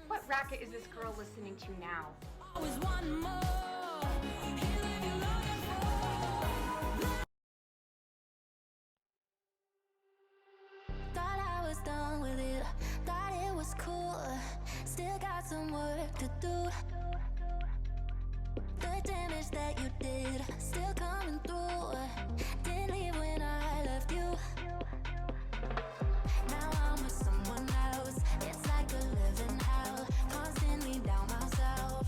What racket is this girl listening to now? Always one more. Thought I was done with it, thought it was cool. Still got some work to do. The damage that you did still coming through. Didn't leave when I left you. Now I'm with someone else. It's like a living hell, constantly down myself.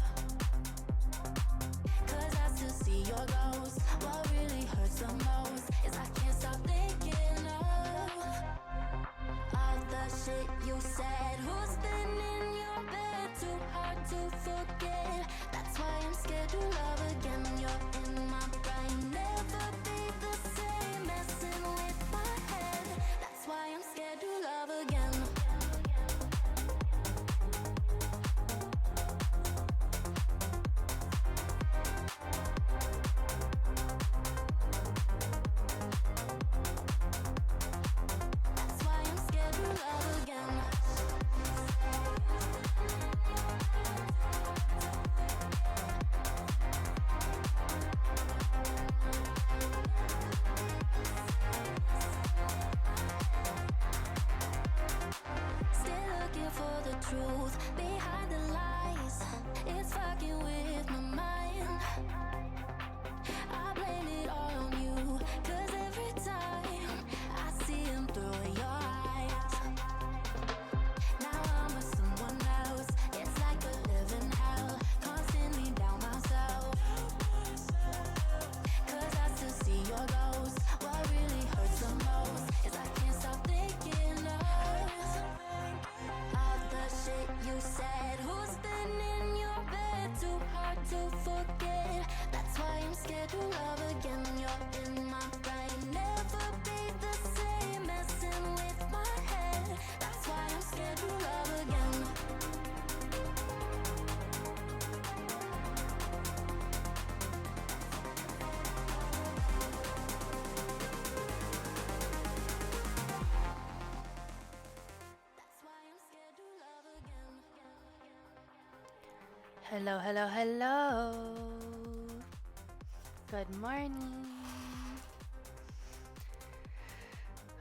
'Cause I still see your ghost. What really hurts the most is I can't stop thinking of all the shit you said. Who's been in your bed? Too hard to forget. That's why I'm scared to love again. You're in my brain, never be the same. Messing with my head. That's why I'm scared to love again. That's why I'm scared to love again. Still looking for the truth behind the lies. It's fucking with my mind. I blame it all on you, 'cause every time I see him through your eyes. Now I'm with someone else. It's like a living hell, constantly down myself. 'Cause I still see your ghost. What really hurts the most is I can't stop thinking of all the shit you said. Who's been in your bed? Too hard to forget. That's why I'm scared to love again. You're in my brain, never be the same. Messing with my head. That's why I'm scared to love again. That's why I'm scared to love again. Hello, hello, hello. Good morning.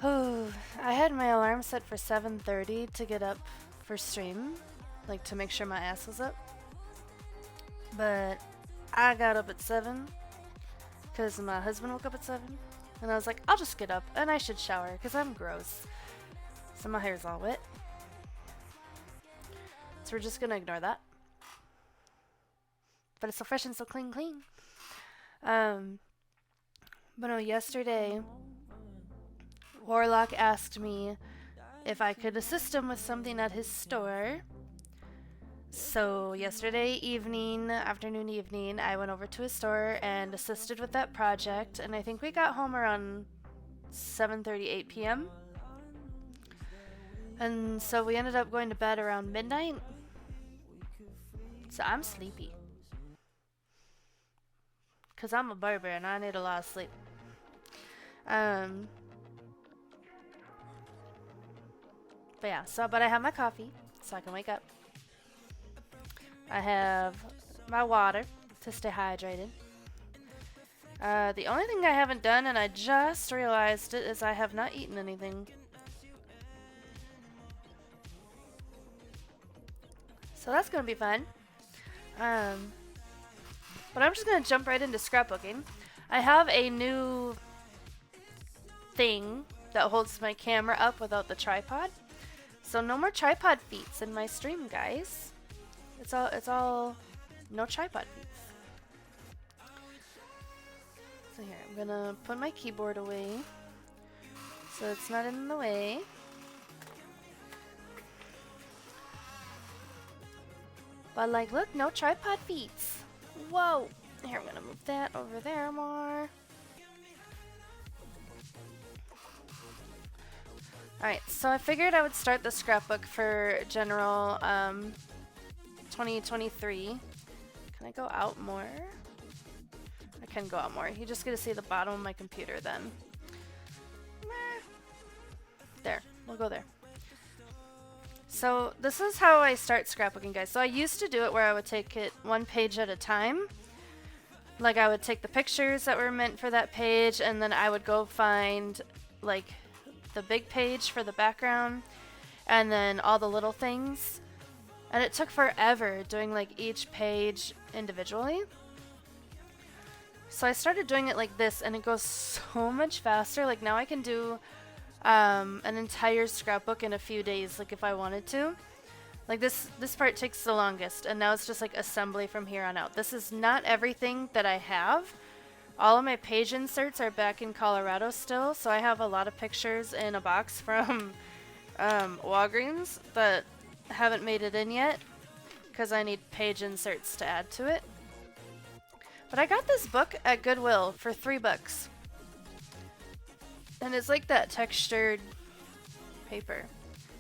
Oh, I had my alarm set for 7:30 to get up for stream, like to make sure my ass was up. But I got up at 7 because my husband woke up at 7. And I was like, I'll just get up and I should shower because I'm gross. So my hair's all wet. So we're just going to ignore that. But it's so fresh and so clean. But no, yesterday, Warlock asked me if I could assist him with something at his store. So yesterday afternoon evening, I went over to his store and assisted with that project. And I think we got home around 7:30, 8 p.m. And so we ended up going to bed around midnight. So I'm sleepy. Because I'm a barber and I need a lot of sleep. But yeah, but I have my coffee so I can wake up. I have my water to stay hydrated. The only thing I haven't done, and I just realized it, is I have not eaten anything. So that's going to be fun. But I'm just going to jump right into scrapbooking. I have a new thing that holds my camera up without the tripod. So no more tripod feats in my stream, guys. It's all no tripod feats. So here, I'm gonna put my keyboard away so it's not in the way. But like, look, no tripod feats. Whoa! Here, I'm gonna move that over there more. Alright, so I figured I would start the scrapbook for general 2023. Can I go out more? I can go out more. You just get to see the bottom of my computer then. There, we'll go there. So this is how I start scrapbooking, guys. So I used to do it where I would take it one page at a time. Like I would take the pictures that were meant for that page and then I would go find like the big page for the background and then all the little things. And it took forever doing like each page individually. So I started doing it like this and it goes so much faster. Like now I can do an entire scrapbook in a few days, like if I wanted to. Like this part takes the longest and now it's just like assembly from here on out. This is not everything that I have. All of my page inserts are back in Colorado still, so I have a lot of pictures in a box from Walgreens that haven't made it in yet because I need page inserts to add to it. But I got this book at Goodwill for $3. And it's like that textured paper.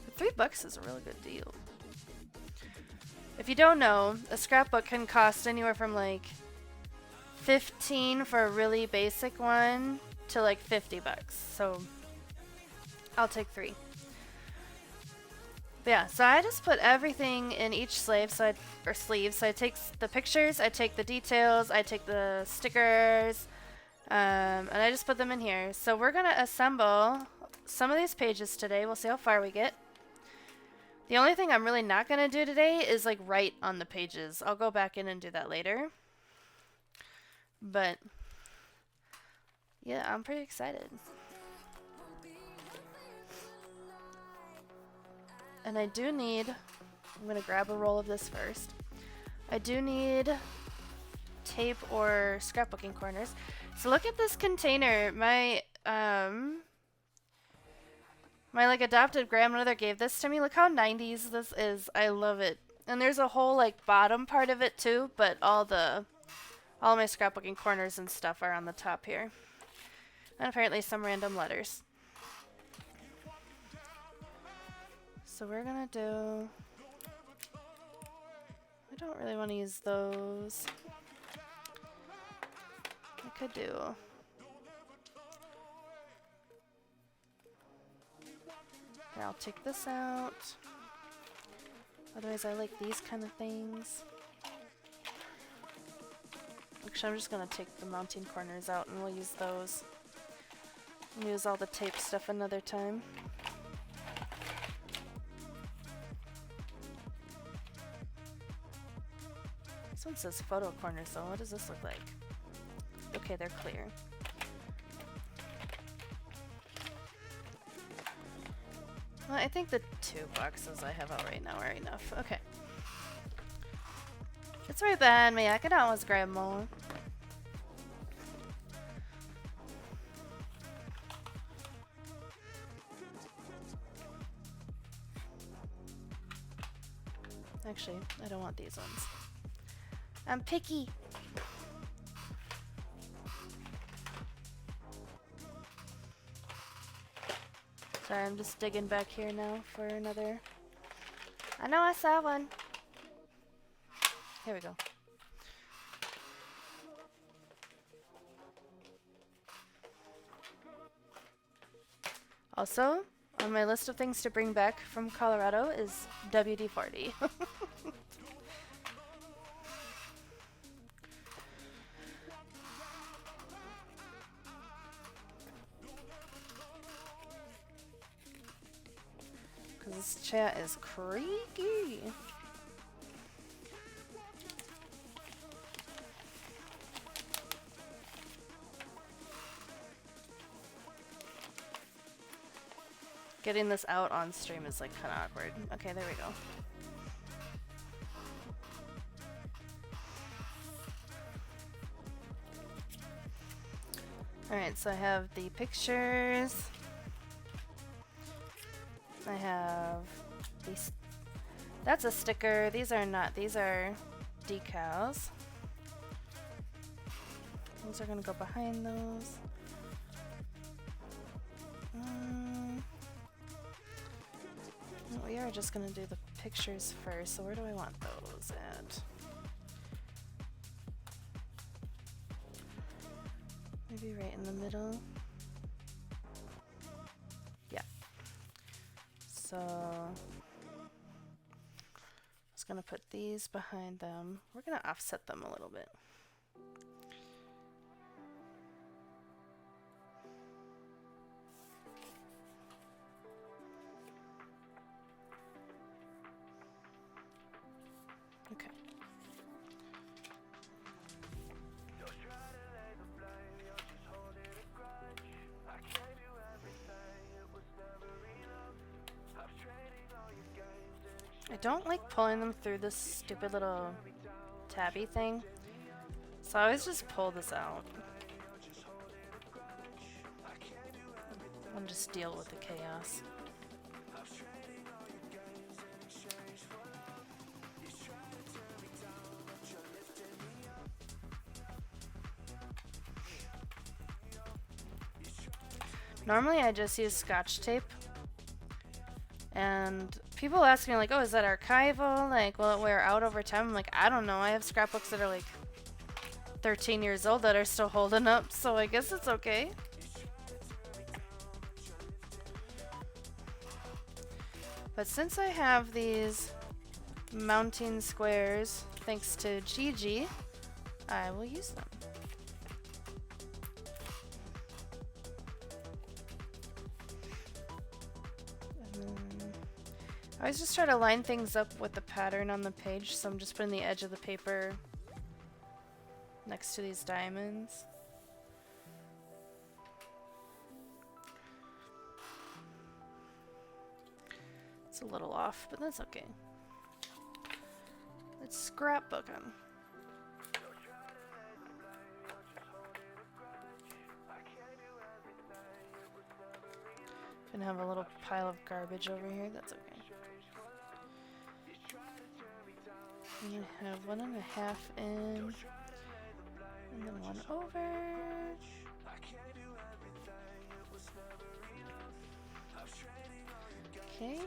But $3 is a really good deal. If you don't know, a scrapbook can cost anywhere from like $15 for a really basic one to like $50. So I'll take 3. But yeah, so I just put everything in each sleeve. So I take the pictures, I take the details, I take the stickers, and I just put them in here. So we're gonna assemble some of these pages today. We'll see how far we get. The only thing I'm really not gonna do today is like write on the pages. I'll go back in and do that later. But yeah, I'm pretty excited. And I do need, I'm going to grab a roll of this first. I do need tape or scrapbooking corners. So look at this container. My like adopted grandmother gave this to me. Look how 90s this is. I love it. And there's a whole like bottom part of it too, but all my scrapbooking corners and stuff are on the top here. And apparently some random letters. So we're gonna do, I don't really want to use those. I could do, here, I'll take this out. Otherwise I like these kind of things. Actually, I'm just gonna take the mounting corners out and we'll use those. And use all the tape stuff another time. This one says photo corners though. What does this look like? Oop. Okay, they're clear. Well, I think the 2 boxes I have out right now are enough. Okay. It's right behind me. I could always grab more. Actually, I don't want these ones. I'm picky. Sorry, I'm just digging back here now for another. I know I saw one. Here we go. Also, on my list of things to bring back from Colorado is WD-40. Because this chat is creaky. Getting this out on stream is like kind of awkward. Okay, there we go. Alright, so I have the pictures. I have these. That's a sticker. These are not. These are decals. Those are gonna go behind those. We are just gonna do the pictures first. So where do I want those at? Maybe right in the middle. Yeah. So I was gonna put these behind them. We're gonna offset them a little bit. Okay. I don't like pulling them through this stupid little tabby thing, so I always just pull this out and just deal with the chaos. Normally I just use Scotch tape, and people ask me like, oh, is that archival? Like, will it wear out over time? I'm like, I don't know. I have scrapbooks that are like 13 years old that are still holding up, so I guess it's okay. But since I have these mounting squares, thanks to Gigi, I will use them. I always just try to line things up with the pattern on the page, so I'm just putting the edge of the paper next to these diamonds. It's a little off, but that's okay. Let's scrapbook them. Gonna have a little pile of garbage over here, that's okay. I'm gonna have 1.5 in, and then 1 over. Okay.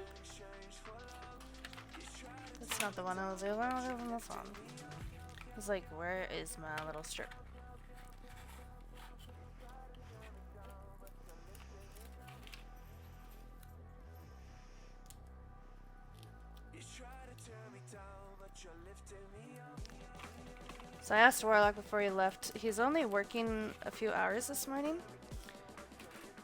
That's not the one I was doing. I was doing this one. I was like, where is my little strip? So I asked Warlock before he left. He's only working a few hours this morning.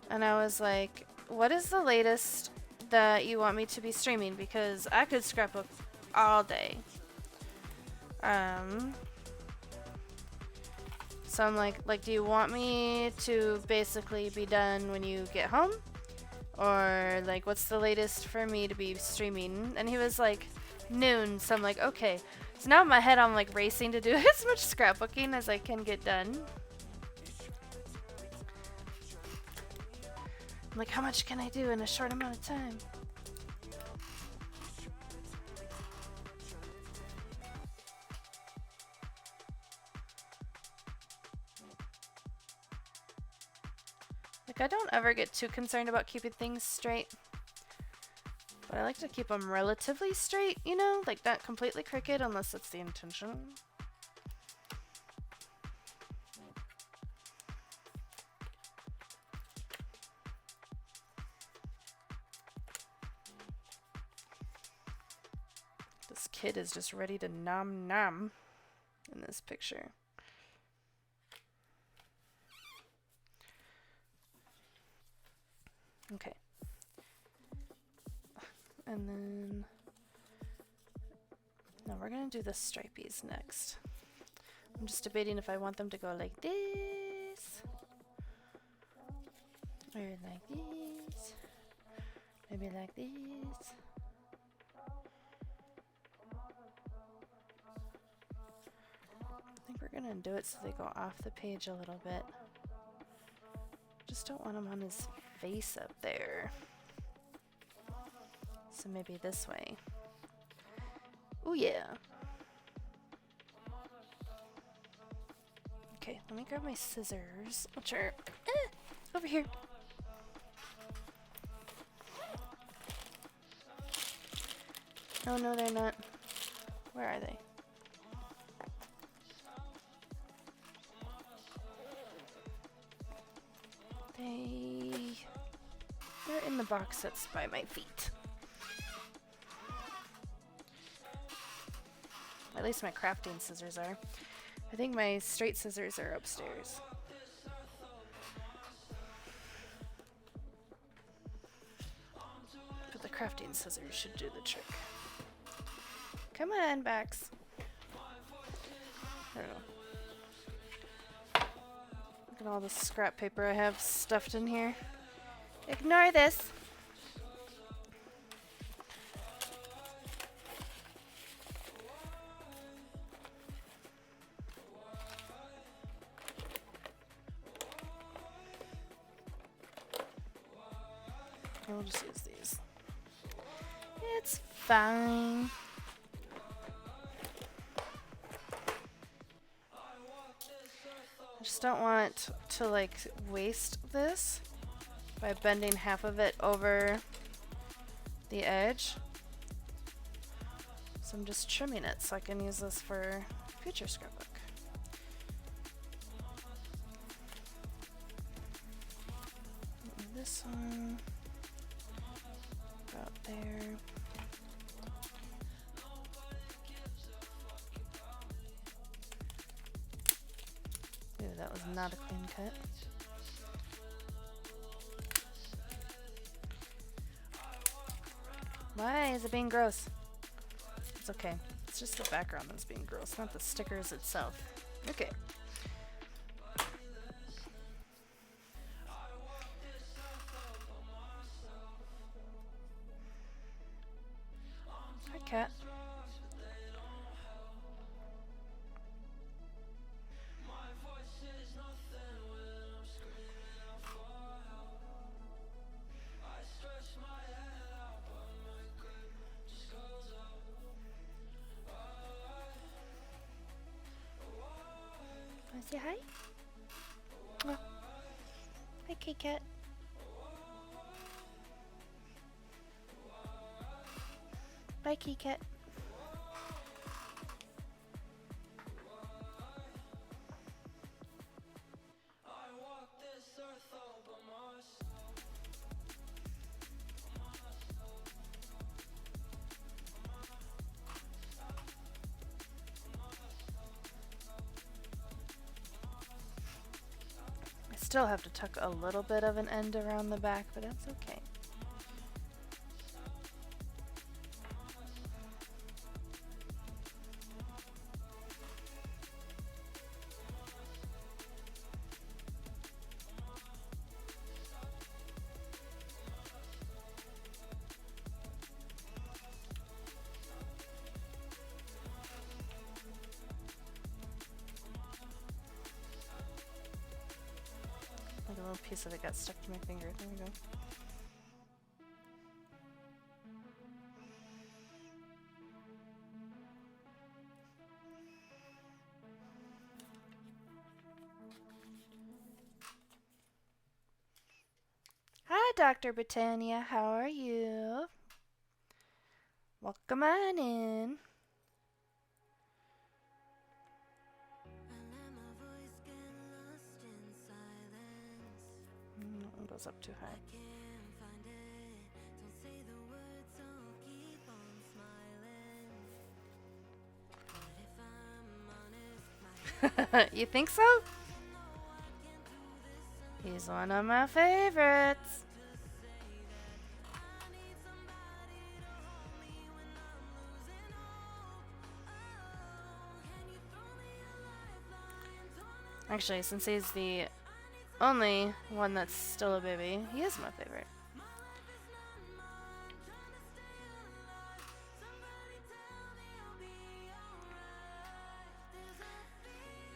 And I was like, what is the latest that you want me to be streaming? Because I could scrapbook So I'm like, do you want me to basically be done when you get home? Or like, what's the latest for me to be streaming? And he was like, noon. So I'm like, okay. So now in my head, I'm like racing to do as much scrapbooking as I can get done. I'm like, how much can I do in a short amount of time? Like, I don't ever get too concerned about keeping things straight. But I like to keep them relatively straight, you know? Like, not completely crooked unless that's the intention. This kid is just ready to nom nom in this picture. Okay. And then... no, we're gonna do the stripies next. I'm just debating if I want them to go like this. Or like this. Maybe like this. I think we're gonna do it so they go off the page a little bit. Just don't want him on his face up there. So maybe this way. Ooh, yeah. Okay, let me grab my scissors, which are over here. Oh, no, they're not. Where are they? They're in the box that's by my feet. At least my crafting scissors are. I think my straight scissors are upstairs. But the crafting scissors should do the trick. Come on, Bax. I don't know. Look at all the scrap paper I have stuffed in here. Ignore this. We'll just use these. It's fine. I just don't want to like waste this by bending half of it over the edge. So I'm just trimming it so I can use this for future scrapbook. This one about there. Ooh, that was not a clean cut. Why is it being gross? It's okay. It's just the background that's being gross, not the stickers itself. Okay. Hi, cat. Wanna say hi? Oh. Hi, kitty cat. Bye, kitty cat. I still have to tuck a little bit of an end around the back, but that's okay. little piece of it got stuck to my finger. There we go. Hi, Dr. Britannia. How are you? Welcome on in. It goes up too high. You think so? He's one of my favorites. Actually, since he's the only one that's still a baby, he is my favorite.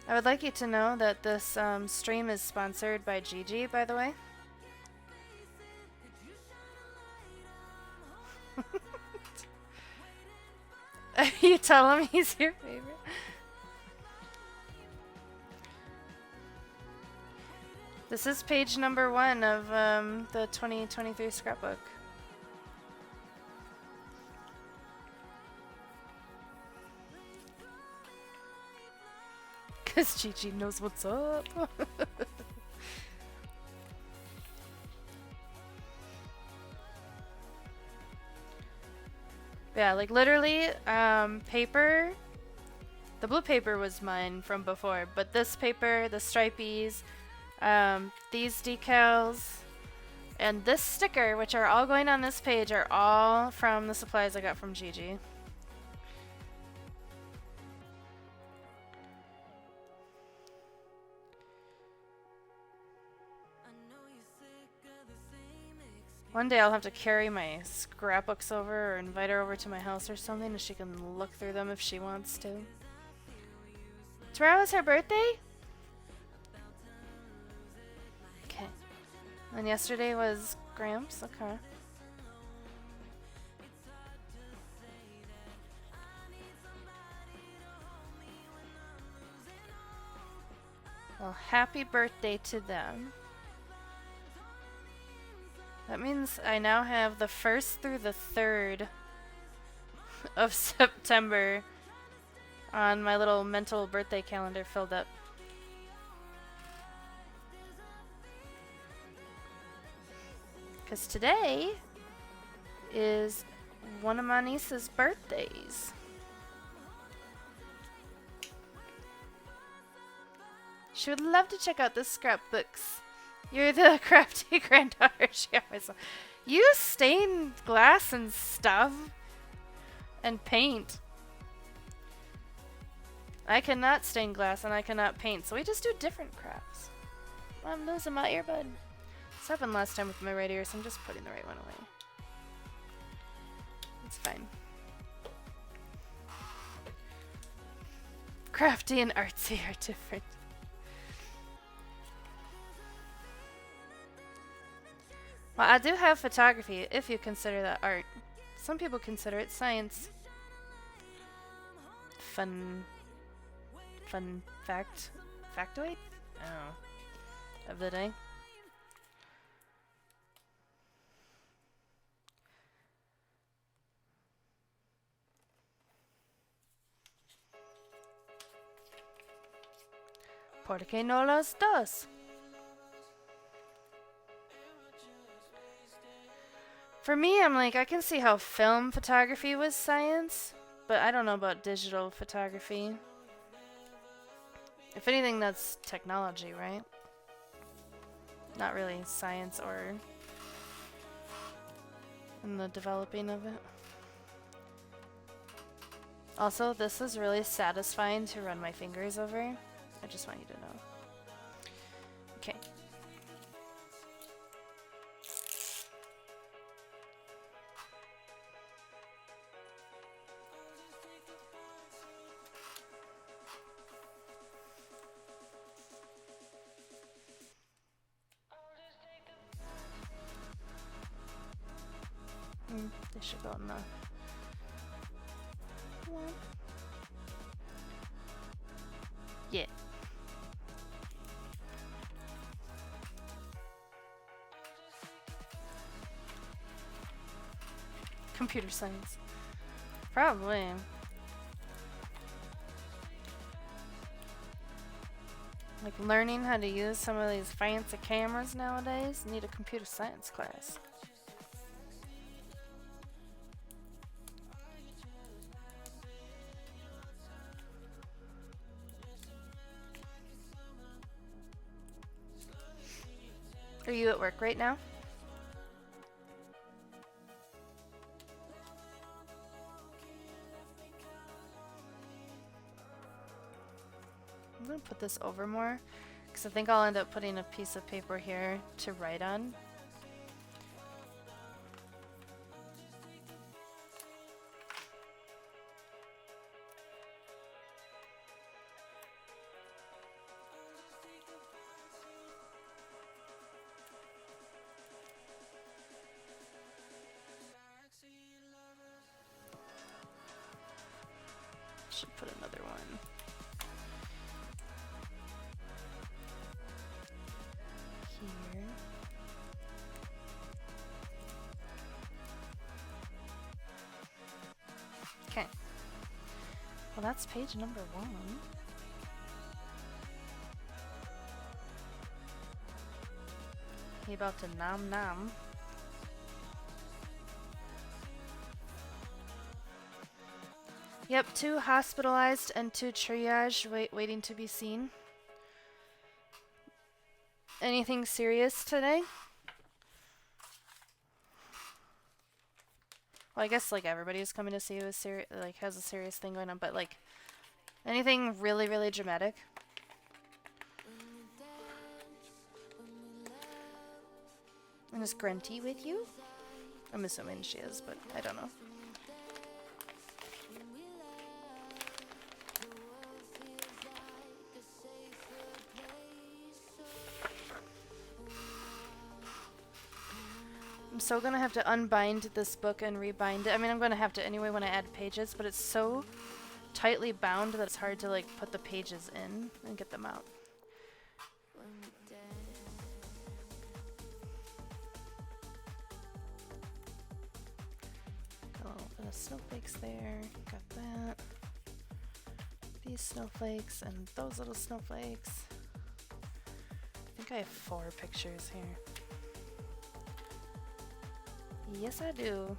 I would like you to know that this stream is sponsored by Gigi, by the way. You tell him he's your favorite. This is page number 1 of the 2023 scrapbook. Because Gigi knows what's up. Yeah, like literally, paper. The blue paper was mine from before, but this paper, the stripies, these decals, and this sticker, which are all going on this page, are all from the supplies I got from Gigi. One day I'll have to carry my scrapbooks over or invite her over to my house or something and she can look through them if she wants to. Tomorrow is her birthday? Okay. And yesterday was Gramps? Okay. Well, happy birthday to them. That means I now have the 1st through the 3rd of September on my little mental birthday calendar filled up. Because today is one of my niece's birthdays. She would love to check out the scrapbooks. You're the crafty granddaughter. She always. You stain glass and stuff. And paint. I cannot stain glass and I cannot paint, so we just do different crafts. I'm losing my earbud. This happened last time with my right ear, so I'm just putting the right one away. It's fine. Crafty and artsy are different. Well, I do have photography, if you consider that art. Some people consider it science. Fun fact? Factoid? Oh. Of the day. ¿Por qué no los dos? For me, I'm like, I can see how film photography was science, but I don't know about digital photography. If anything, that's technology, right? Not really science or in the developing of it. Also, this is really satisfying to run my fingers over. I just want you to know. Okay. They should go in the... Yeah. Computer science. Probably. Like learning how to use some of these fancy cameras nowadays, need a computer science class. Are you at work right now? I'm gonna put this over more because I think I'll end up putting a piece of paper here to write on. Should put another one. Here. Okay. Well, that's page number 1. He about to nom nom. Yep, 2 hospitalized and 2 triage waiting to be seen. Anything serious today? Well, I guess like everybody's coming to see who is like has a serious thing going on, but like anything really, really dramatic? And is Grunty with you? I'm assuming she is, but I don't know. I'm so gonna have to unbind this book and rebind it. I mean, I'm gonna have to anyway when I add pages, but it's so tightly bound that it's hard to like put the pages in and get them out. Got a little bit of snowflakes there. Got that. These snowflakes and those little snowflakes. I think I have 4 pictures here. Yes, I do.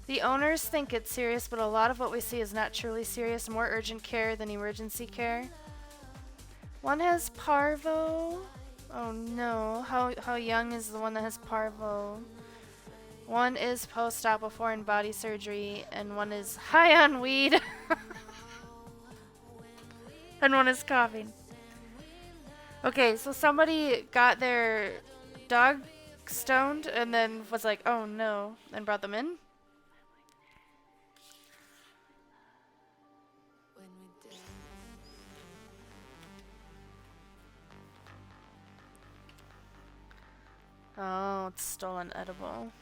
The owners think it's serious, but a lot of what we see is not truly serious. More urgent care than emergency care. One has parvo. Oh no. How young is the one that has parvo? One is post-op before and body surgery, and one is high on weed. And one is coughing. Okay, so somebody got their dog stoned and then was like, oh no, and brought them in. Oh, it's stolen edible.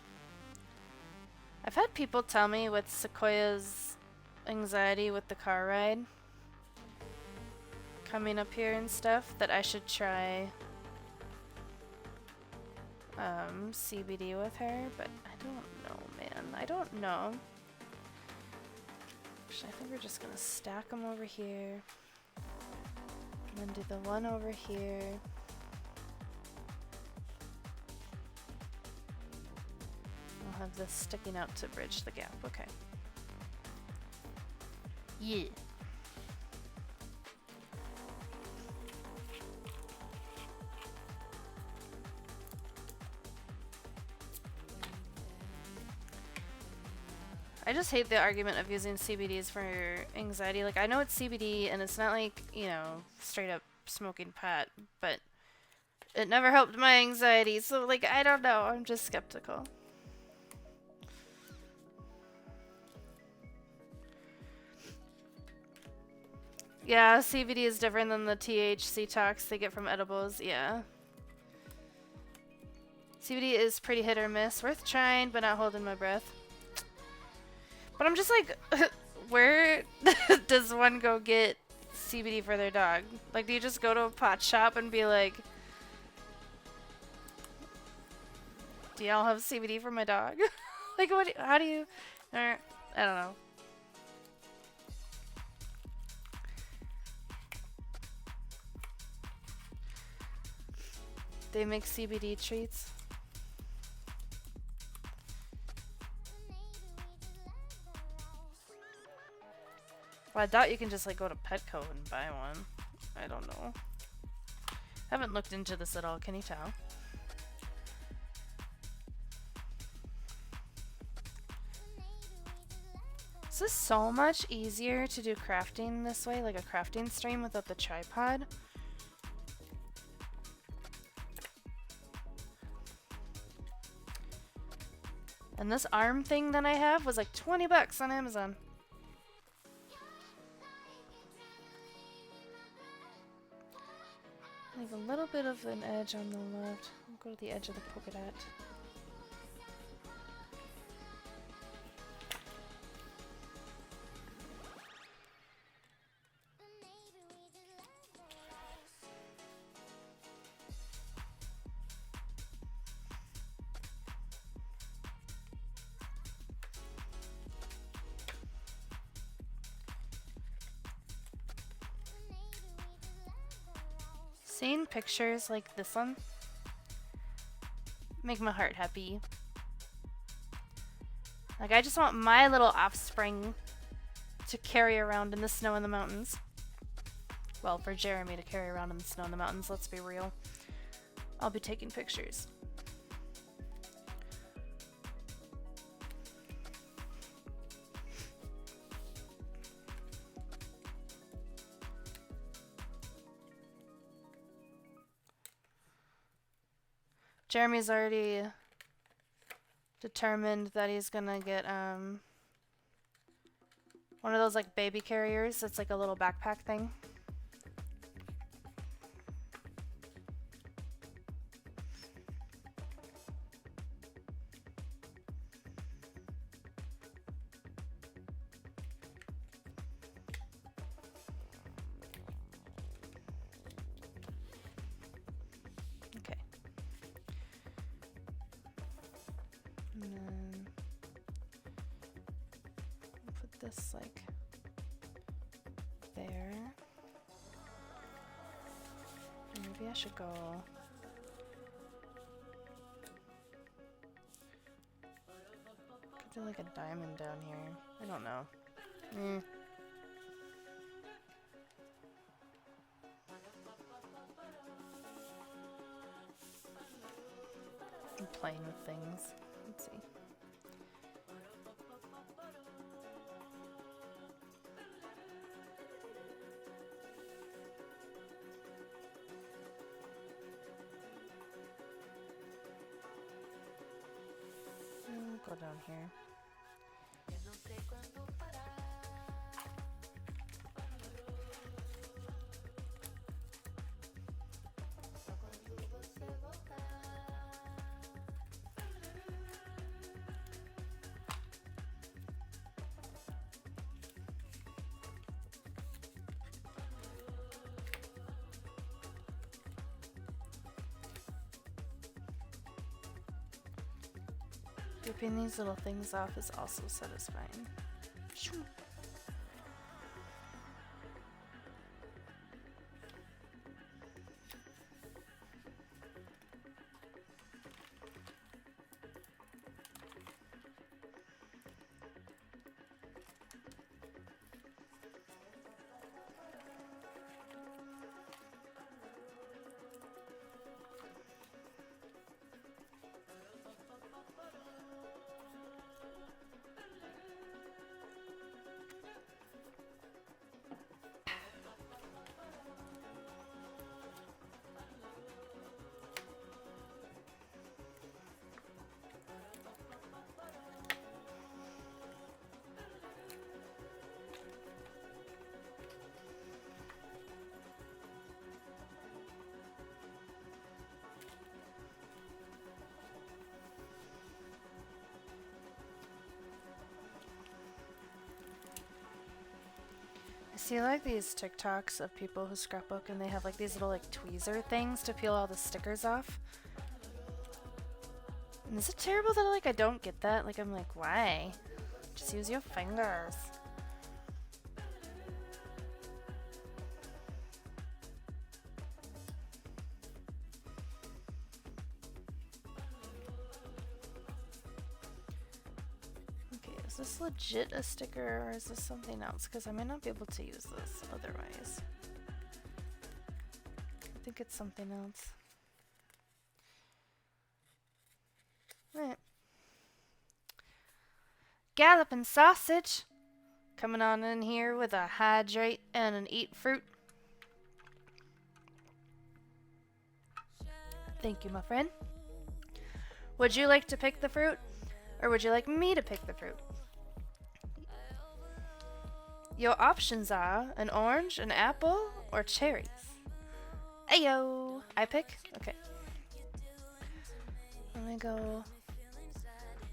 I've had people tell me with Sequoia's anxiety with the car ride coming up here and stuff that I should try CBD with her, but I don't know, man. I don't know. Actually, I think we're just gonna stack them over here and then do the one over here. I'll have this sticking out to bridge the gap. Okay. Yeah. I just hate the argument of using CBDs for anxiety. Like, I know it's CBD and it's not like, you know, straight up smoking pot, but it never helped my anxiety. So, like, I don't know. I'm just skeptical. Yeah, CBD is different than the THC tox they get from edibles. Yeah. CBD is pretty hit or miss. Worth trying, but not holding my breath. But I'm just like, where does one go get CBD for their dog? Like, do you just go to a pot shop and be like, do y'all have CBD for my dog? Like, what? How do you? Or, I don't know. They make CBD treats. Well, I doubt you can just like go to Petco and buy one. I don't know. Haven't looked into this at all, can you tell? This is so much easier to do crafting this way, like a crafting stream without the tripod. And this arm thing that I have was like 20 bucks on Amazon. Leave a little bit of an edge on the left. I'll go to the edge of the polka dot. Seeing pictures like this one make my heart happy. Like, I just want my little offspring to carry around in the snow in the mountains. Well, for Jeremy to carry around in the snow in the mountains, let's be real. I'll be taking pictures. Jeremy's already determined that he's gonna get one of those like baby carriers. It's like a little backpack thing. This like there. Maybe I should go could do like a diamond down here. I don't know. I'm playing with things. Let's see. Go down here. Ripping these little things off is also satisfying. see like these TikToks of people who scrapbook and they have like these little like tweezer things to peel all the stickers off. And is it terrible that like I don't get that? Like I'm like, why? Just use your fingers. Is this legit a sticker or is this something else? Because I may not be able to use this otherwise. I think it's something else. Alright. Galloping sausage! Coming on in here with a hydrate and an eat fruit. Thank you, my friend. Would you like to pick the fruit? Or would you like me to pick the fruit? Your options are an orange, an apple, or cherries. Ayo! I pick? Okay. Let me go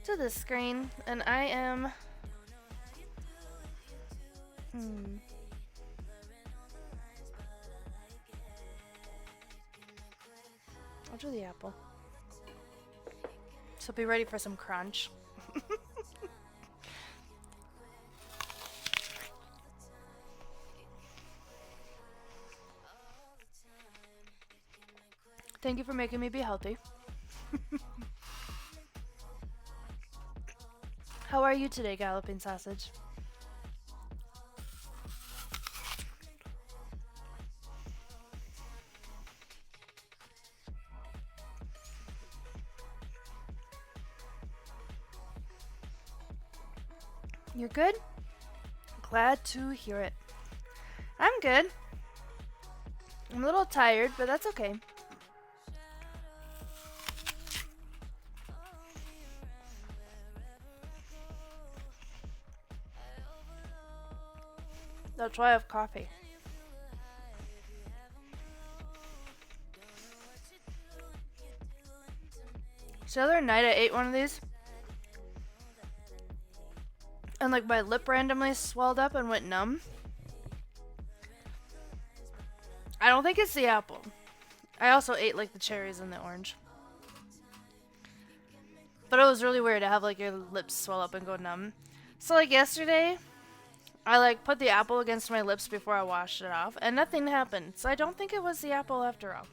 to the screen, and I am... I'll do the apple. So be ready for some crunch. Thank you for making me be healthy. How are you today, Galloping Sausage? You're good? Glad to hear it. I'm good. I'm a little tired, but that's okay. That's why I have coffee. So the other night I ate one of these. And like my lip randomly swelled up and went numb. I don't think it's the apple. I also ate like the cherries and the orange. But it was really weird to have like your lips swell up and go numb. So like yesterday, I like put the apple against my lips before I washed it off and nothing happened. So I don't think it was the apple after all.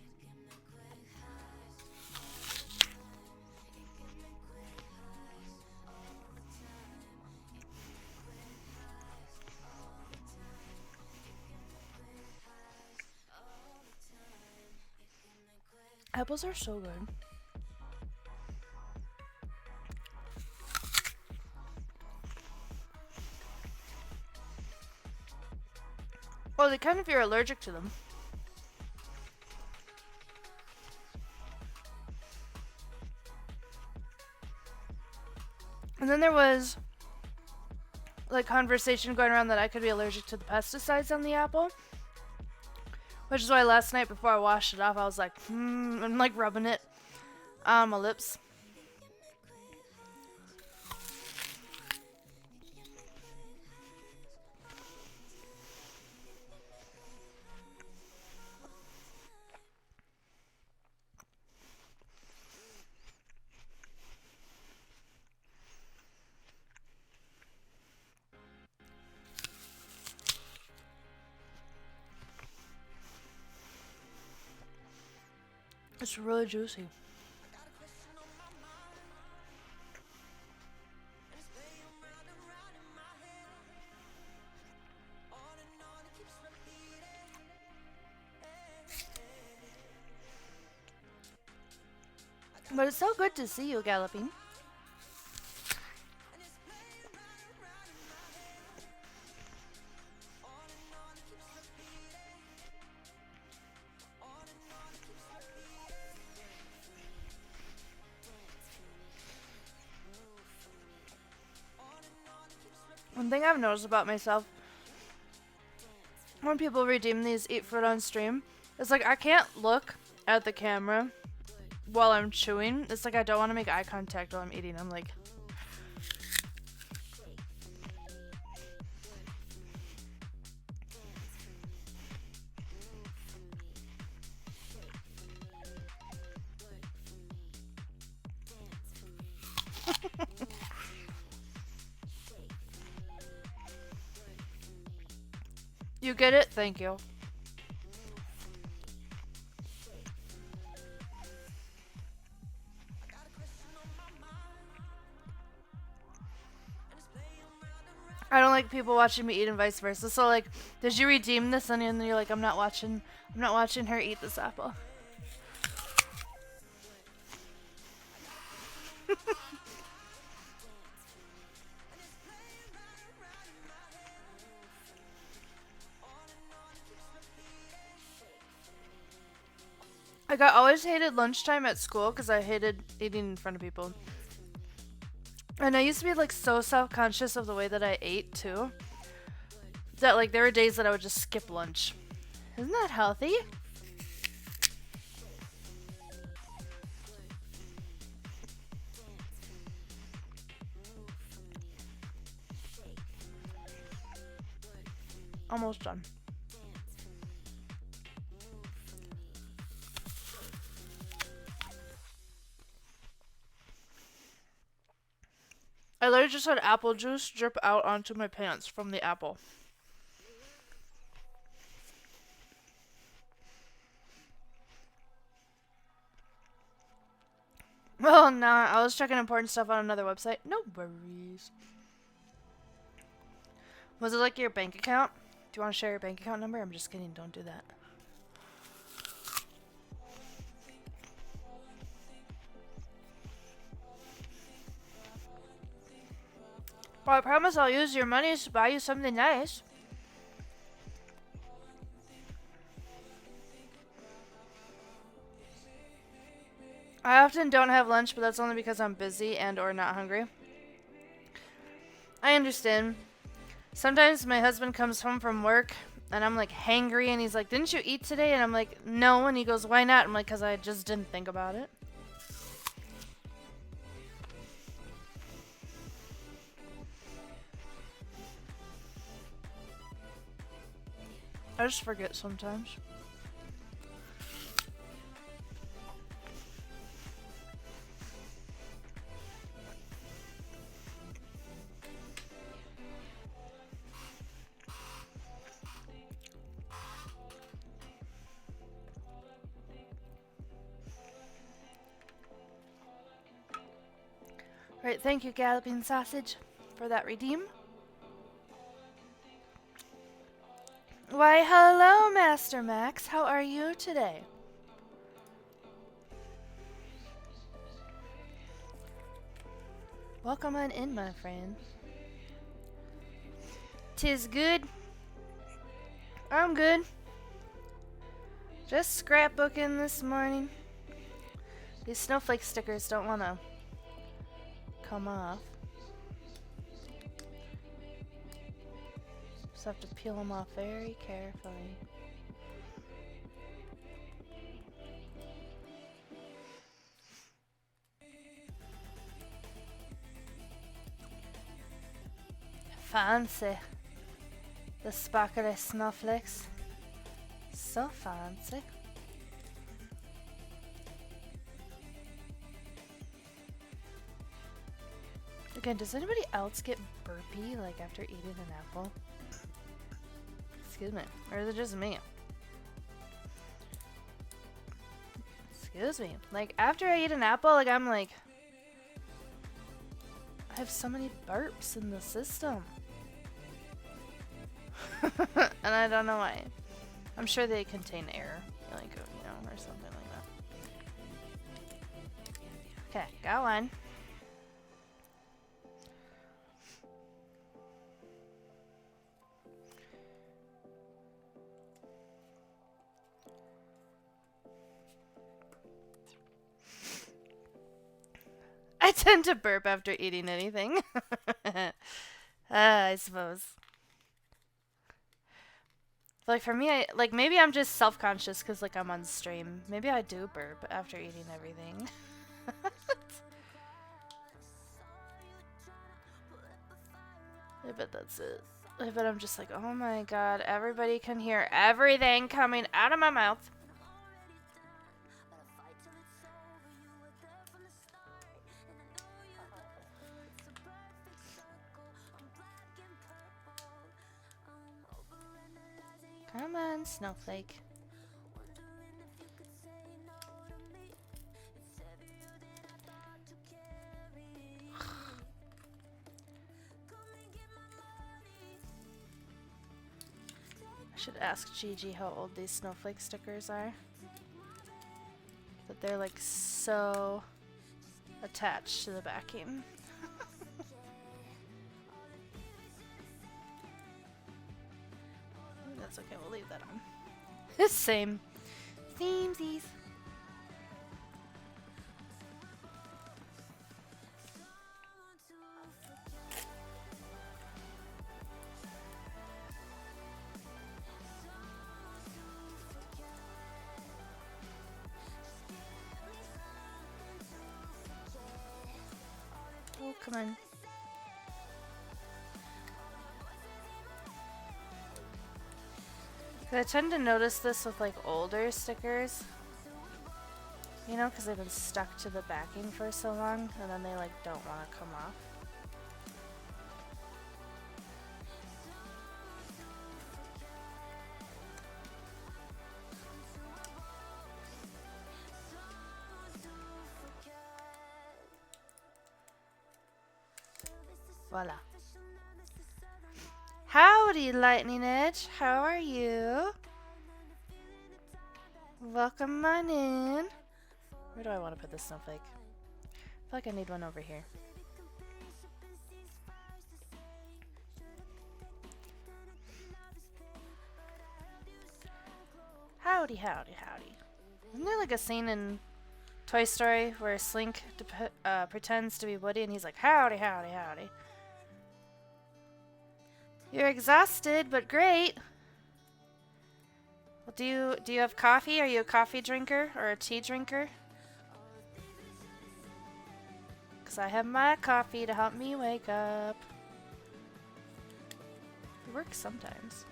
Apples are so good. Well, they kind of if you're allergic to them. And then there was like conversation going around that I could be allergic to the pesticides on the apple. Which is why last night before I washed it off, I was like, I'm like rubbing it on my lips. It's really juicy. But it's so good to see you, Galloping. One thing I've noticed about myself, when people redeem these eat fruit on stream, it's like I can't look at the camera while I'm chewing. It's like I don't want to make eye contact while I'm eating. I'm like... You get it? Thank you. I don't like people watching me eat and vice versa. So like, did you redeem this? And then you're like, I'm not watching her eat this apple. Like, I always hated lunchtime at school because I hated eating in front of people. And I used to be like so self-conscious of the way that I ate too. That like there were days that I would just skip lunch. Isn't that healthy? Almost done. I literally just had apple juice drip out onto my pants from the apple. Oh, no, I was checking important stuff on another website. No worries. Was it like your bank account? Do you want to share your bank account number? I'm just kidding. Don't do that. Well, I promise I'll use your money to buy you something nice. I often don't have lunch, but that's only because I'm busy and or not hungry. I understand. Sometimes my husband comes home from work and I'm like hangry and he's like, didn't you eat today? And I'm like, no. And he goes, why not? I'm like, because I just didn't think about it. I just forget sometimes. Right, thank you, Galloping Sausage, for that redeem. Why, hello, Master Max. How are you today? Welcome on in, my friend. 'Tis good. I'm good. Just scrapbooking this morning. These snowflake stickers don't want to come off. Just have to peel them off very carefully. Fancy. The sparkly snowflakes. So fancy. Again, does anybody else get burpy like after eating an apple? Excuse me. Or is it just me? Excuse me. Like after I eat an apple, like I'm like, I have so many burps in the system. And I don't know why. I'm sure they contain air, like, you know, or something like that. Okay, got one. I tend to burp after eating anything. I suppose. Like for me, like maybe I'm just self-conscious because like I'm on stream. Maybe I do burp after eating everything. I bet that's it. I bet I'm just like, oh my god, everybody can hear everything coming out of my mouth. Come on, snowflake. I should ask Gigi how old these snowflake stickers are. But they're like so attached to the backing. That's okay, we'll leave that on. Same. Samesies. Oh, come on. I tend to notice this with like older stickers, you know, because they've been stuck to the backing for so long and then they like don't want to come off. Voila. Howdy, Lightning Edge. How are you? Welcome on in. Where do I want to put this snowflake? I feel like I need one over here. Howdy, howdy, howdy. Isn't there like a scene in Toy Story where Slink pretends to be Woody and he's like, howdy, howdy, howdy. You're exhausted, but great. Well, do you have coffee? Are you a coffee drinker or a tea drinker? Because I have my coffee to help me wake up. It works sometimes.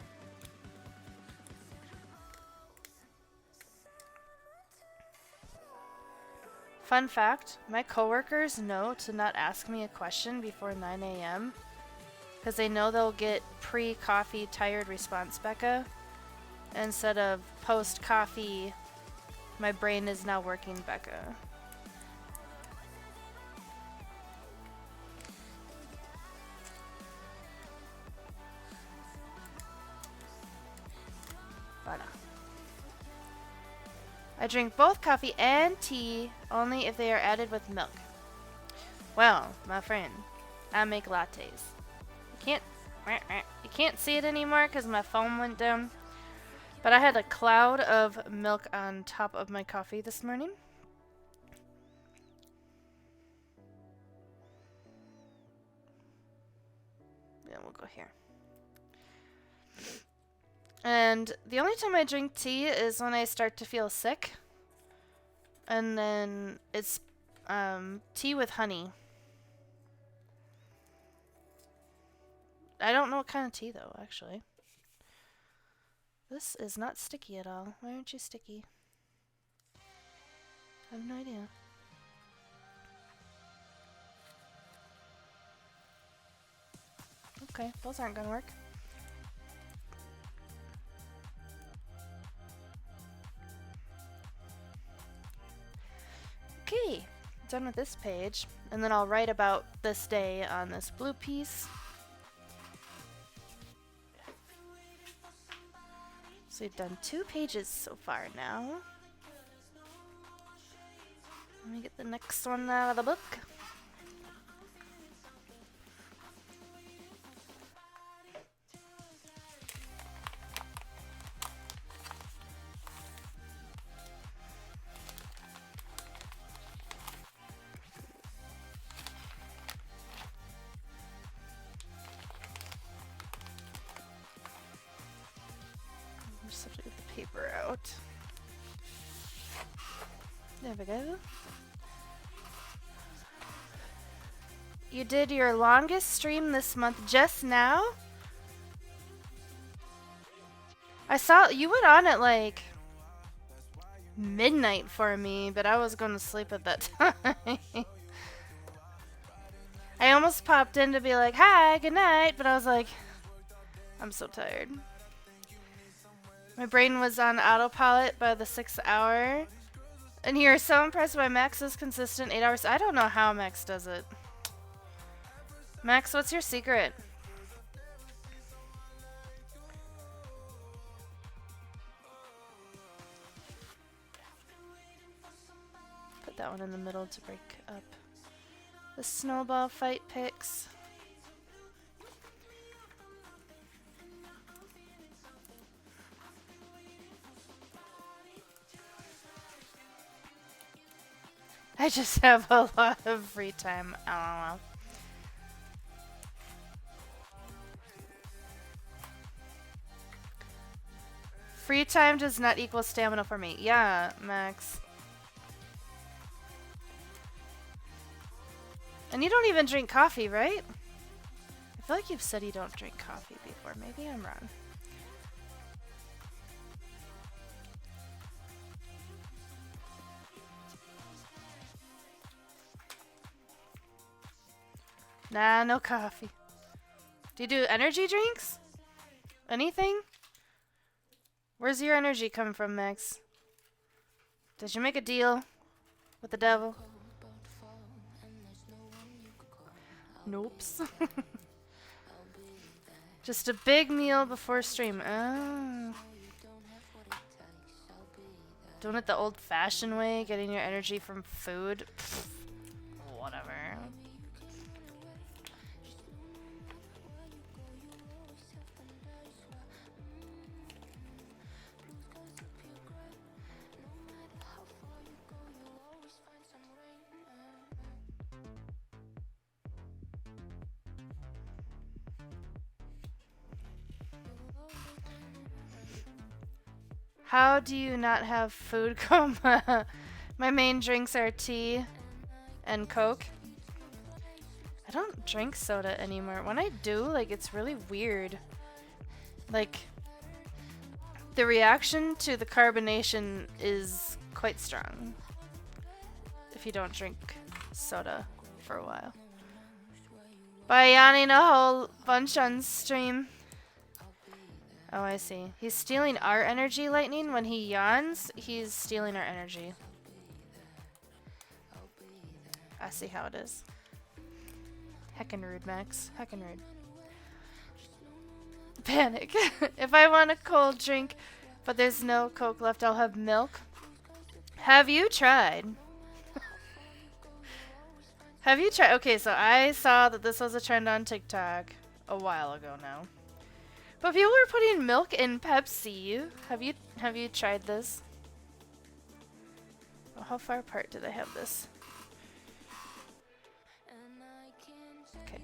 Fun fact, my coworkers know to not ask me a question before 9 a.m. because they know they'll get pre-coffee tired response, Becca. Instead of post-coffee, my brain is now working, Becca. Voilà. I drink both coffee and tea only if they are added with milk. Well, my friend, I make lattes. You can't see it anymore because my phone went down. But I had a cloud of milk on top of my coffee this morning. Yeah, we'll go here. And the only time I drink tea is when I start to feel sick. And then it's tea with honey. I don't know what kind of tea though, actually. This is not sticky at all. Why aren't you sticky? I have no idea. Okay, those aren't gonna work. Okay, done with this page. And then I'll write about this day on this blue piece. So we've done 2 pages so far now. Let me get the next one out of the book. Just have to get the paper out. There we go. You did your longest stream this month just now? I saw you went on at like midnight for me, but I was going to sleep at that time. I almost popped in to be like, hi, good night, but I was like, I'm so tired. My brain was on autopilot by the 6th hour. And you're so impressed by Max's consistent 8 hours. I don't know how Max does it. Max, what's your secret? Put that one in the middle to break up the snowball fight pics. I just have a lot of free time. LOL. Free time does not equal stamina for me. Yeah, Max. And you don't even drink coffee, right? I feel like you've said you don't drink coffee before. Maybe I'm wrong. Nah, no coffee. Do you do energy drinks? Anything? Where's your energy coming from, Max? Did you make a deal with the devil? Nope. Just a big meal before stream. Oh. Doing it the old-fashioned way, getting your energy from food. Pfft, whatever. How do you not have food coma? My main drinks are tea and Coke. I don't drink soda anymore. When I do, like, it's really weird. Like, the reaction to the carbonation is quite strong if you don't drink soda for a while. By yawning a whole bunch on stream. Oh, I see. He's stealing our energy, Lightning. When he yawns, he's stealing our energy. I see how it is. Heckin' rude, Max. Heckin' rude. Panic. If I want a cold drink, but there's no Coke left, I'll have milk. Have you tried? Have you tried? Okay, so I saw that this was a trend on TikTok a while ago now. But people were putting milk in Pepsi. Have you tried this? Oh, how far apart did I have this? Okay.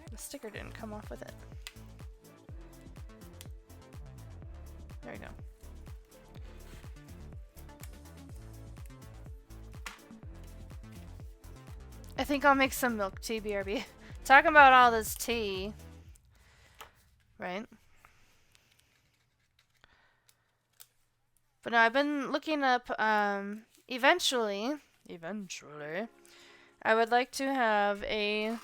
The sticker didn't come off with it. There we go. I think I'll make some milk tea, BRB. Talking about all this tea. Right? But no, I've been looking up, eventually, I would like to have a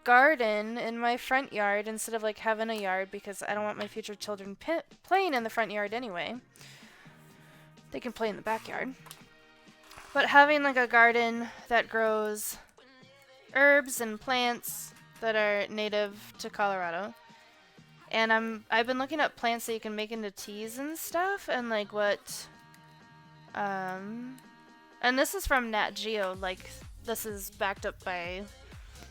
garden in my front yard instead of like having a yard, because I don't want my future children playing in the front yard anyway. They can play in the backyard. But having like a garden that grows herbs and plants that are native to Colorado. And I've been looking up plants that you can make into teas and stuff, and like what and this is from Nat Geo, like this is backed up by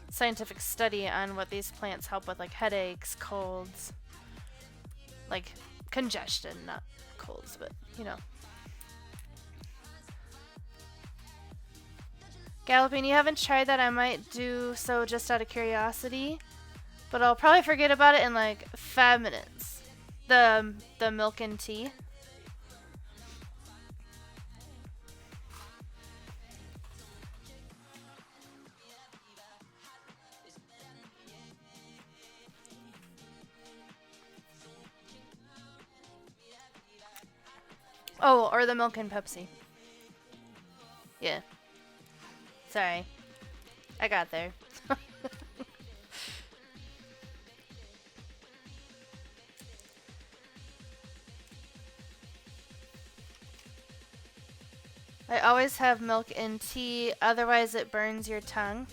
scientific study on what these plants help with, like headaches, colds, like congestion, not colds, but you know. Galloping, you haven't tried that? I might do so just out of curiosity, but I'll probably forget about it in like 5 minutes. The milk and tea. Oh, or the milk and Pepsi. Yeah. Sorry. I got there. I always have milk in tea, otherwise it burns your tongue.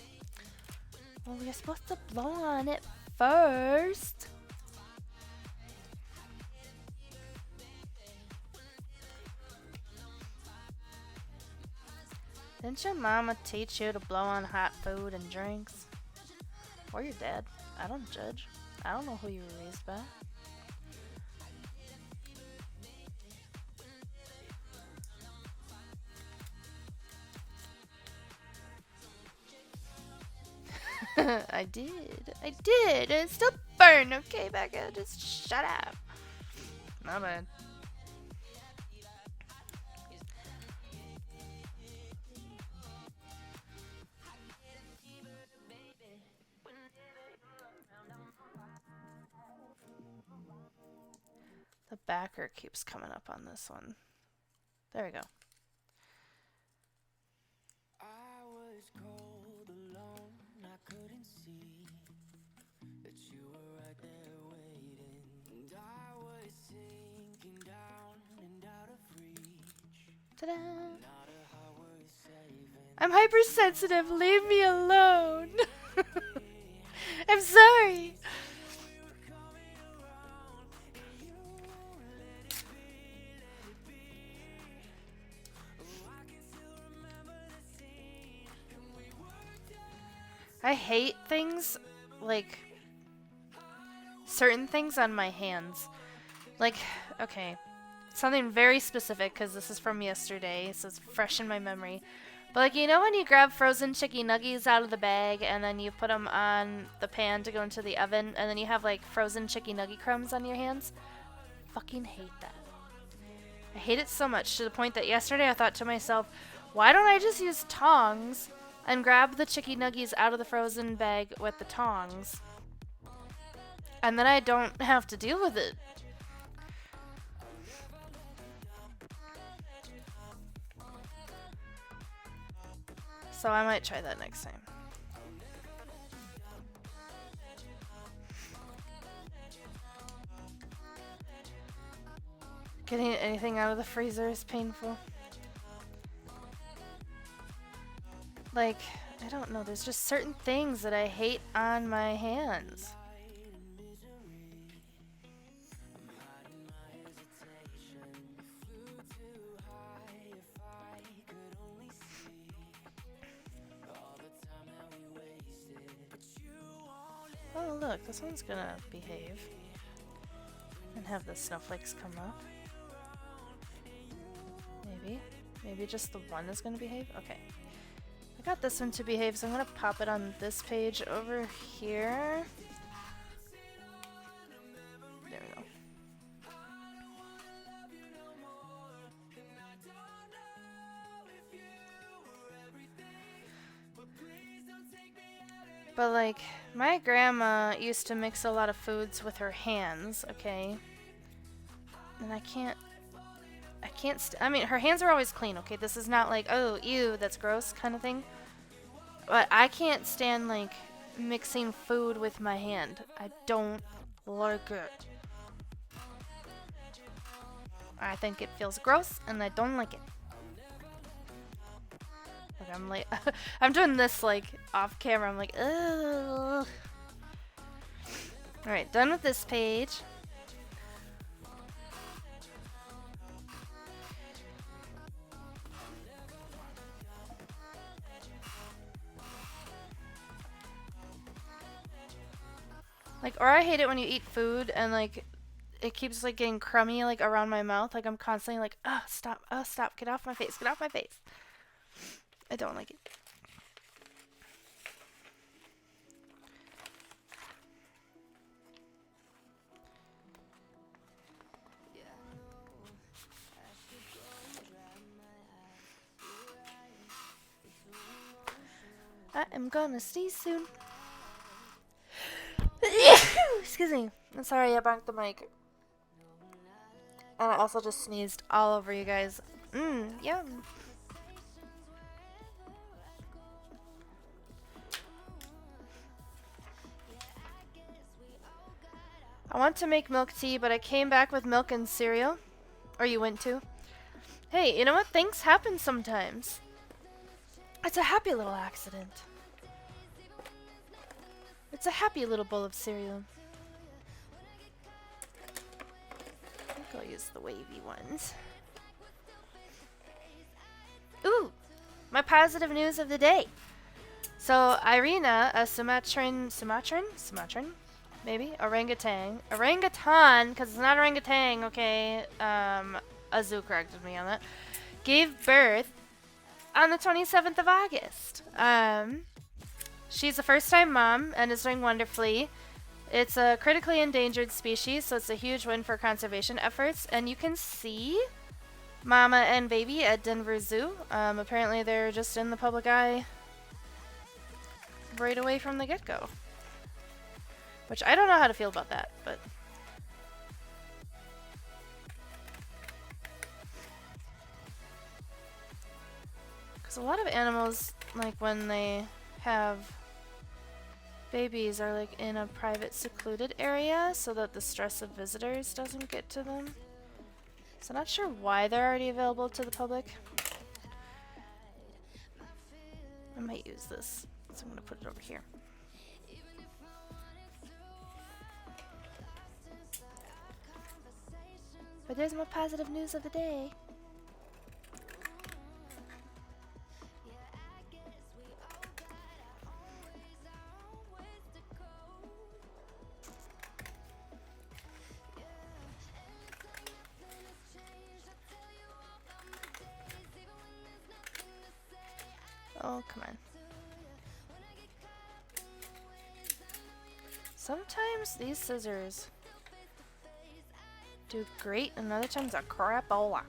Well, we're supposed to blow on it first. Didn't your mama teach you to blow on hot food and drinks? Or your dad? I don't judge. I don't know who you were raised by. I did. I did. It still burned. Okay, Becca, just shut up. Not bad. The backer keeps coming up on this one. There we go. I was cold alone, I couldn't see that you were right there waiting, and I was sinking down and out of reach. Ta-da! Not a heart worth saving. I'm hypersensitive. Leave me alone. I'm sorry. I hate things like certain things on my hands. Like, okay, something very specific because this is from yesterday, so it's fresh in my memory. But like, you know when you grab frozen chicky nuggies out of the bag and then you put them on the pan to go into the oven and then you have like frozen chicky nugget crumbs on your hands? Fucking hate that. I hate it so much to the point that yesterday I thought to myself, why don't I just use tongs and grab the chicky nuggies out of the frozen bag with the tongs? And then I don't have to deal with it. So I might try that next time. Getting anything out of the freezer is painful. Like, I don't know, there's just certain things that I hate on my hands. Oh look, this one's gonna behave. And have the snowflakes come up. Maybe. Maybe just the one is gonna behave? Okay. I got this one to behave, so I'm gonna pop it on this page over here. There we go. But like, my grandma used to mix a lot of foods with her hands, okay? And I mean, her hands are always clean, okay? This is not like, oh, ew, that's gross kind of thing. But I can't stand, like, mixing food with my hand. I don't like it. I think it feels gross, and I don't like it. Like, I'm like, I'm doing this, like, off camera. I'm like, ugh. Alright, done with this page. Like, or I hate it when you eat food and, like, it keeps, like, getting crummy, like, around my mouth. Like, I'm constantly like, oh, stop, get off my face, get off my face. I don't like it. I am gonna see soon. Excuse me. I'm sorry I bumped the mic. And I also just sneezed all over you guys. Yum. I want to make milk tea, but I came back with milk and cereal. Or you went to. Hey, you know what? Things happen sometimes. It's a happy little accident. It's a happy little bowl of cereal. I think I'll use the wavy ones. Ooh! My positive news of the day. So, Irina, a Sumatran, maybe? Orangutan, because it's not orangutan, okay? Azu corrected me on that. Gave birth on the 27th of August. She's a first-time mom and is doing wonderfully. It's a critically endangered species, so it's a huge win for conservation efforts. And you can see Mama and baby at Denver Zoo. Apparently they're just in the public eye right away from the get-go. Which I don't know how to feel about that, but... Because a lot of animals, like when they have babies, are like in a private secluded area so that the stress of visitors doesn't get to them. So not sure why they're already available to the public. I might use this, so I'm going to put it over here. But there's more positive news of the day. Oh, come on. Sometimes these scissors do great, and other times are crapola.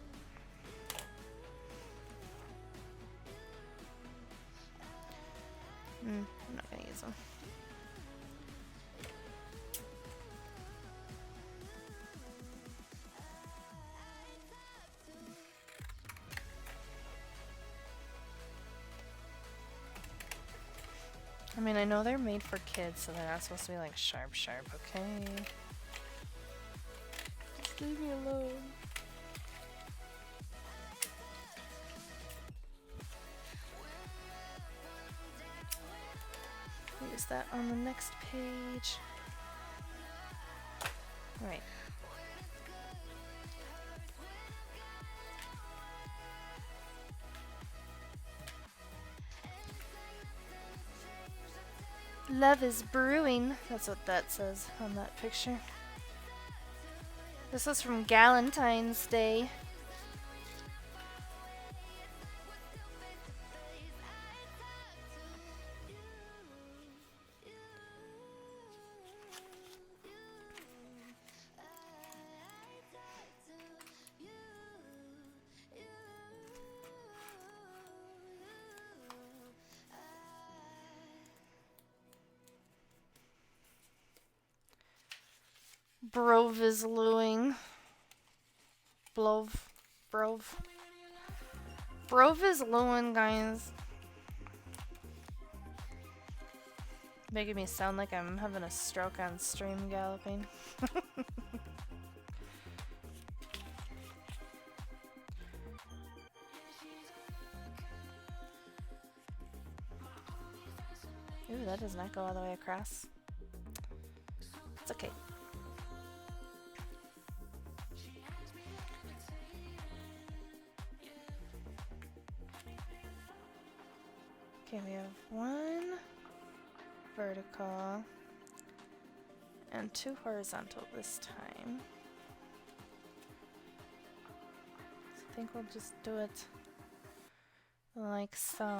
I'm not gonna use them. I mean, I know they're made for kids, so they're not supposed to be like sharp, okay? Just leave me alone. Use that on the next page. Alright. Love is brewing. That's what that says on that picture. This was from Galentine's Day. Brove is looing. Brove is looing, guys. Making me sound like I'm having a stroke on stream galloping. Ooh, that does not go all the way across. It's okay. Okay, we have one vertical and two horizontal this time. So I think we'll just do it like so.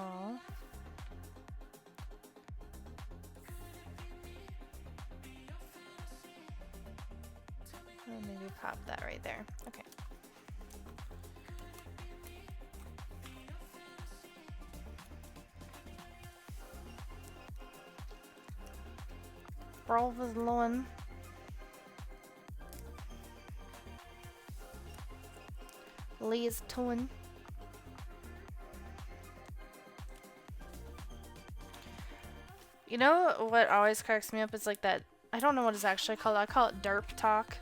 And maybe pop that right there. Okay. Brove is lowing. Lee's twin. You know what always cracks me up is like that. I don't know what it's actually called. I call it derp talk.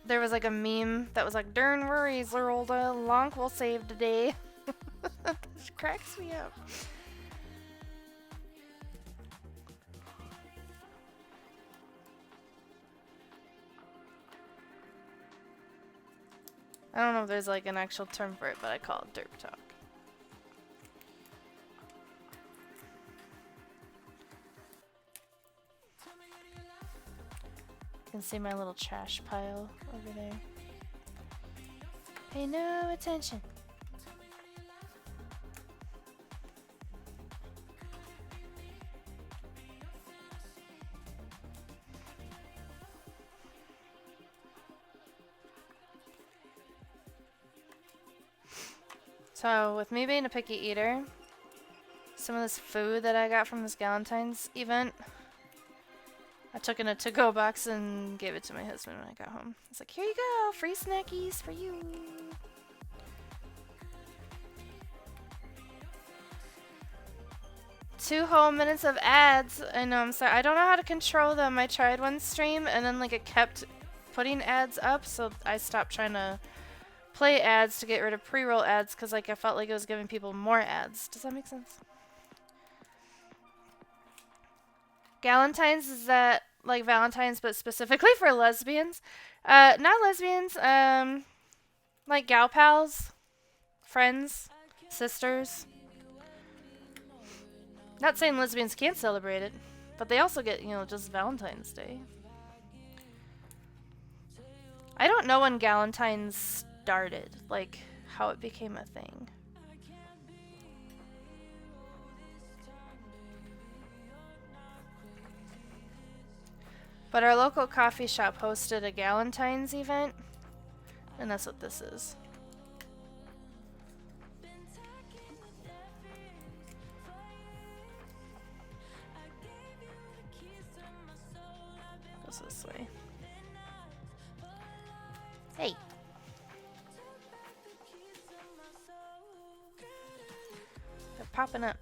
There was like a meme that was like, "Darn worries, Earl, the lonk will save today." Which cracks me up. I don't know if there's like an actual term for it, but I call it derp talk. You can see my little trash pile over there. Pay no attention. So, with me being a picky eater, some of this food that I got from this Galentine's event, I took in a to-go box and gave it to my husband when I got home. It's like, here you go, free snackies for you. 2 whole minutes of ads. I know, I'm sorry. I don't know how to control them. I tried one stream and then like it kept putting ads up, so I stopped trying to play ads to get rid of pre-roll ads because like I felt like it was giving people more ads. Does that make sense? Galentine's, is that like Valentine's but specifically for lesbians? Not lesbians, like gal pals, friends, sisters. Not saying lesbians can't celebrate it, but they also get, you know, just Valentine's Day. I don't know when Galentine's started, like how it became a thing. But our local coffee shop hosted a Galentine's event, and that's what this is. Goes this way. Hey. They're popping up.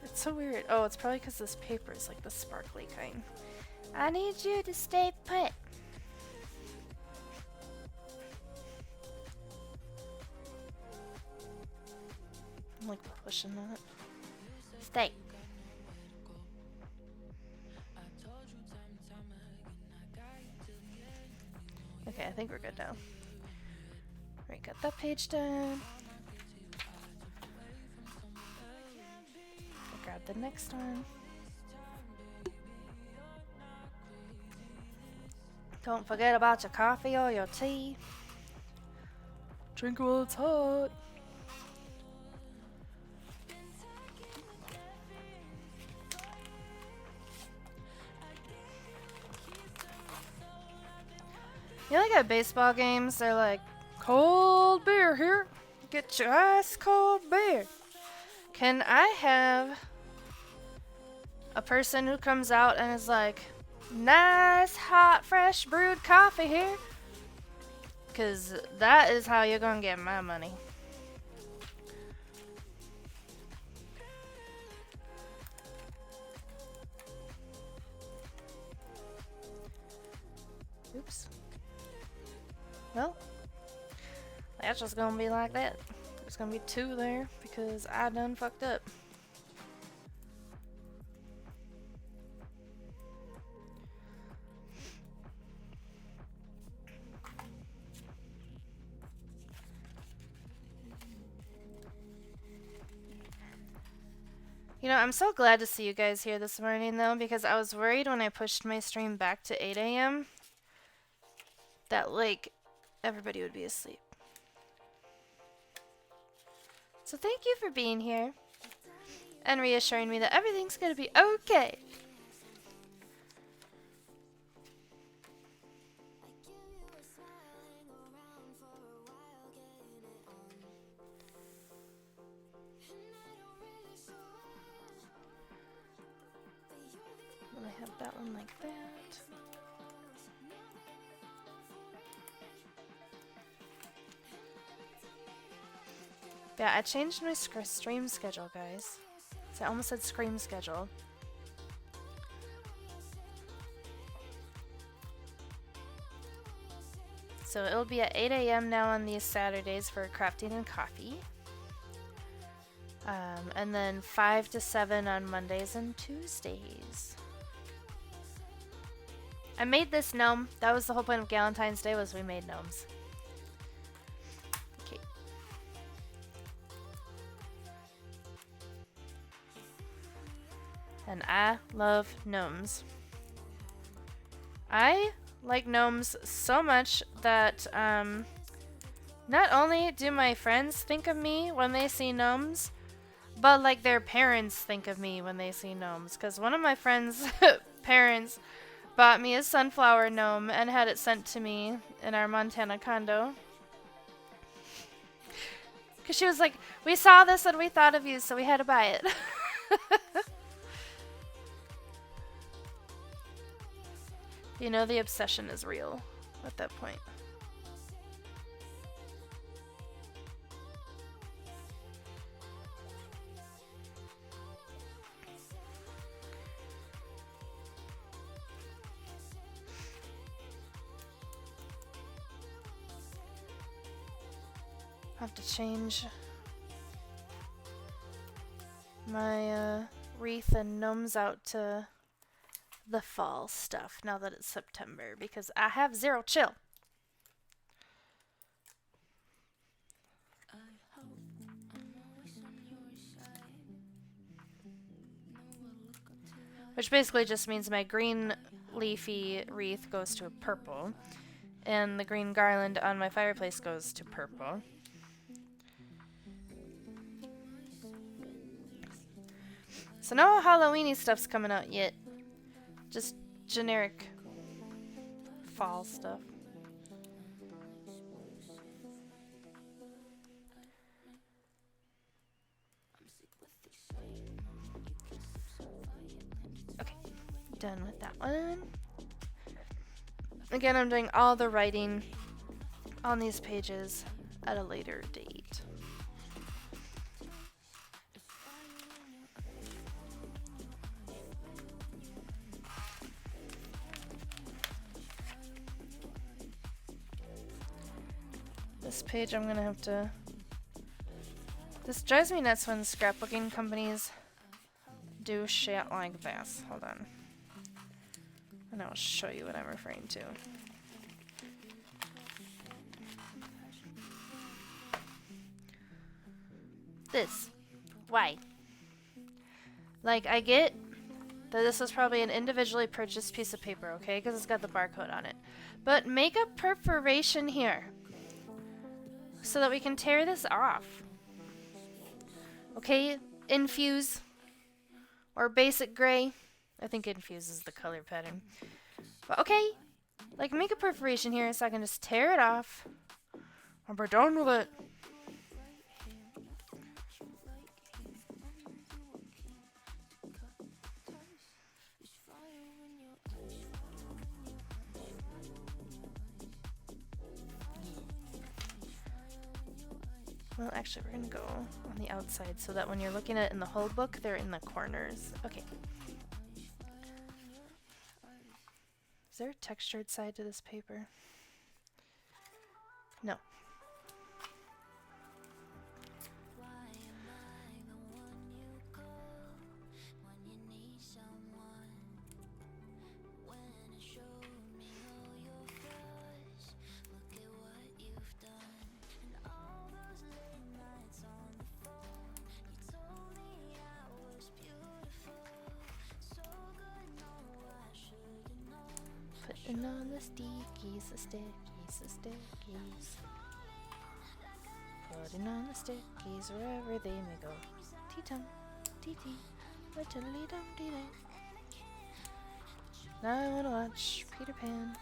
It's so weird. Oh, it's probably because this paper is like the sparkly kind. I need you to stay put. I'm like pushing on it. Stay. Okay, I think we're good now. Alright, got that page done. I'll grab the next one. Don't forget about your coffee or your tea. Drink while it's hot. You know, like at baseball games, they're like, cold beer here. Get your ice cold beer. Can I have a person who comes out and is like, nice, hot, fresh brewed coffee here? Because that is how you're going to get my money. Oops. Well, that's just gonna be like that. There's gonna be 2 there because I done fucked up. You know, I'm so glad to see you guys here this morning though, because I was worried when I pushed my stream back to 8 a.m. that like everybody would be asleep. So thank you for being here and reassuring me that everything's gonna be okay. that one like that. Yeah, I changed my stream schedule, guys. So I almost said scream schedule. So it'll be at 8 a.m. now on these Saturdays for crafting and coffee. And then 5 to 7 on Mondays and Tuesdays. I made this gnome. That was the whole point of Valentine's Day, was we made gnomes. Okay. And I love gnomes. I like gnomes so much that not only do my friends think of me when they see gnomes, but like their parents think of me when they see gnomes. Because one of my friends' parents bought me a sunflower gnome and had it sent to me in our Montana condo. Because she was like, we saw this and we thought of you, so we had to buy it. You know, the obsession is real at that point. I have to change my wreath and gnomes out to the fall stuff now that it's September, because I have zero chill. Which basically just means my green leafy wreath goes to purple, and the green garland on my fireplace goes to purple. So no Halloweeny stuff's coming out yet. Just generic fall stuff. Okay, done with that one. Again, I'm doing all the writing on these pages at a later date. This page I'm gonna have to... This drives me nuts when scrapbooking companies do shit like this. Hold on. And I'll show you what I'm referring to. This. Why? Like, I get that this was probably an individually purchased piece of paper, okay? Because it's got the barcode on it. But make a perforation here, so that we can tear this off. Okay, infuse or basic gray. I think infuse is the color pattern. But okay, like make a perforation here so I can just tear it off and we're done with it. Well, actually, we're going to go on the outside so that when you're looking at it in the whole book, they're in the corners. Okay. Is there a textured side to this paper? No. Putting on the stickies, the stickies, the stickies. Putting on the stickies wherever they may go. Tea-tum, tea-tea, my tiddly-dum-dee-day. Now I want to watch Peter Pan.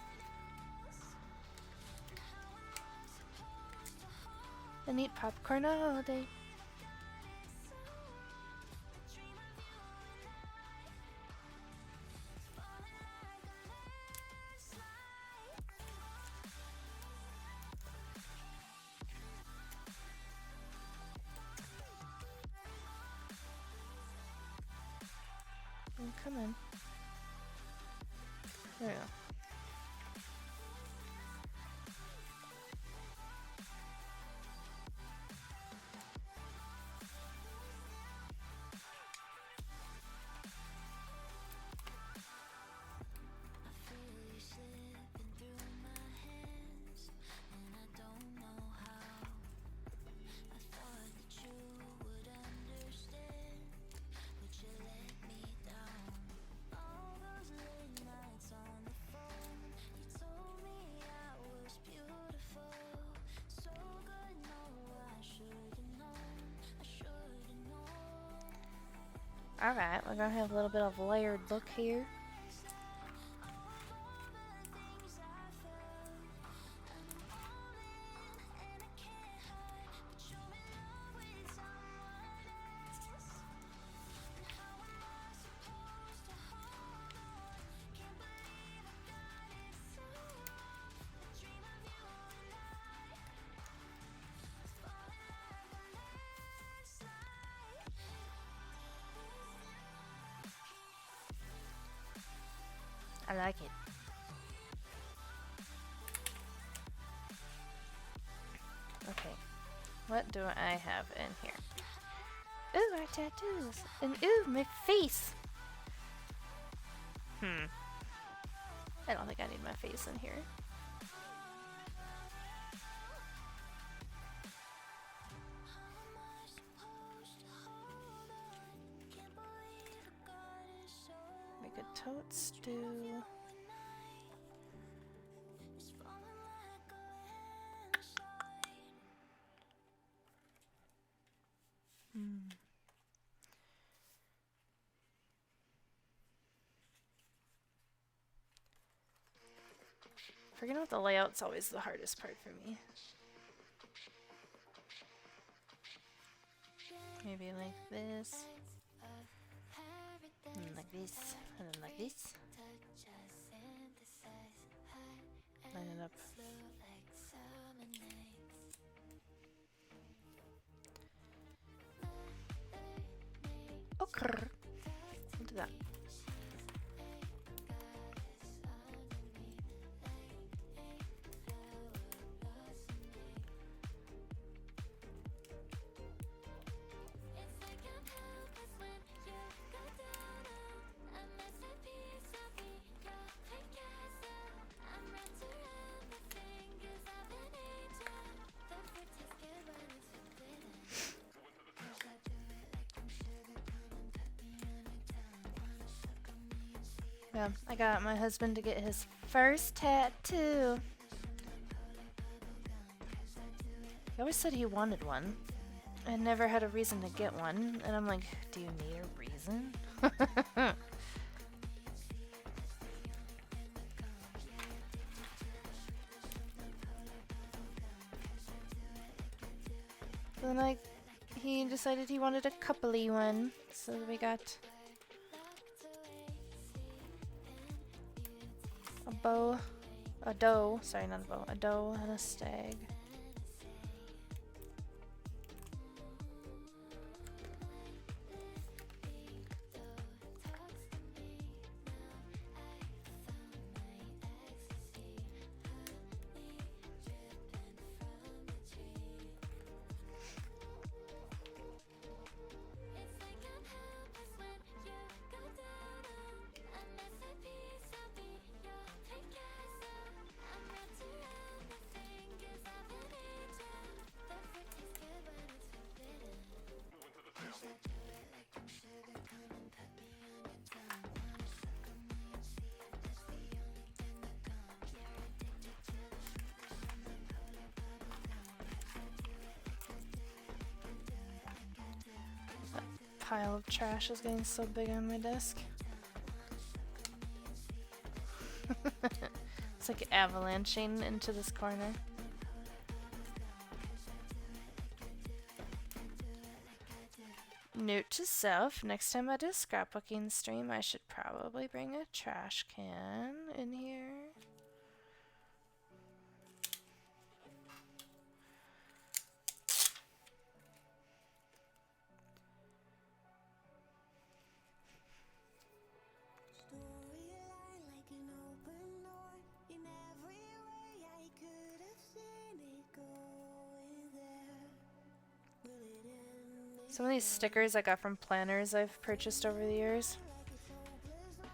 And eat popcorn all day. come on. There we go. Alright, we're gonna have a little bit of layered look here. I like it. Okay, what do I have in here? Ooh, our tattoos! And ooh, my face! I don't think I need my face in here. Make a toadstool. Figuring out the layout's always the hardest part for me. Maybe like this. And then like this. And then like this. Line it up. Okay. We'll do that. Yeah, I got my husband to get his first tattoo. He always said he wanted one. I never had a reason to get one, and I'm like, do you need a reason? Then like, he decided he wanted a coupley one, so we got a bow, a doe, sorry, not a bow, a doe and a stag. Pile of trash is getting so big on my desk. It's like avalanching into this corner. Note to self, next time I do a scrapbooking stream, I should probably bring a trash can in here. Some of these stickers I got from planners I've purchased over the years.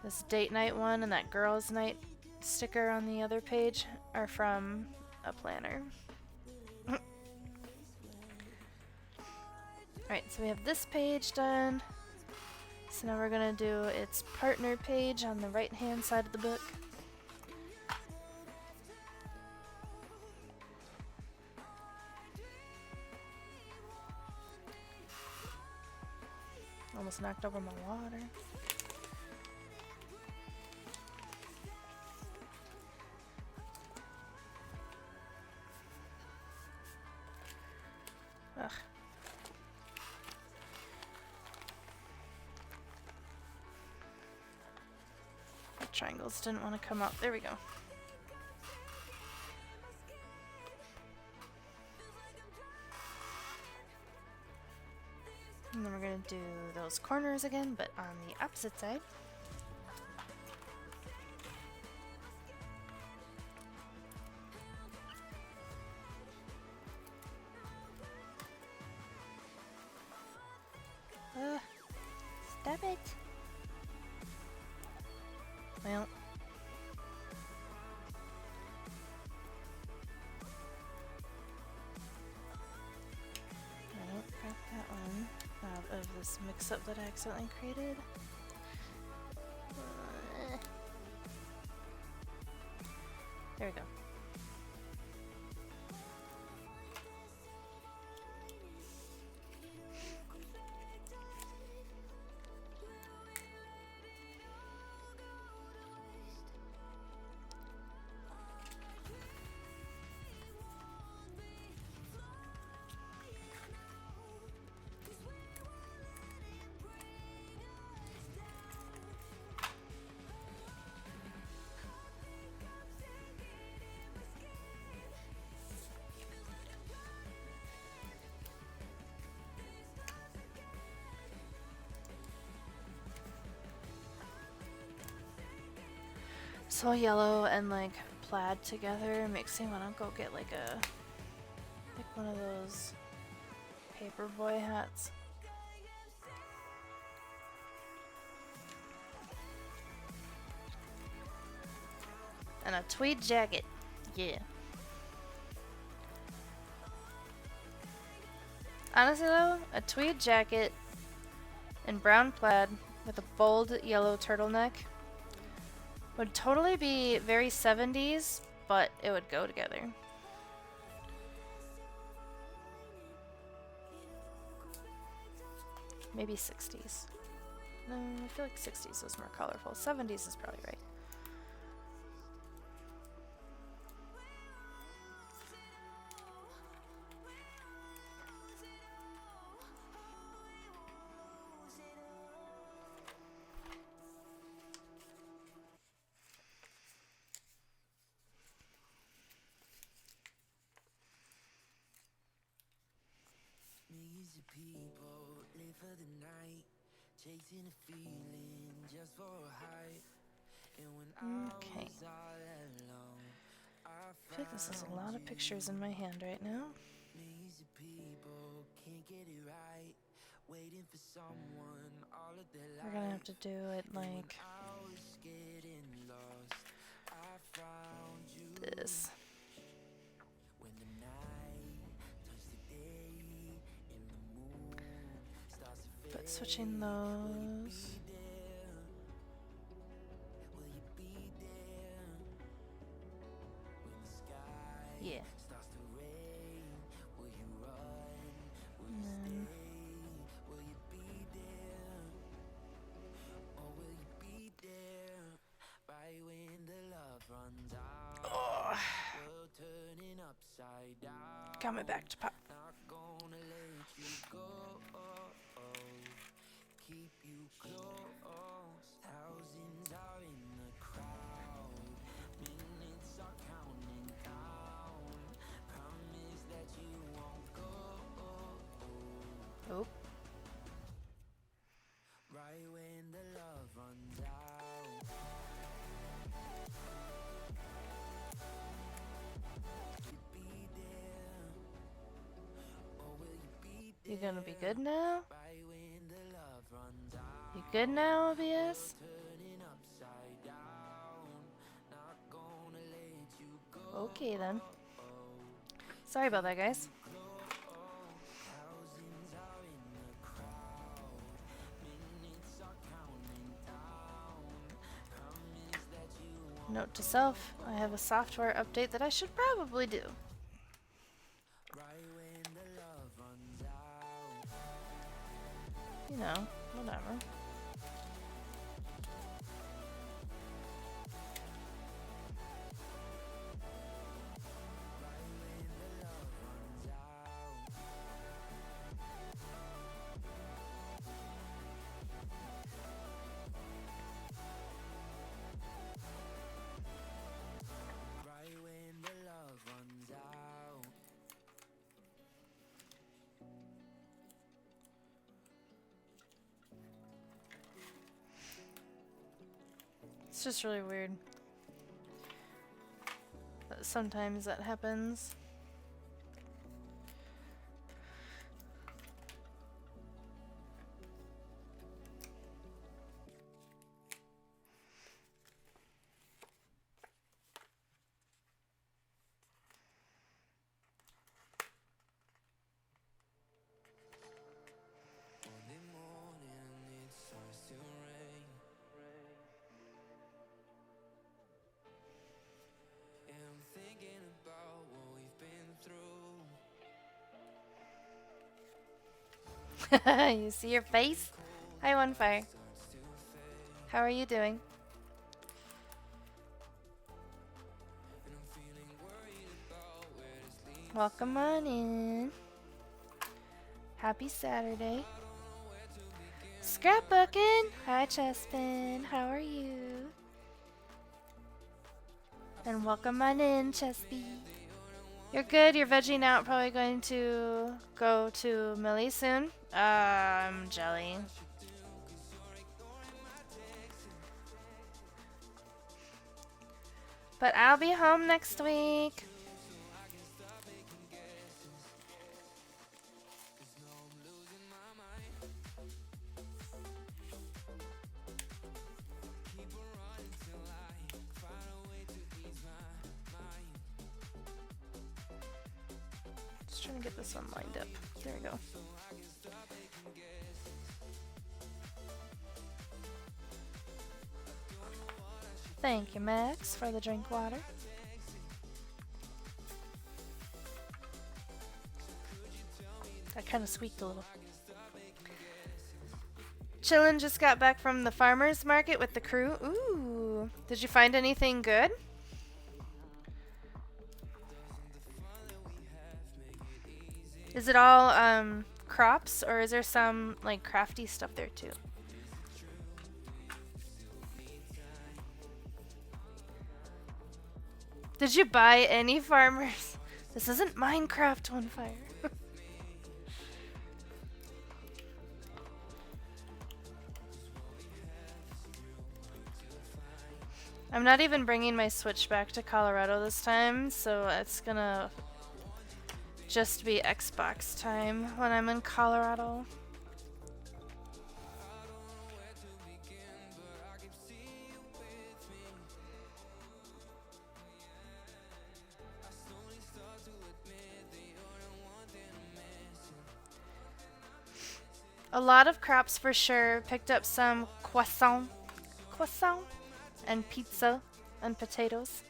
This date night one and that girls night sticker on the other page are from a planner. Alright, so we have this page done. So now we're gonna do its partner page on the right hand side of the book. Almost knocked over my water. Ugh. The triangles didn't want to come out. There we go. And then we're going to do those corners again, but on the opposite side. Stop it! Well. I don't crack that one out of this mix-up that I accidentally created. There we go. So yellow and like plaid together makes me want to go get like one of those paperboy hats. And a tweed jacket. Yeah. Honestly though, a tweed jacket in brown plaid with a bold yellow turtleneck would totally be very 70s, but it would go together. Maybe 60s. No, I feel like 60s is more colorful. 70s is probably right. Millions of people live for the night, chasing a feeling just for a hype. And when Okay. I was all alone, I I feel like this is a lot of pictures in my hand right now. millions of people can't get it right, waiting for someone all of their life. We're gonna have to do it When like I was getting lost, I found you. this. When the night turns to day and the moon starts to fade, But switching those. will you be there? When the sky Yeah. starts to rain, will you run? Will you And then stay? Will you be there? Or will you be there right when the love runs out? World turning upside down. got my back to pop. Not gonna let you go. Keep you close. Thousands are in the crowd. Minutes are counting down. Promise that you won't go. Oh. Right when the love runs out. You be there. Or will you be there? You gonna be good now? Right good now, OBS? Okay then. Sorry about that, guys. Note to self, I have a software update that I should probably do. You know, whatever. It's just really weird. But sometimes that happens. You see your face? Hi, Onefire. How are you doing? Welcome on in. Happy Saturday. Scrapbooking! Hi, Chespin. How are you? And welcome on in, Chespy. You're good. You're vegging out. Probably going to go to Millie soon. I'm jelly. But I'll be home next week. Just trying to get this one lined up. There we go. Thank you, Max, for the drink water. That kind of squeaked a little. Chillin' just got back from the farmer's market with the crew. Ooh. Did you find anything good? Is it all crops, or is there some like crafty stuff there too? Did you buy any farmers? This isn't Minecraft on fire. I'm not even bringing my Switch back to Colorado this time, so it's gonna just be Xbox time when I'm in Colorado. A lot of crops for sure. Picked up some croissant, and pizza and potatoes.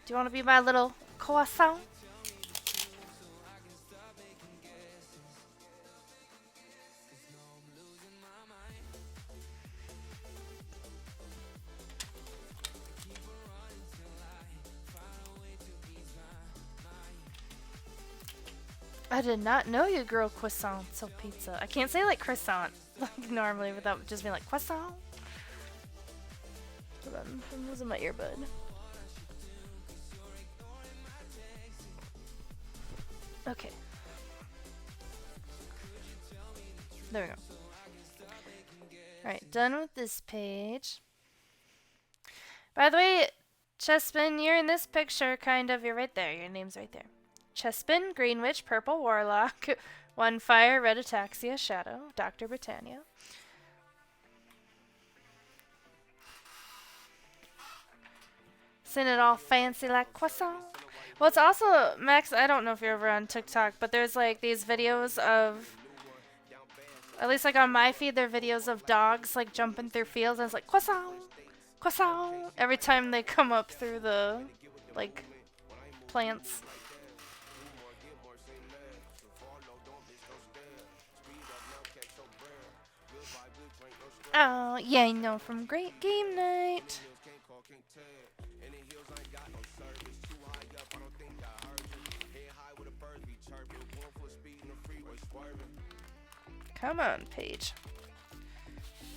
Do you want to be my little croissant? I did not know you grow croissants or pizza. I can't say like croissant like normally without just being like croissant. Hold on, I'm losing my earbud. Okay. There we go. Alright, done with this page. By the way, Chespin, you're in this picture, kind of. You're right there. Your name's right there. Chespin, Green Witch, Purple Warlock, One Fire, Red Ataxia, Shadow, Dr. Britannia. Seen it all fancy like croissant. Well, it's also, Max, I don't know if you're ever on TikTok, but there's like these videos of, at least like on my feed, there are videos of dogs like jumping through fields, and it's like croissant, croissant, every time they come up through the, like, plants. Oh, yeah, I know from Great Game Night. Come on, Paige.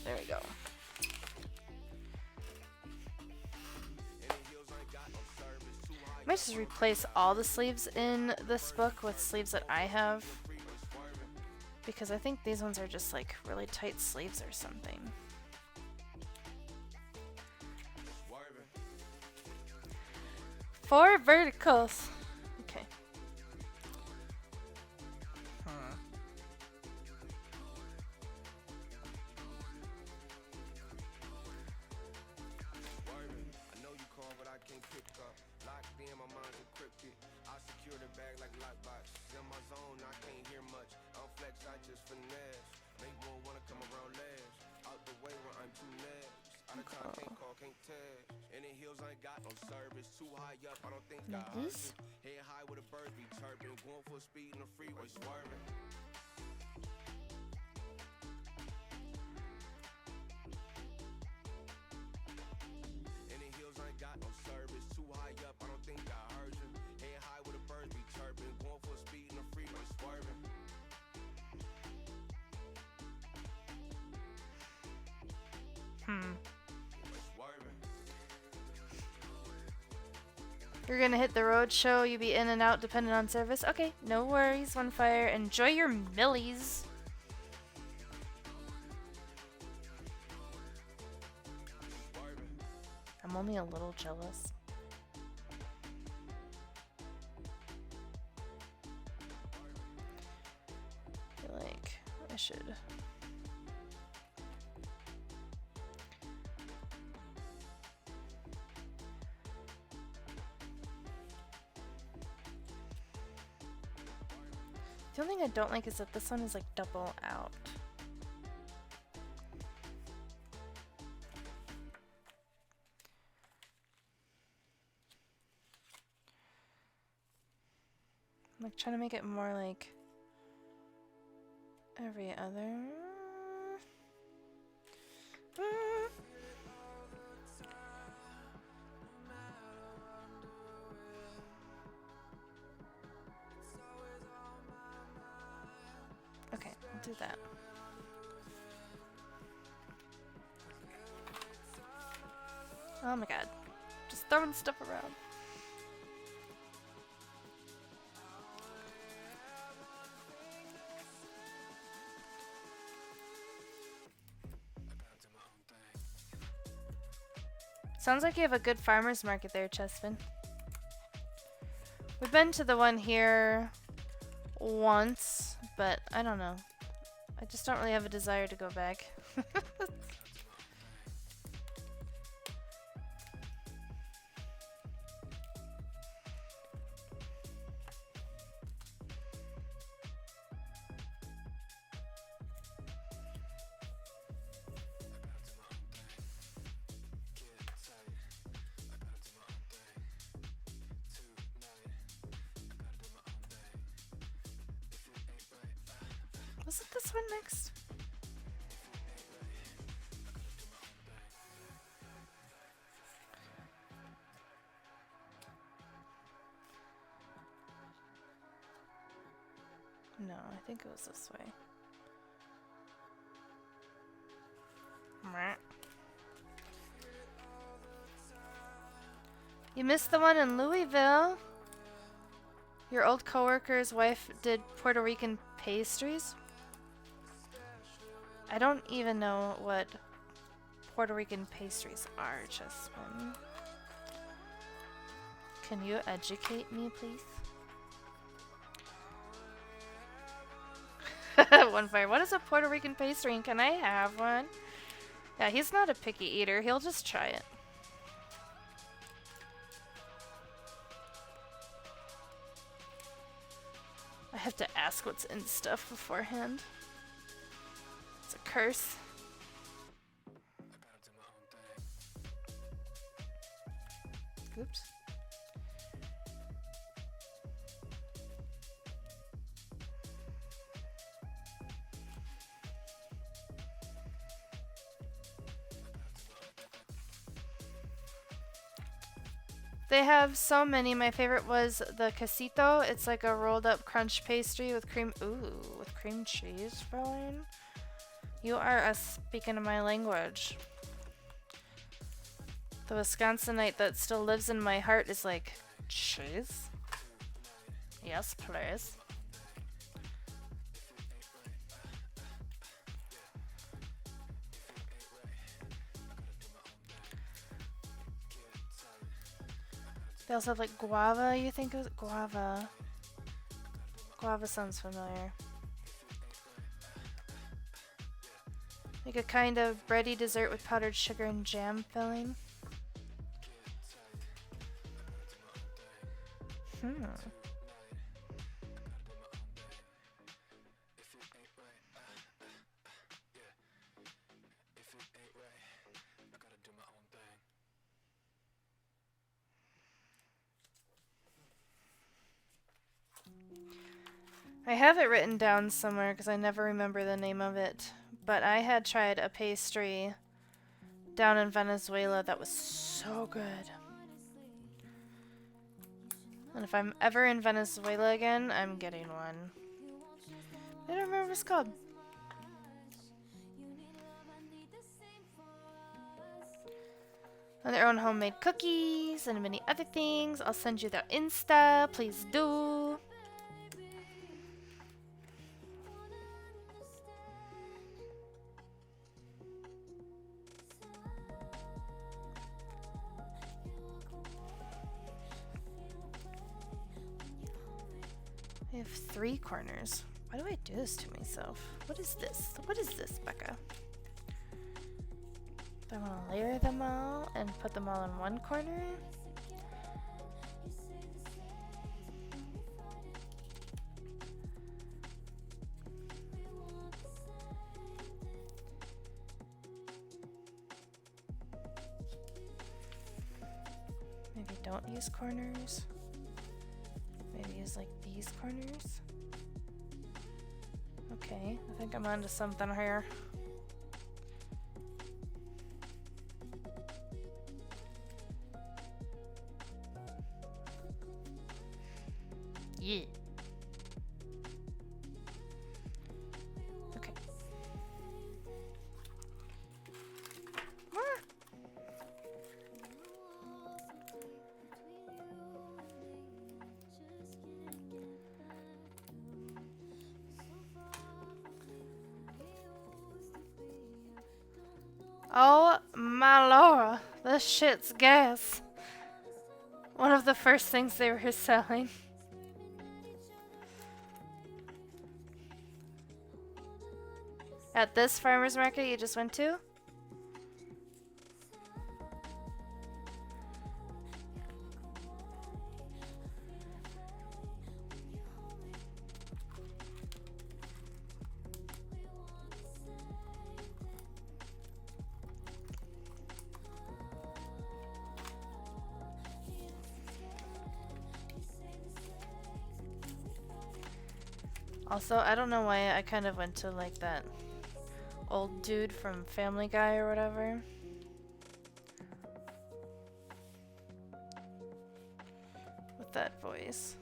There we go. I might just replace all the sleeves in this book with sleeves that I have. Because I think these ones are just like really tight sleeves or something. Four verticals. Okay. These? You're gonna hit the road show, you be in and out depending on service. Okay, no worries, One Fire. Enjoy your millies. I'm only a little jealous. I feel like I should. The only thing I don't like is that this one is like double out. I'm like trying to make it more like every other. Okay, I'll do that. Oh my god. Just throwing stuff around. Sounds like you have a good farmer's market there, Chespin. We've been to the one here once, but I don't know. I just don't really have a desire to go back. Wasn't this one next? No, I think it was this way. Meh. You missed the one in Louisville. Your old coworker's wife did Puerto Rican pastries. I don't even know what Puerto Rican pastries are, Chespin. Can you educate me, please? One Fire. What is a Puerto Rican pastry and can I have one? Yeah, he's not a picky eater. He'll just try it. I have to ask what's in stuff beforehand. It's a curse. Oops. They have so many. My favorite was the casito. It's like a rolled up crunch pastry with cream. Ooh, with cream cheese filling. You are speaking my language. The Wisconsinite that still lives in my heart is like, cheese? Yes, please. They also have like guava, you think it was guava. Guava sounds familiar. Like a kind of bready dessert with powdered sugar and jam filling. I have it written down somewhere because I never remember the name of it. But I had tried a pastry down in Venezuela that was so good. And if I'm ever in Venezuela again, I'm getting one. I don't remember what it's called. And their own homemade cookies and many other things. I'll send you their Insta. Please do. I have 3 corners. Why do I do this to myself? What is this? What is this, Becca? Do I want to layer them all and put them all in one corner? Maybe don't use corners. Maybe use like these corners. Okay, I think I'm onto something here. Yeah. Okay. Ah. Oh my Laura, this shit's gas. One of the first things they were selling. At this farmer's market you just went to? Also, I don't know why I kind of went to like that old dude from Family Guy or whatever. With that voice.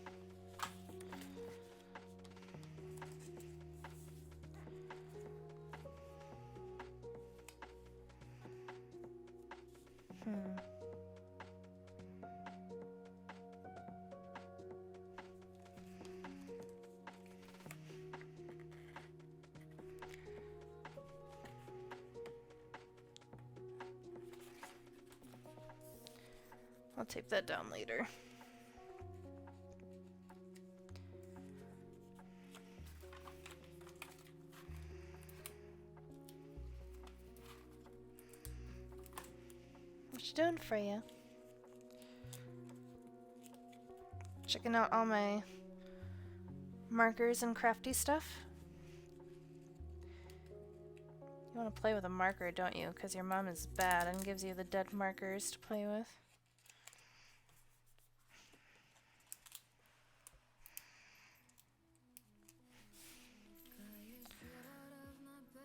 I'll tape that down later. What you doing, Freya? Checking out all my markers and crafty stuff. You want to play with a marker, don't you? Because your mom is bad and gives you the dead markers to play with.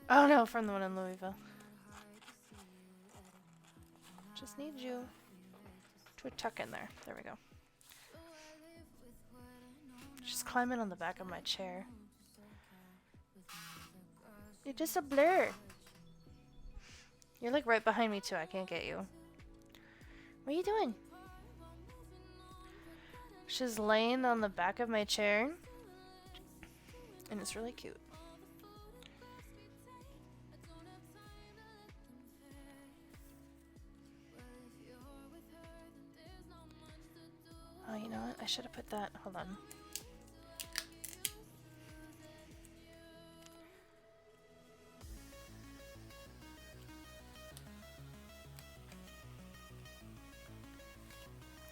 Oh no, from the one in Louisville. Just need you to tuck in there. There we go. She's climbing on the back of my chair. You're just a blur. You're like right behind me too. I can't get you. What are you doing? She's laying on the back of my chair. And it's really cute. Oh, you know what? I should have put that. Hold on.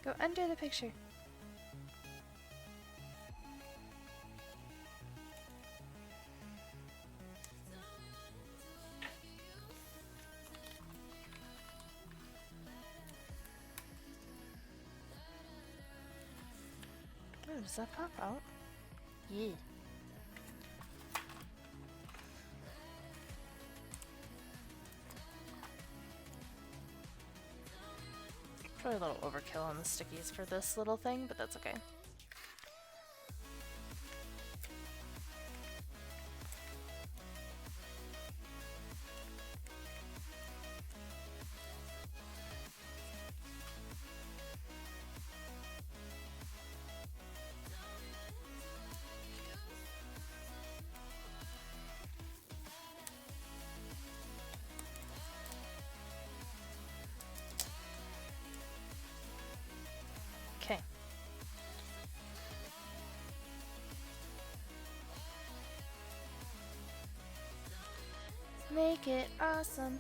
Go under the picture. Oh, does that pop out? Yeah. Probably a little overkill on the stickies for this little thing, but that's okay. Okay. Make it awesome.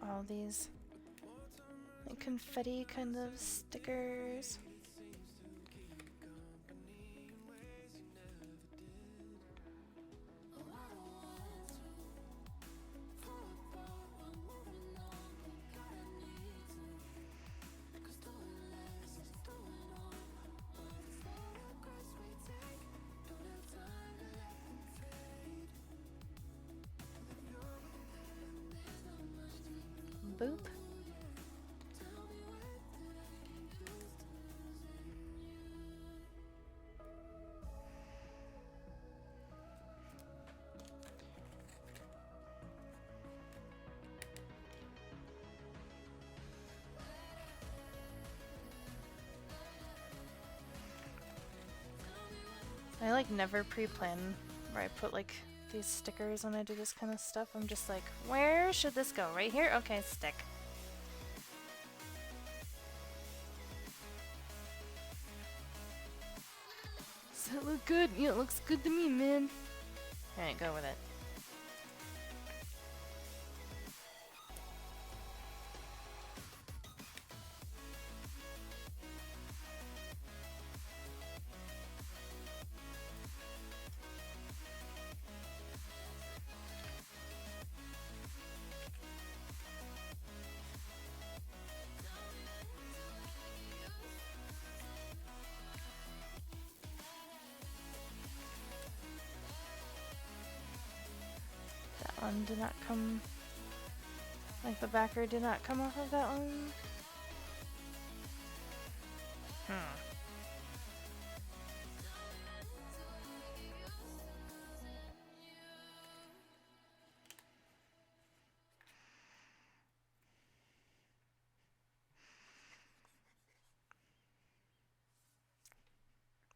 All these like confetti kind of stickers. Boop. I like never pre-plan where I put like these stickers when I do this kind of stuff. I'm just like, where should this go? Right here? Okay, stick. Does that look good? Yeah, it looks good to me, man. Alright, go with it. That one did not come, like the backer did not come off of that one.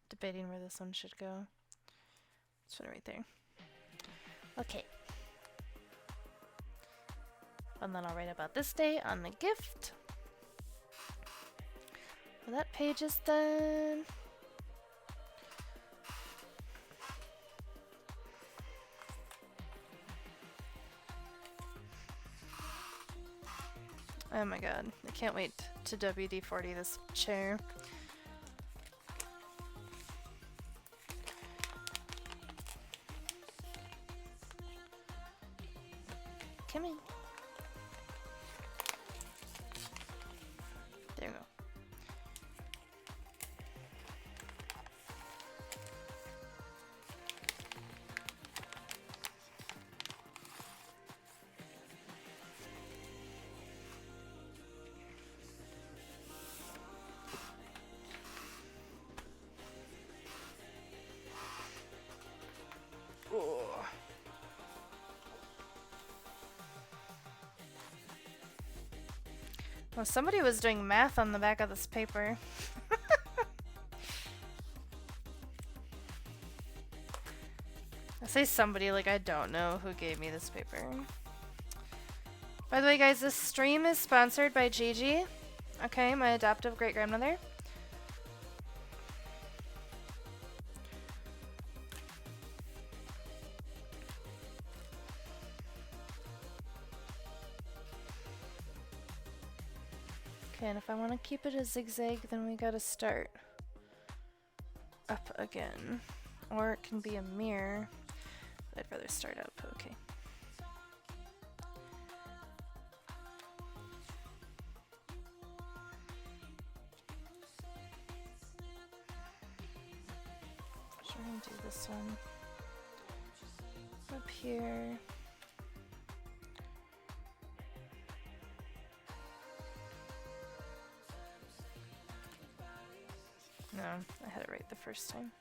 Debating where this one should go. This one right there. Okay. And then I'll write about this day on the gift. Well, that page is done. Oh my god, I can't wait to WD-40 this chair. Come in. There we go. Well, somebody was doing math on the back of this paper. I say somebody like I don't know who gave me this paper. By the way, guys, this stream is sponsored by Gigi. Okay, my adoptive great-grandmother. Okay, and if I want to keep it a zigzag, then we gotta start up again. Or it can be a mirror. But I'd rather start up, okay. So we're gonna do this one. Up here. No, I had it right the first time.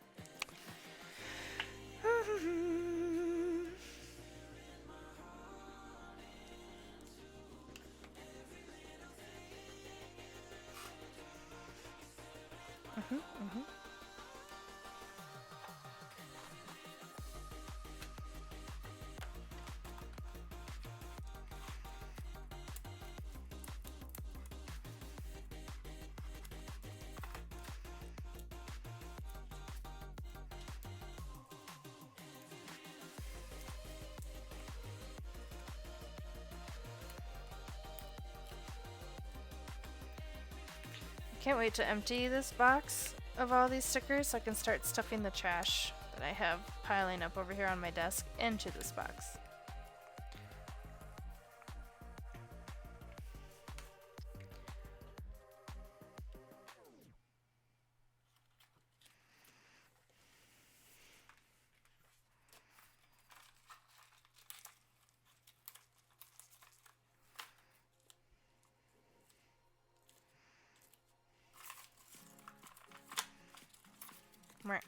Can't wait to empty this box of all these stickers so I can start stuffing the trash that I have piling up over here on my desk into this box. Right.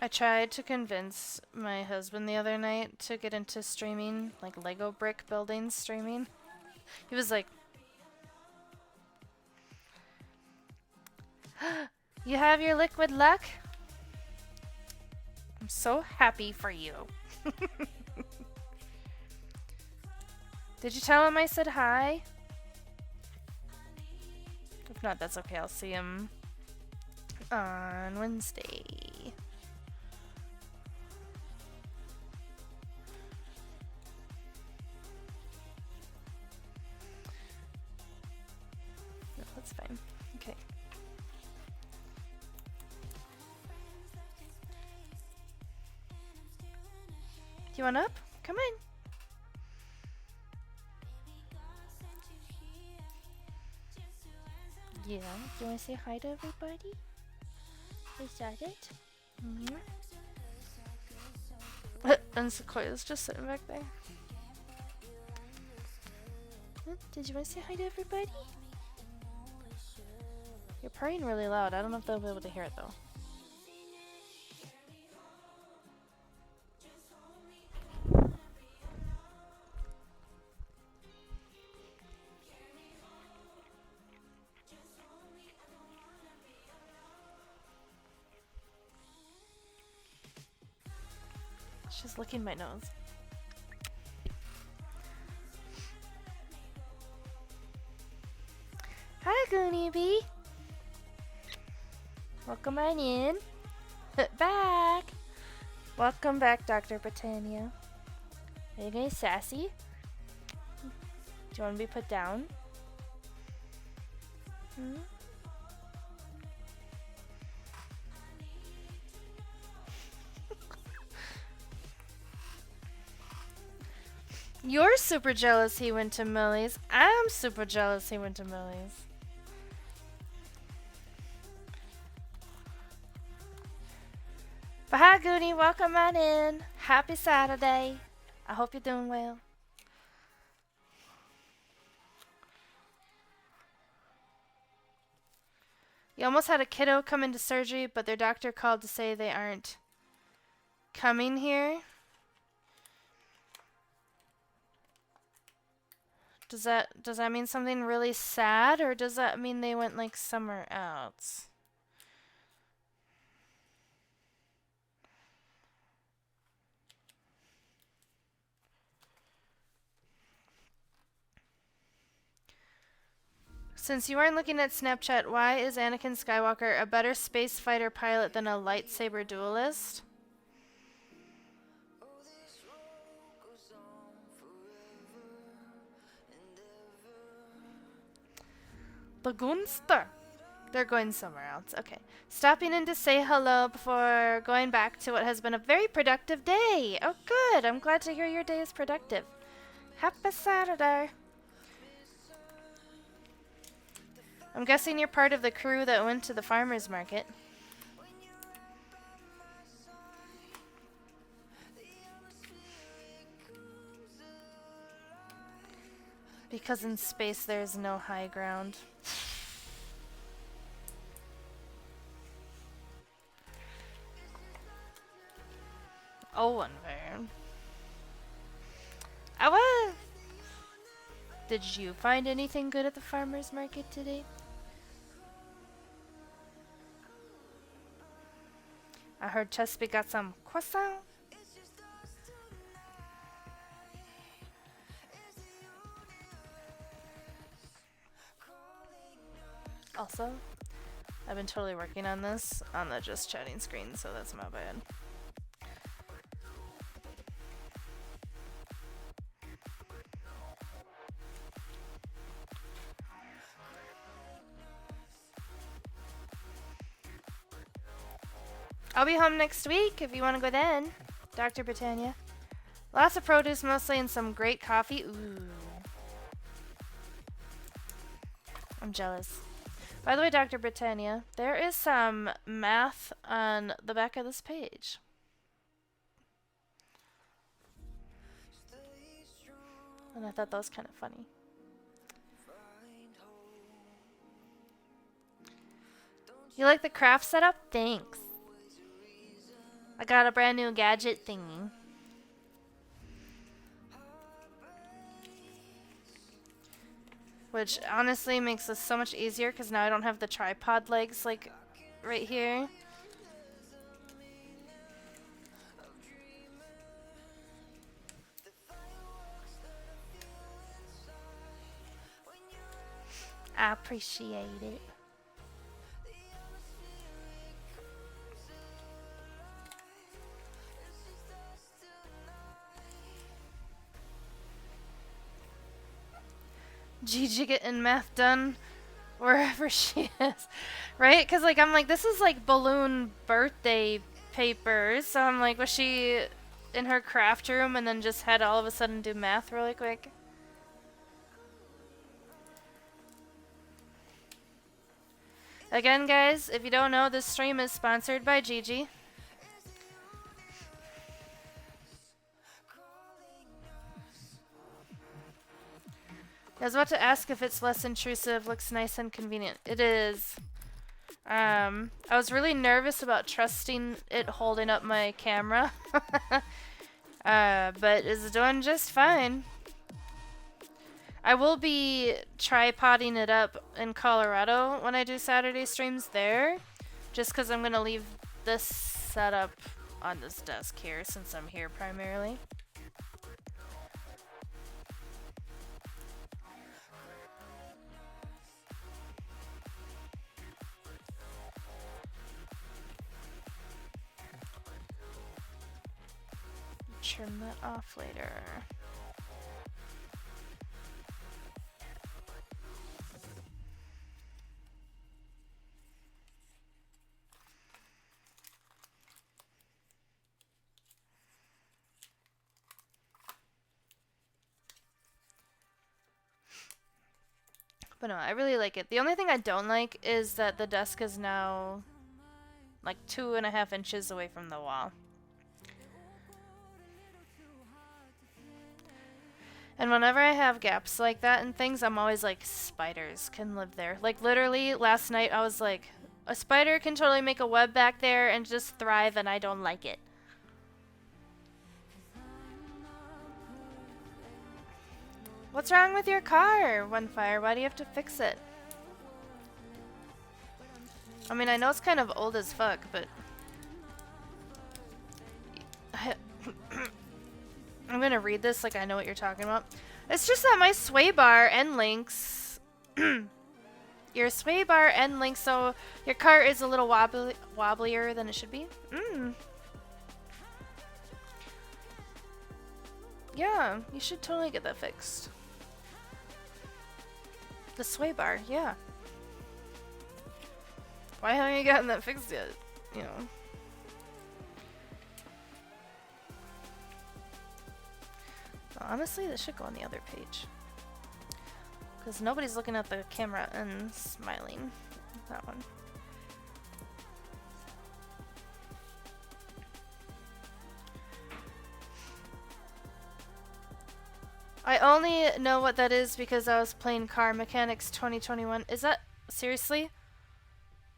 I tried to convince my husband the other night to get into streaming, like Lego brick building streaming. He was like, "You have your liquid luck? I'm so happy for you." Did you tell him I said hi? If not, that's okay. I'll see him on Wednesday. No, that's fine. Okay. You want up? Come in. Yeah, do you want to say hi to everybody? Is that it? And Sequoia's just sitting back there. Did you want to say hi to everybody? You're purring really loud. I don't know if they'll be able to hear it though. She's licking my nose. welcome on in. Back. Welcome back, Dr. Britannia. Are you getting sassy? Do you want to be put down? Hmm? You're super jealous he went to Millie's. I'm super jealous he went to Millie's. But hi, Goonie. Welcome on in. Happy Saturday. I hope you're doing well. You almost had a kiddo come into surgery, but their doctor called to say they aren't coming here. Does that mean something really sad, or does that mean they went like somewhere else? Since you aren't looking at Snapchat, why is Anakin Skywalker a better space fighter pilot than a lightsaber duelist? The Gunster. They're going somewhere else. Okay. Stopping in to say hello before going back to what has been a very productive day. Oh, good. I'm glad to hear your day is productive. Happy Saturday. I'm guessing you're part of the crew that went to the farmer's market. Because in space there's no high ground. Oh, unfair. I was. Did you find anything good at the farmer's market today? I heard Chesapeake got some croissant. Also, I've been totally working on this on the just chatting screen, so that's my bad. I'll be home next week if you want to go then, Dr. Britannia. Lots of produce mostly and some great coffee. Ooh. I'm jealous. By the way, Dr. Britannia, there is some math on the back of this page. And I thought that was kind of funny. You like the craft setup? Thanks. I got a brand new gadget thingy. Which honestly makes this so much easier because now I don't have the tripod legs like right here. I appreciate it. Gigi getting math done wherever she is, right? Because like I'm like, this is like balloon birthday papers, so I'm like, was she in her craft room and then just had all of a sudden do math really quick? Again, guys, if you don't know, this stream is sponsored by Gigi. I was about to ask if it's less intrusive, looks nice and convenient. It is. I was really nervous about trusting it holding up my camera. But it's doing just fine. I will be tripoding it up in Colorado when I do Saturday streams there. Just because I'm going to leave this setup on this desk here since I'm here primarily. trim that off later. But no, I really like it. The only thing I don't like is that the desk is now like 2.5 inches away from the wall. And whenever I have gaps like that and things, I'm always like, spiders can live there. Like literally last night I was like, a spider can totally make a web back there and just thrive, and I don't like it. What's wrong with your car, Onefire? Why do you have to fix it? I mean, I know it's kind of old as fuck, but I'm gonna read this like I know what you're talking about. It's just that my sway bar end links your sway bar end links, so your car is a little wobblier than it should be. Yeah, you should totally get that fixed. The sway bar, yeah. Why haven't you gotten that fixed yet? You know. Honestly, this should go on the other page. Because nobody's looking at the camera and smiling. That one. I only know what that is because I was playing Car Mechanics 2021. Is that seriously?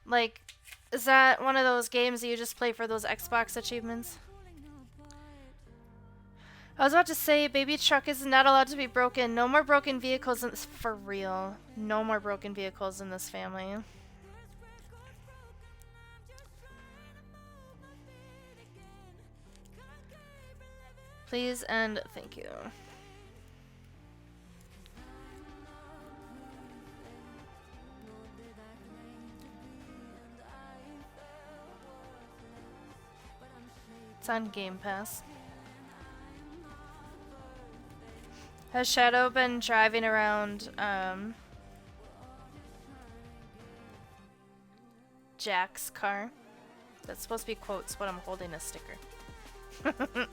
Like, is that one of those games that you just play for those Xbox achievements? I was about to say, baby truck is not allowed to be broken. No more broken vehicles in this, for real. No more broken vehicles in this family. Please and thank you. It's on Game Pass. Has Shadow been driving around Jack's car? That's supposed to be quotes, but I'm holding a sticker. Boop.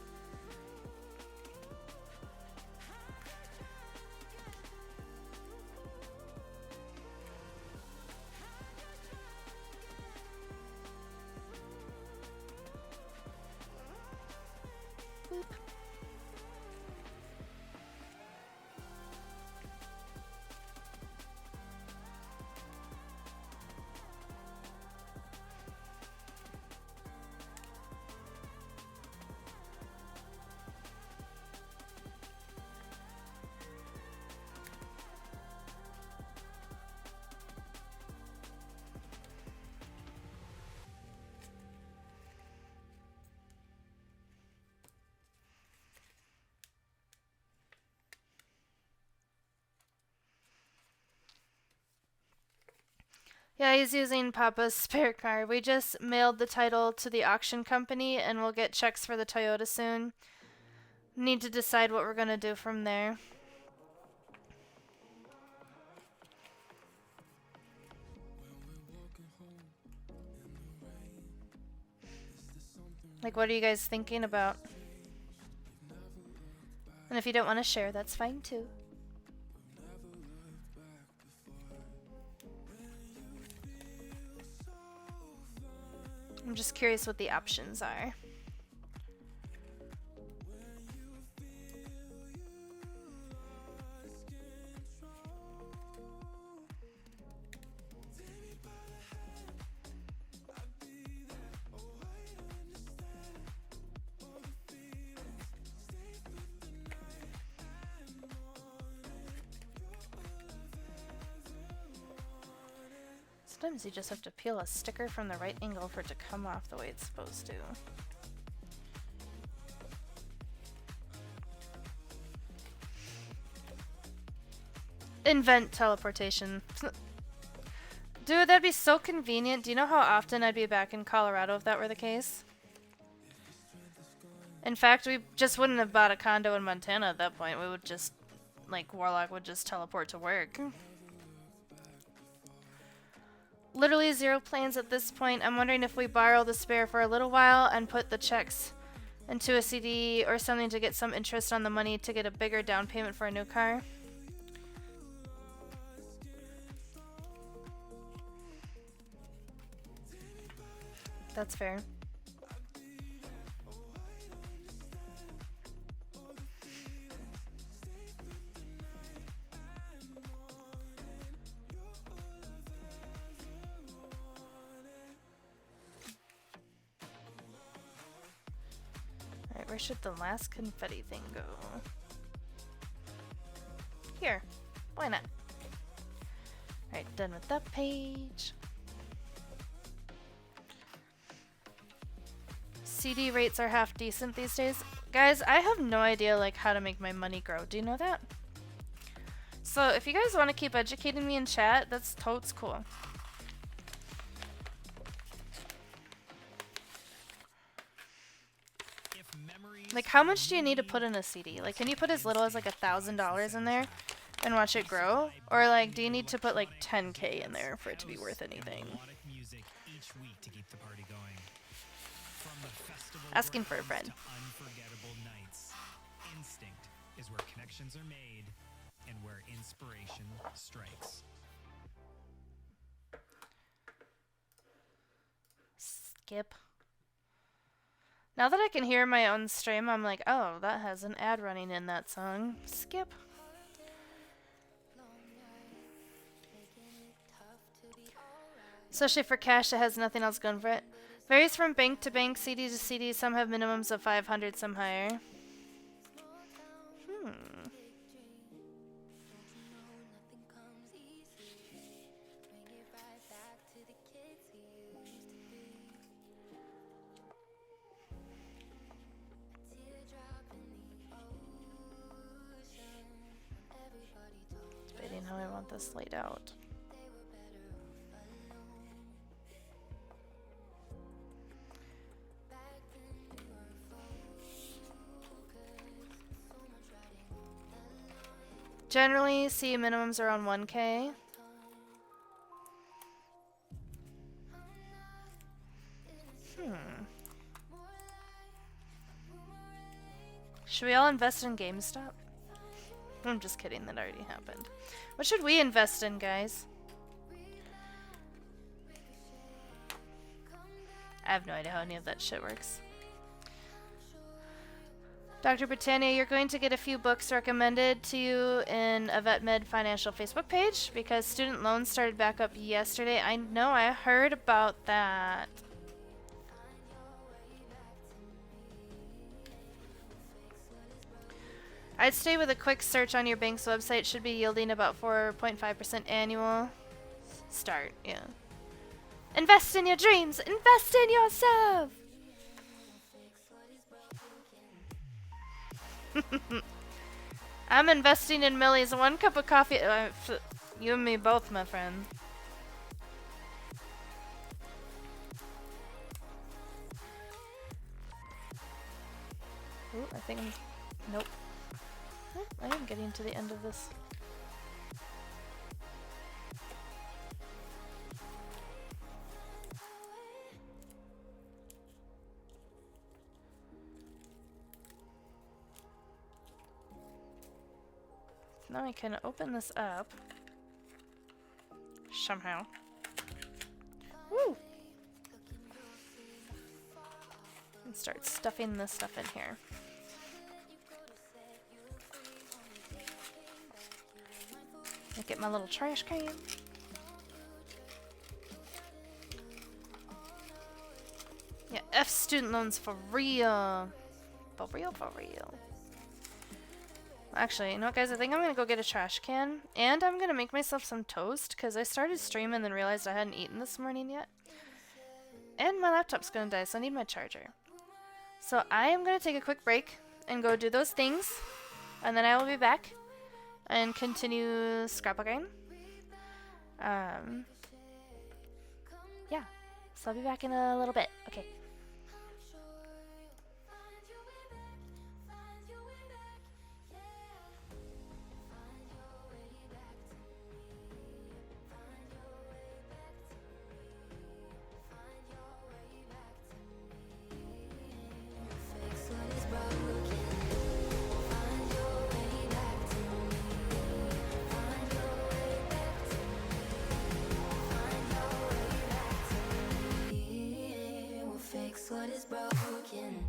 Yeah, he's using Papa's spare car. We just mailed the title to the auction company and we'll get checks for the Toyota soon. Need to decide what we're gonna do from there. Like, what are you guys thinking about? And if you don't want to share, that's fine too. I'm just curious what the options are. Sometimes you just have to peel a sticker from the right angle for it to come off the way it's supposed to. Invent teleportation. Dude, that'd be so convenient. Do you know how often I'd be back in Colorado if that were the case? In fact, we just wouldn't have bought a condo in Montana at that point. We would just, like, Warlock would just teleport to work. Literally 0 plans at this point. I'm wondering if we borrow the spare for a little while and put the checks into a CD or something to get some interest on the money to get a bigger down payment for a new car. That's fair. Alright, where should the last confetti thing go? Here. Why not? Alright, done with that page. CD rates are half decent these days. Guys, I have no idea like how to make my money grow. Do you know that? So if you guys want to keep educating me in chat, that's totes cool. Like, how much do you need to put in a CD? Like, can you put as little as like $1,000 in there and watch it grow? Or like, do you need to put like 10K in there for it to be worth anything? Asking for a friend. Unforgettable nights. Instinct is where connections are made and where inspiration strikes. Skip. Now that I can hear my own stream, I'm like, oh, that has an ad running in that song. Skip. Especially for cash that has nothing else going for it. Varies from bank to bank, CD to CD. Some have minimums of 500, some higher. Debating how I want this laid out. Generally, see minimums around 1K. Should we all invest in GameStop? I'm just kidding, that already happened. What should we invest in, guys? I have no idea how any of that shit works. Dr. Britannia, you're going to get a few books recommended to you in a VetMed financial Facebook page because student loans started back up yesterday. I know, I heard about that. I'd stay with a quick search on your bank's website. Should be yielding about 4.5% annual. Start, yeah. Invest in your dreams. Invest in yourself. I'm investing in Millie's 1 cup of coffee. You and me both, my friend. Ooh, I think I'm... Nope. I am getting to the end of this. Now I can open this up. Somehow. Woo! And start stuffing this stuff in here. Look at my little trash can. Yeah, F student loans for real. For real, for real. Actually, you know what, guys? I think I'm gonna go get a trash can. And I'm gonna make myself some toast, because I started streaming and then realized I hadn't eaten this morning yet. And my laptop's gonna die, so I need my charger. So I am gonna take a quick break and go do those things. And then I will be back and continue scrapbooking. Yeah. So I'll be back in a little bit. Okay. what is broken.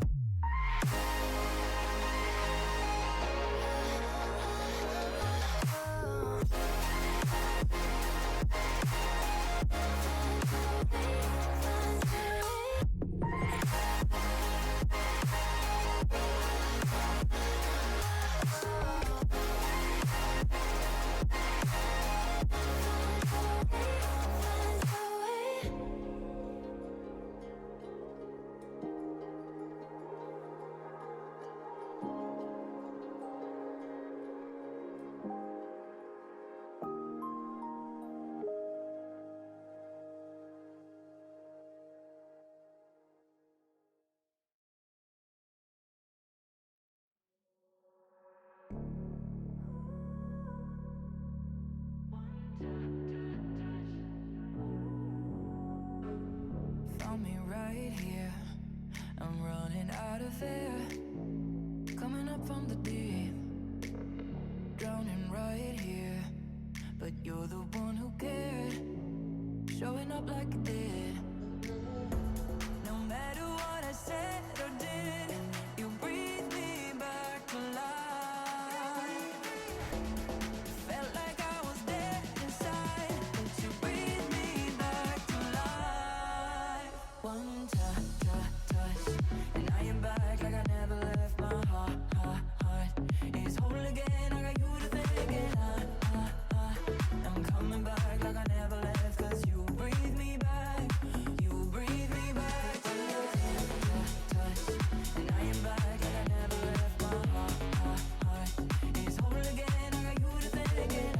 Found me right here. I'm running out of air. Coming up from the deep. Drowning right here. But you're the one who cared. Showing up like you did. No matter what I said or did, you breathe me back to life. Felt like I was dead inside, but you breathe me back to life. One touch, and I am back like I never left. My heart is whole again. I got you to thank, and I'm coming back like I never left. 'Cause you breathe me back, you breathe me back to touch, and I am back like I never left. My heart is whole again. I got you to thank, and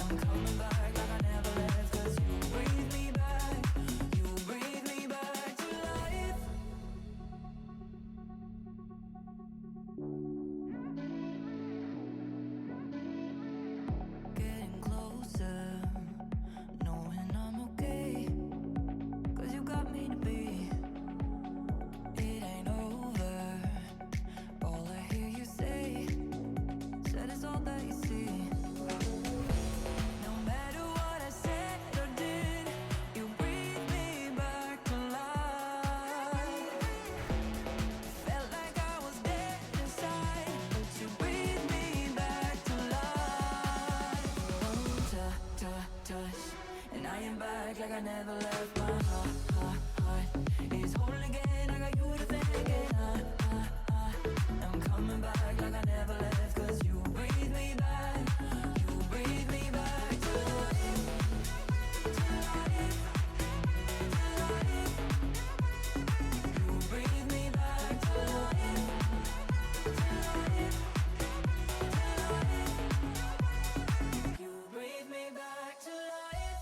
I'm coming back like I never left. 'Cause you breathe me back, you breathe me back to life. Getting closer, knowing I'm okay. 'Cause you got me to be. It ain't over. All I hear you say, said it's all that you see. No matter what I said or did, you breathe me back to life. Felt like I was dead inside, but you breathe me back to life. One touch, and I am back like I never left. My heart is whole again. I got you to thank, and I'm coming back like I never left. 'Cause you breathe me back, you breathe me back to life, to life, to life. You breathe me back to life, to life, to life. You breathe me back to life.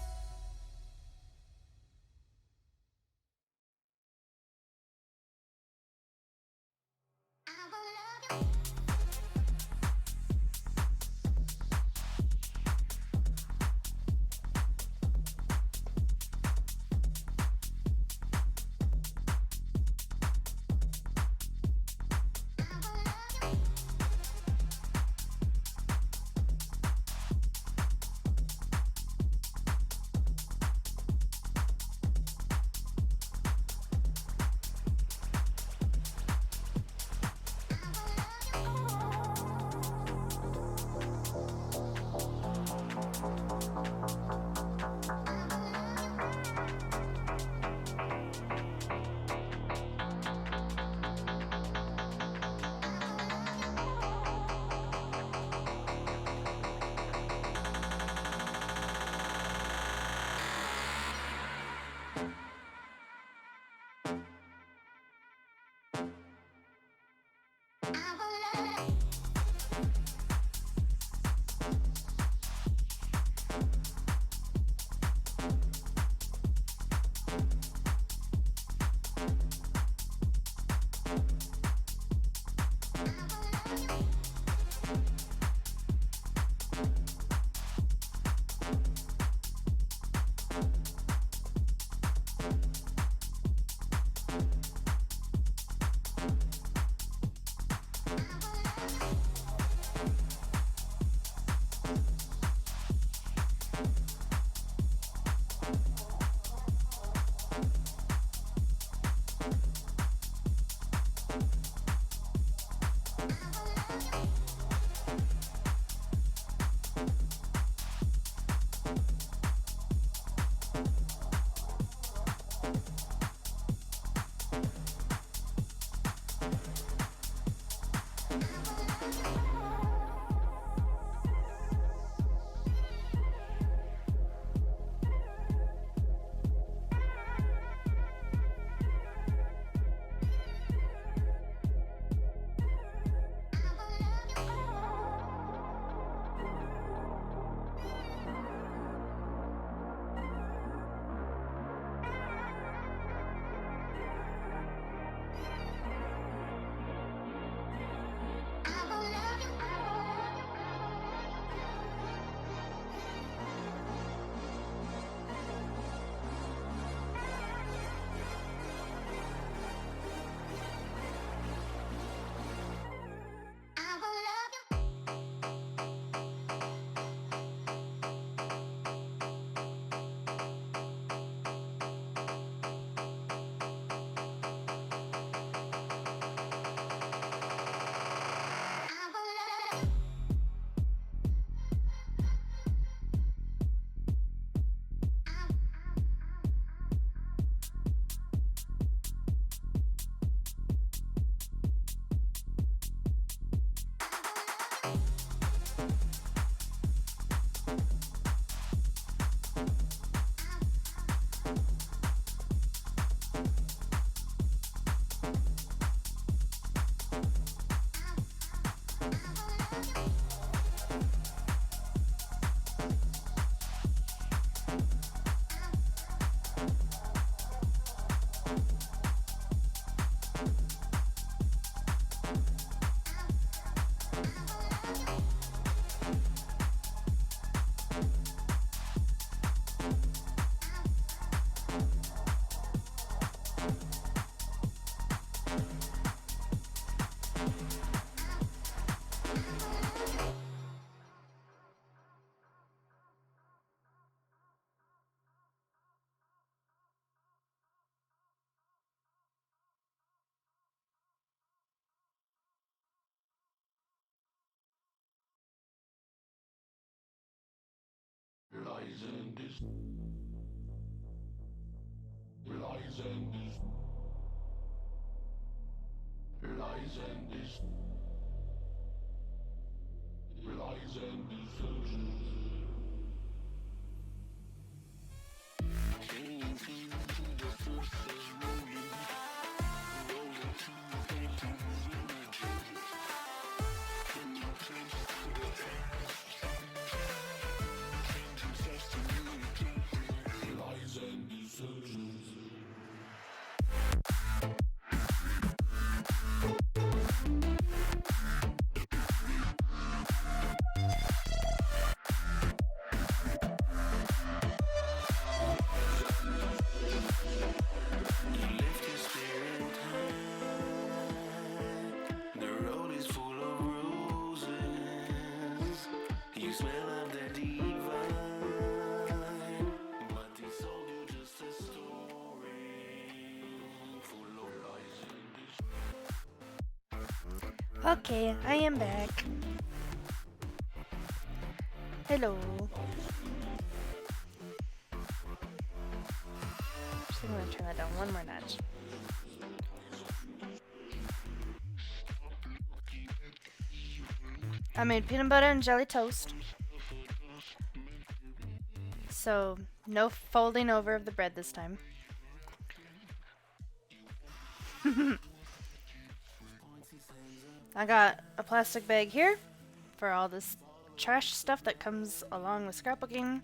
The road is full of roses. You smell of the divine, but they sold you just a story full of lies. Okay, I am back. Hello. Just gonna turn that down one more notch. I made peanut butter and jelly toast. So, no folding over of the bread this time. I got a plastic bag here for all this trash stuff that comes along with scrapbooking.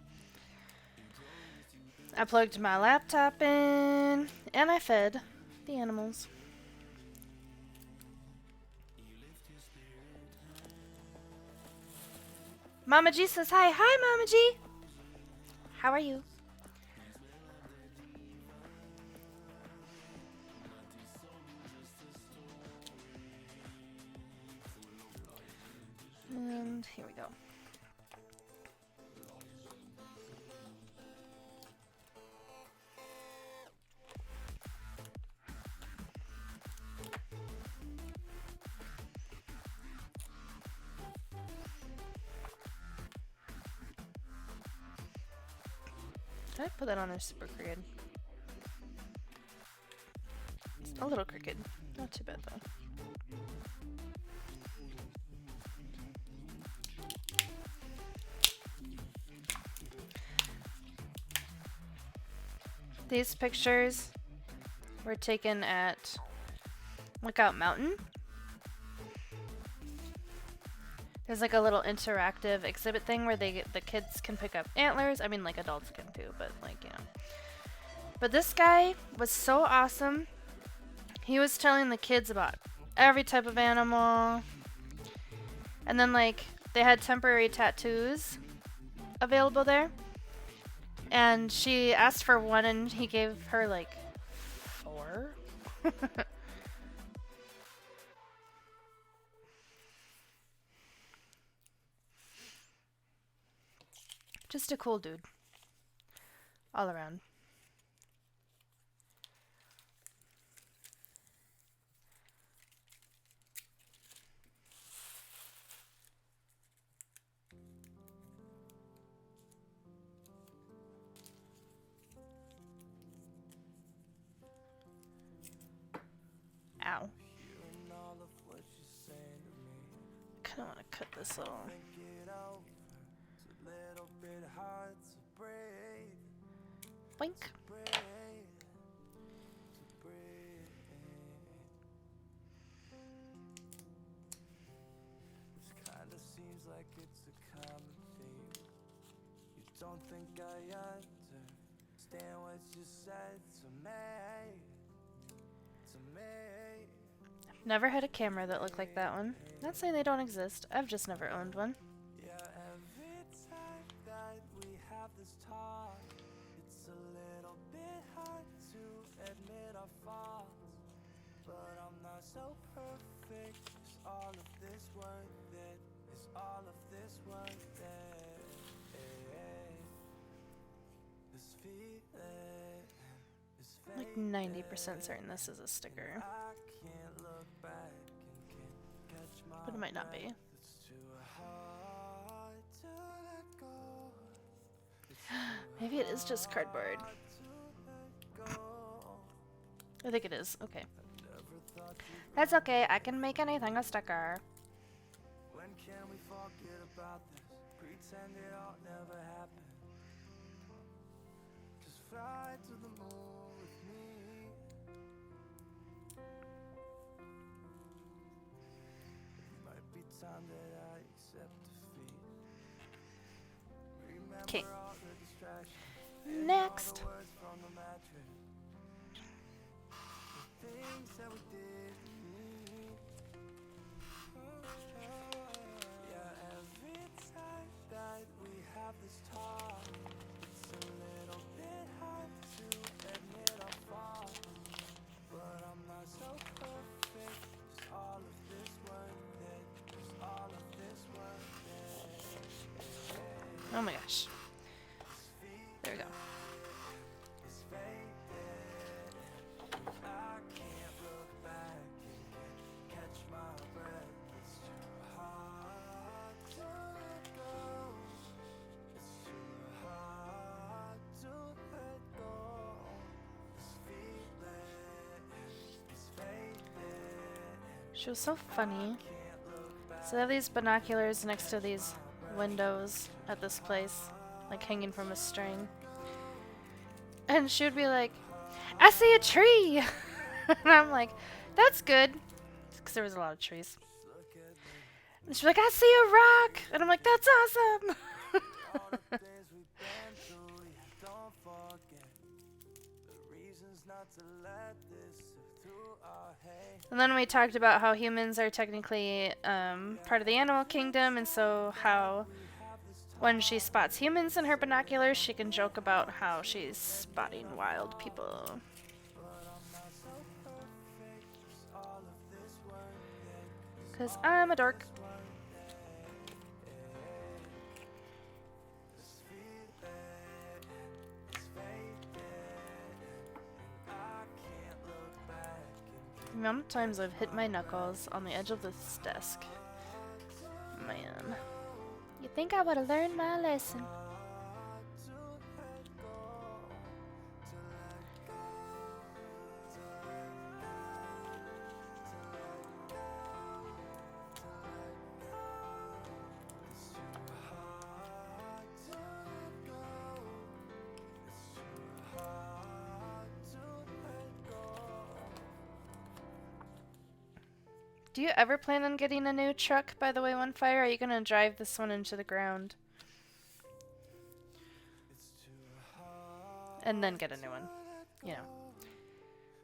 I plugged my laptop in, and I fed the animals. Mama G says hi. Hi, Mama G. How are you? And here we go. Did I put that on there super crooked? A little crooked. Not too bad though. These pictures were taken at Lookout Mountain. There's like a little interactive exhibit thing where the kids can pick up antlers. I mean, like adults can too, but like, you know. But this guy was so awesome. He was telling the kids about every type of animal. And then like they had temporary tattoos available there. And she asked for one and he gave her like 4. Just a cool dude. All around. Ow. Kinda wanna cut this little. Boink. Kinda seems like it's a common theme. You don't think I understand what you said to me. Never had a camera that looked like that one. Not saying they don't exist. I've just never owned one. Yeah, every time that we have this talk, it's a little bit hard to admit our faults. But I'm not so perfect. Is all of this worth it? Is all of this worth it? This feeling is Like 90% certain this is a sticker. But it might not be. Maybe it is just cardboard. I think it is. Okay. That's okay. I can make anything a sticker. When can we forget about this? Pretend it all never happened. Just fly to the moon with me. It might be time that I accept defeat. Okay. Remember all the distractions, Next. the words from the mattress. The things that we did to me. Yeah, every time that we have this talk, it's a little bit hard to admit our fault. But I'm not so perfect. Just all of this worth it. Just all of this worth it. Oh my gosh. There we go. It's faded. I can't look back and catch my breath. It's too hard to let go. It's too hard to let go. This feeling is faded. She was so funny. So they have these binoculars next to these windows at this place, like hanging from a string. And she would be like, I see a tree! And I'm like, that's good. Because there was a lot of trees. And she's like, I see a rock! And I'm like, that's awesome! All the things we've been through, yeah, don't forget the reasons not to let this slip through our head. And then we talked about how humans are technically part of the animal kingdom, and so how when she spots humans in her binoculars, she can joke about how she's spotting wild people. Because I'm a dork. The amount of times I've hit my knuckles on the edge of this desk. Man. You think I would have learned my lesson? Do you ever plan on getting a new truck, by the way, One Fire? Are you going to drive this one into the ground? And then get a new one. You know.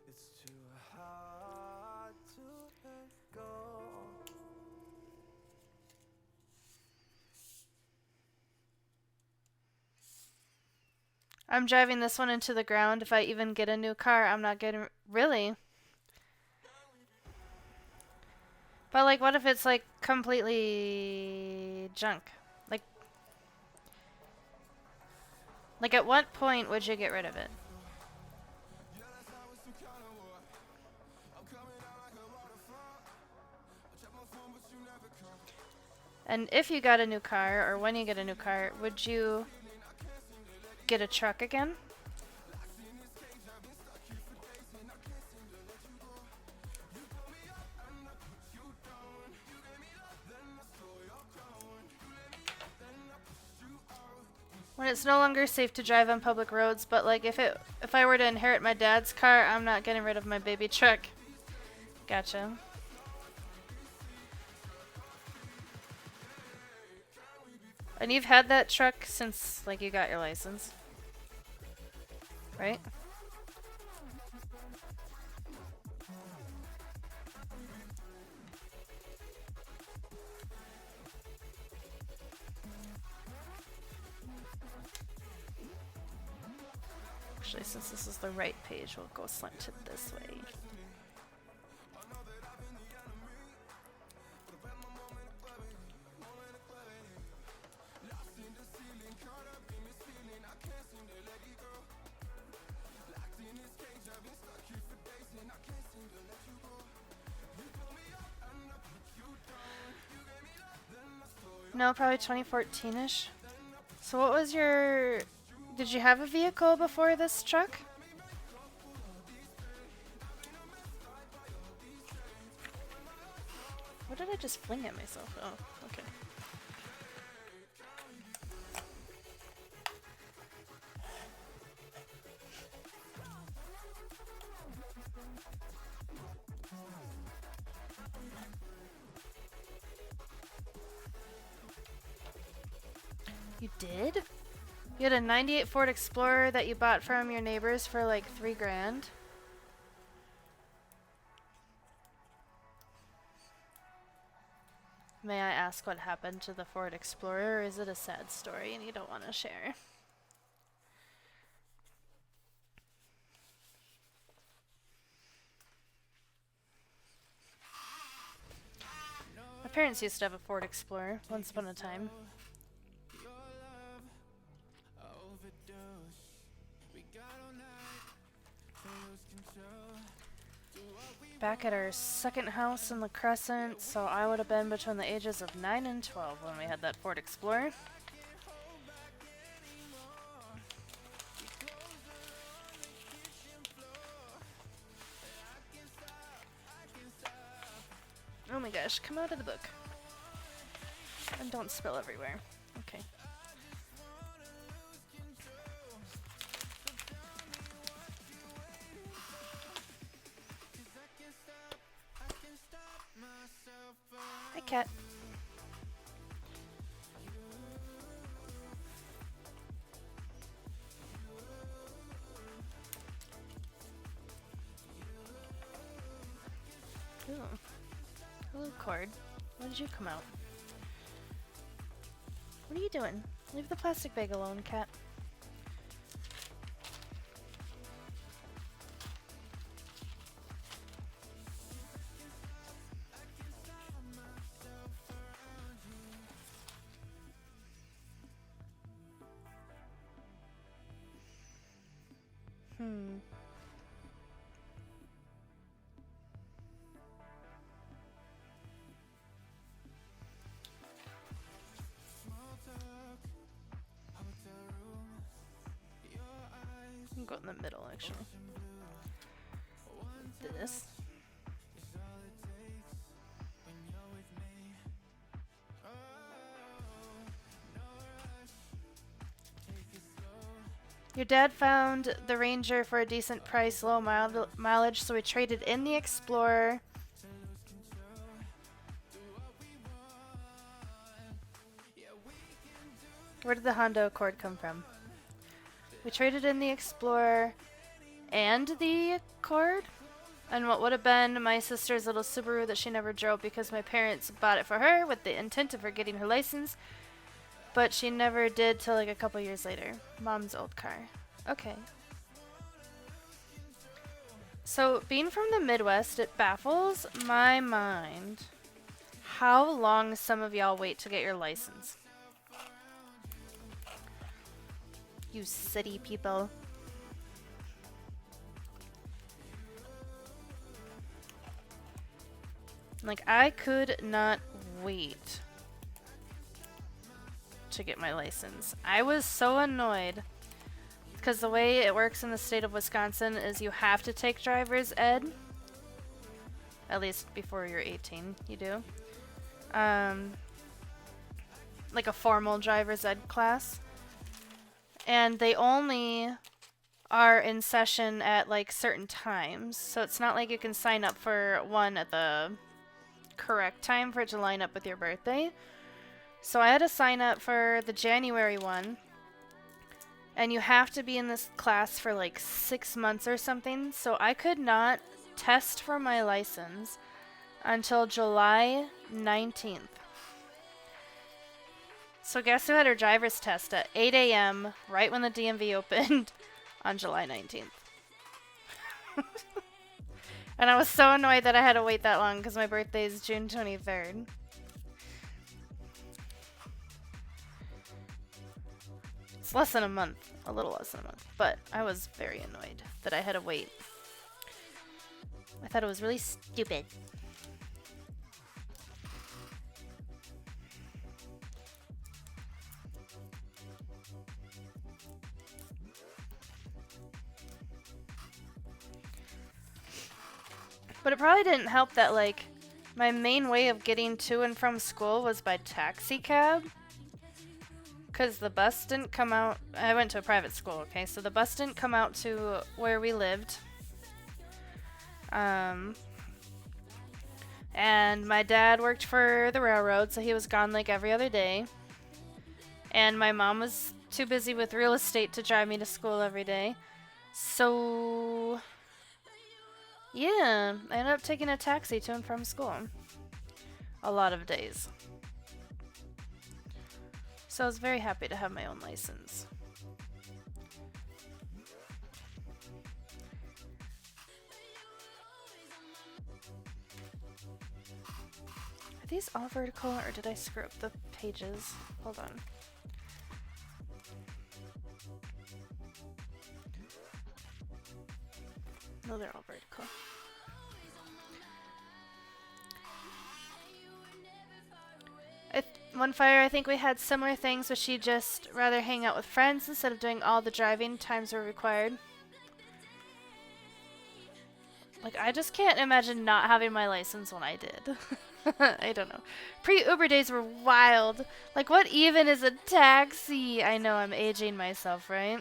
It's too hard to let go. I'm driving this one into the ground. If I even get a new car, I'm not getting... Really? But, like, what if it's, like, completely junk? Like, at what point would you get rid of it? And if you got a new car, or when you get a new car, would you get a truck again? When it's no longer safe to drive on public roads, but like if I were to inherit my dad's car, I'm not getting rid of my baby truck. Gotcha. And you've had that truck since like you got your license, right? Actually, since this is the right page, we'll go slanted this way. No, probably 2014-ish. So what was your Did you have a vehicle before this truck? What did I just fling at myself? Oh, okay. You did? You had a 98 Ford Explorer that you bought from your neighbors for like $3 grand? May I ask what happened to the Ford Explorer, or is it a sad story and you don't want to share? My parents used to have a Ford Explorer once upon a time. Back at our second house in the Crescent, so I would have been between the ages of 9 and 12 when we had that Ford Explorer. Oh my gosh, come out of the book. And don't spill everywhere. Okay. Hi, cat. Ooh. Hello, cord. Why did you come out? What are you doing? Leave the plastic bag alone, cat. I'm going in the middle, actually. This. Your dad found the Ranger for a decent price, low mileage, so we traded in the Explorer. Where did the Honda Accord come from? We traded in the Explorer and the Accord, and what would have been my sister's little Subaru that she never drove because my parents bought it for her with the intent of her getting her license, but she never did till like a couple years later. Mom's old car. Okay. So being from the Midwest, it baffles my mind how long some of y'all wait to get your license. You city people. Like, I could not wait to get my license. I was so annoyed because the way it works in the state of Wisconsin is you have to take driver's ed. At least before you're 18, you do. Like a formal driver's ed class. And they only are in session at like certain times. So it's not like you can sign up for one at the correct time for it to line up with your birthday. So I had to sign up for the January one. And you have to be in this class for like 6 months or something. So I could not test for my license until July 19th. So guess who had her driver's test at 8 a.m. right when the DMV opened on July 19th. And I was so annoyed that I had to wait that long because my birthday is June 23rd. It's less than a month. A little less than a month. But I was very annoyed that I had to wait. I thought it was really stupid. But it probably didn't help that, like, my main way of getting to and from school was by taxi cab. Because the bus didn't come out. I went to a private school, okay? So the bus didn't come out to where we lived. And my dad worked for the railroad, so he was gone like every other day. And my mom was too busy with real estate to drive me to school every day. So, yeah, I ended up taking a taxi to and from school. A lot of days. So I was very happy to have my own license. Are these all vertical, or did I screw up the pages? Hold on. No, they're all vertical. One fire, I think we had similar things, but she'd just rather hang out with friends instead of doing all the driving times were required. Like, I just can't imagine not having my license when I did. I don't know. Pre-Uber days were wild. Like, what even is a taxi? I know, I'm aging myself, right?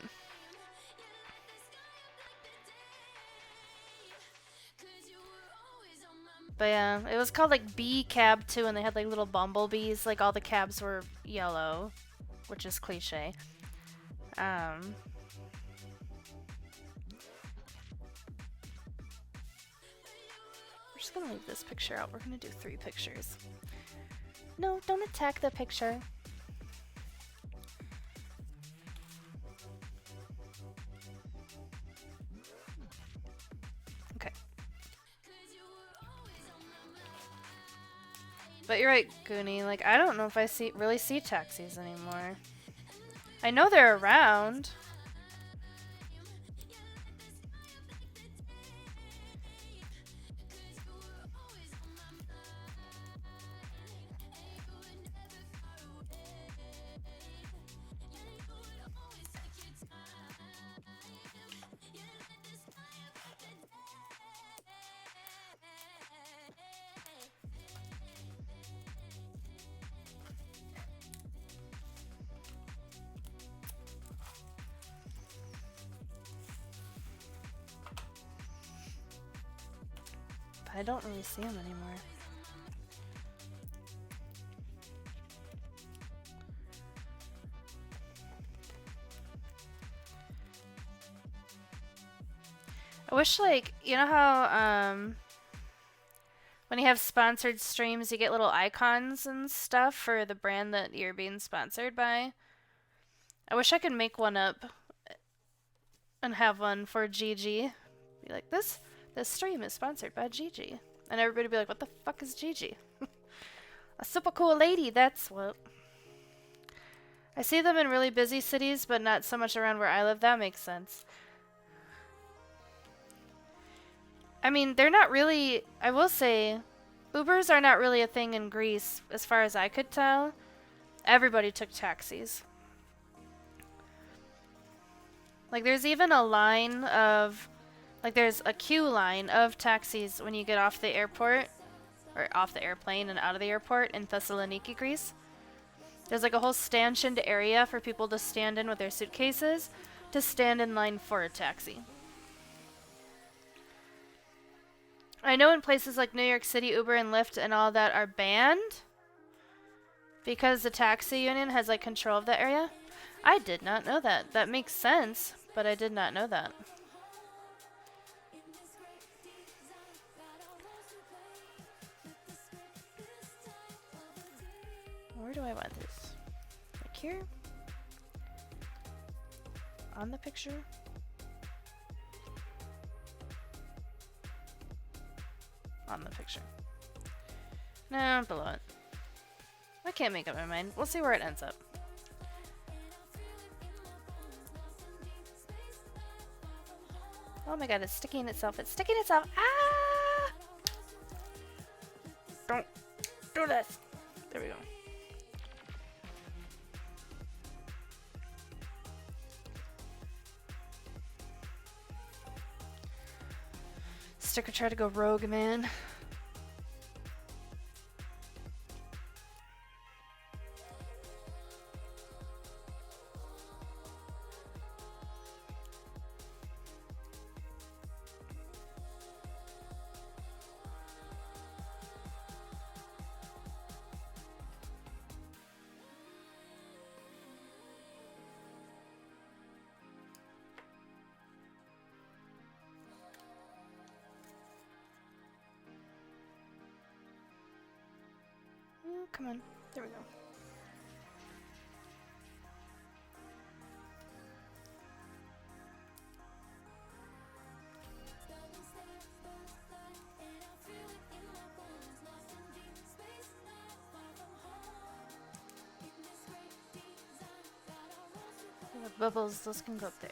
But yeah, it was called like B cab too, and they had like little bumblebees. Like all the cabs were yellow, which is cliche. We're just gonna leave this picture out. We're gonna do 3 pictures. No, don't attack the picture. Okay. But you're right, Goonie. Like, I don't know if I really see taxis anymore. I know they're around. I don't really see them anymore. I wish, like, you know how, when you have sponsored streams, you get little icons and stuff for the brand that you're being sponsored by? I wish I could make one up and have one for GG. Be like, this stream is sponsored by Gigi. And everybody be like, what the fuck is Gigi? A super cool lady, that's what. I see them in really busy cities, but not so much around where I live. That makes sense. I mean, they're not really, I will say, Ubers are not really a thing in Greece, as far as I could tell. Everybody took taxis. Like, there's even a line of, like, there's a queue line of taxis when you get off the airport, or off the airplane and out of the airport in Thessaloniki, Greece. There's, like, a whole stanchioned area for people to stand in with their suitcases to stand in line for a taxi. I know in places like New York City, Uber and Lyft and all that are banned because the taxi union has, like, control of the area. I did not know that. That makes sense, but I did not know that. Where do I want this? Like here? On the picture? On the picture. No, below it. I can't make up my mind. We'll see where it ends up. Oh my god, it's sticking itself. It's sticking itself. Ah! Don't do this. There we go. sticker tried to go rogue, man. Oh, come on. There we go. The bubbles, those can go up there.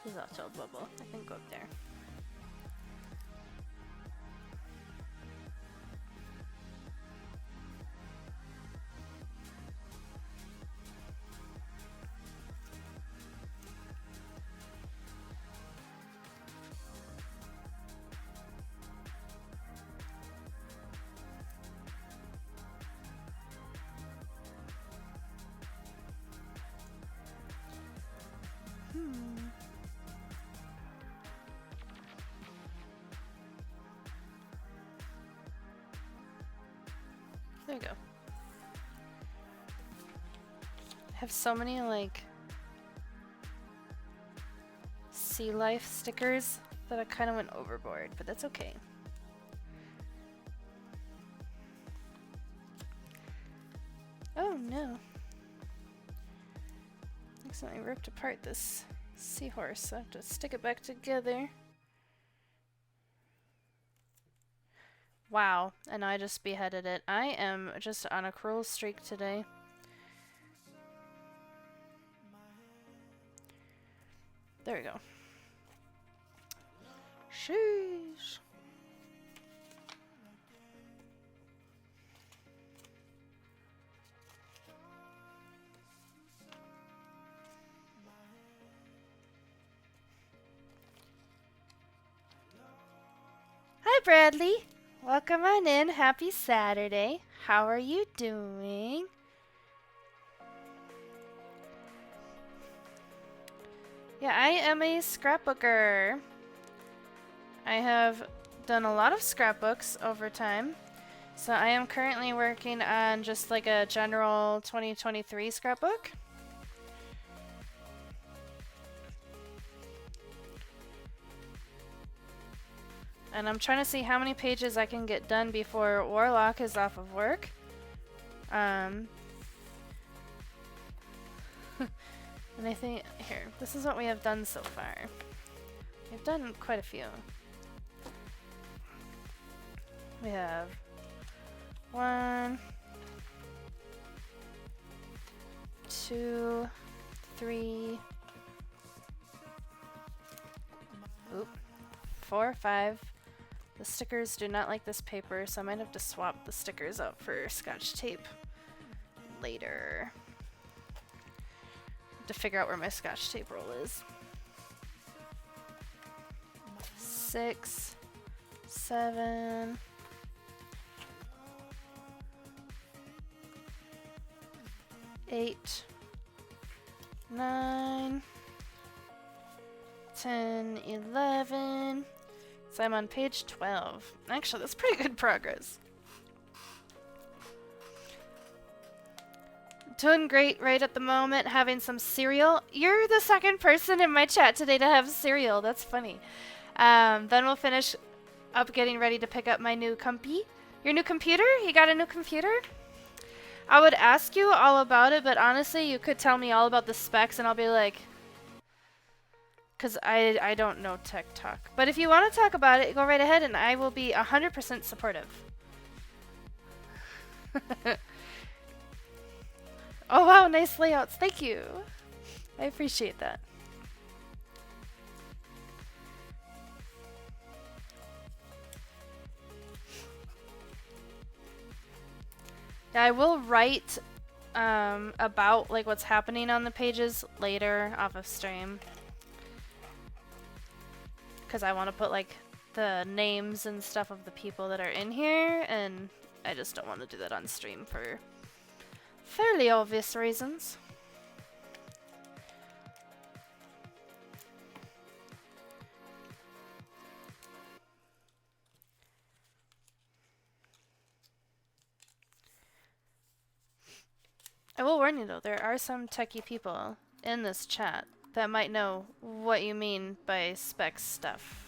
These also a bubble. I think go up there. There you go. I have so many like sea life stickers that I kind of went overboard, but that's okay. Oh no. Accidentally ripped apart this seahorse, so I have to stick it back together. Wow, and I just beheaded it. I am just on a cruel streak today. There we go. Sheesh. Hi, Bradley. Welcome on in. Happy Saturday. How are you doing? Yeah, I am a scrapbooker. I have done a lot of scrapbooks over time. So I am currently working on just like a general 2023 scrapbook. And I'm trying to see how many pages I can get done before Warlock is off of work. And I think, here, this is what we have done so far. We've done quite a few. We have 1, 2, 3, 4, 5. The stickers do not like this paper, so I might have to swap the stickers out for Scotch tape later. To figure out where my Scotch tape roll is. 6, 7, 8, 9, 10, 11. So I'm on page 12. Actually, that's pretty good progress. Doing great right at the moment, having some cereal. You're the second person in my chat today to have cereal. That's funny. Then we'll finish up getting ready to pick up my new compy. Your new computer? You got a new computer? I would ask you all about it, but honestly, you could tell me all about the specs and I'll be like... Because I don't know tech talk. But if you want to talk about it, go right ahead and I will be 100% supportive. Oh wow, nice layouts. Thank you. I appreciate that. Yeah, I will write about like what's happening on the pages later off of stream. Because I want to put like the names and stuff of the people that are in here, and I just don't want to do that on stream for fairly obvious reasons. I will warn you though, there are some techie people in this chat that might know what you mean by spec stuff.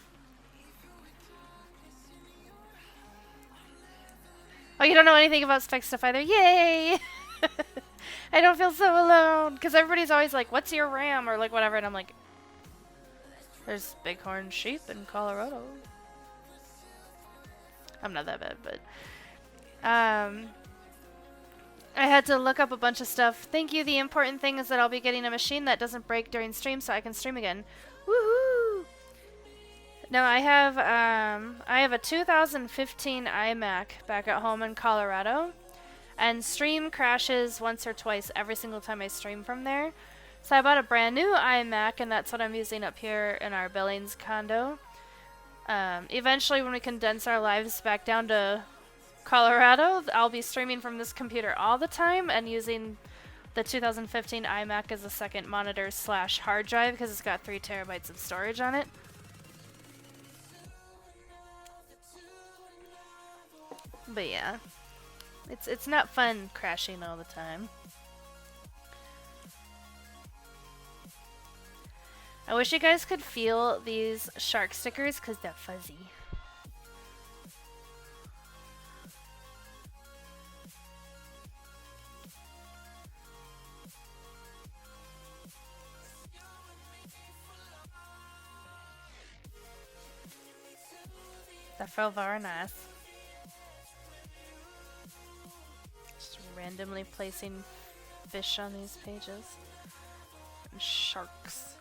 Oh, you don't know anything about spec stuff either? Yay! I don't feel so alone, because everybody's always like, what's your RAM? Or like whatever, and I'm like, there's bighorn sheep in Colorado. I'm not that bad, but I had to look up a bunch of stuff. Thank you. The important thing is that I'll be getting a machine that doesn't break during stream so I can stream again. Woohoo! No, I have a 2015 iMac back at home in Colorado, and stream crashes once or twice every single time I stream from there. So I bought a brand new iMac, and that's what I'm using up here in our Billings condo. Eventually, when we condense our lives back down to Colorado, I'll be streaming from this computer all the time and using the 2015 iMac as a second monitor / hard drive because it's got 3 terabytes of storage on it. But yeah, it's not fun crashing all the time. I wish you guys could feel these shark stickers because they're fuzzy. That felt very nice. Just randomly placing fish on these pages. And sharks.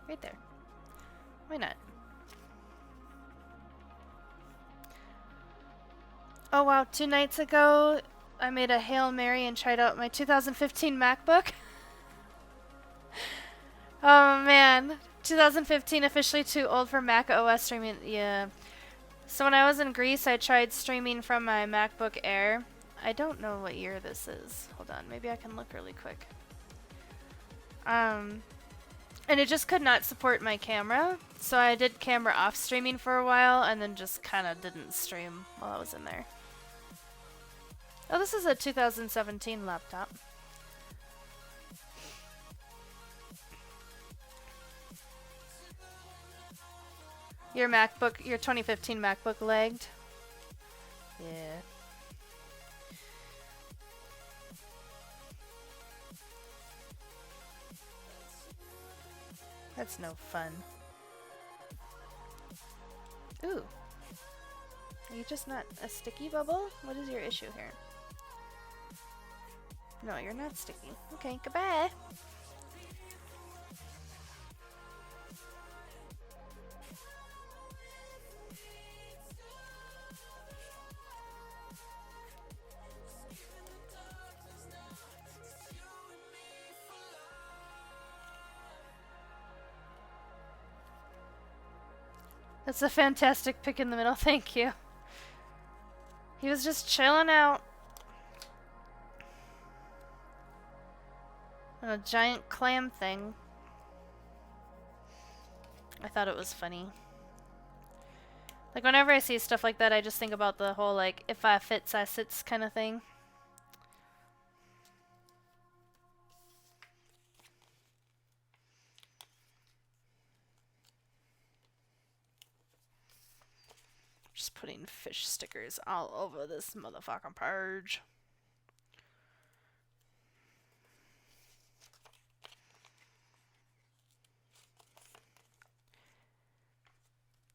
Right there. Why not? Oh wow, 2 nights ago I made a Hail Mary and tried out my 2015 MacBook. Oh man, 2015 officially too old for Mac OS streaming. Yeah. So when I was in Greece, I tried streaming from my MacBook Air. I don't know what year this is. Hold on, maybe I can look really quick. And it just could not support my camera, so I did camera off streaming for a while and then just kind of didn't stream while I was in there. Oh, this is a 2017 laptop. Your MacBook, your 2015 MacBook lagged? Yeah. That's no fun. Ooh. Are you just not a sticky bubble? What is your issue here? No, you're not sticky. Okay, goodbye. That's a fantastic pick in the middle, thank you. He was just chilling out. On a giant clam thing. I thought it was funny. Like, whenever I see stuff like that, I just think about the whole, like, if I fits, I sits kind of thing. Just putting fish stickers all over this motherfucking purge.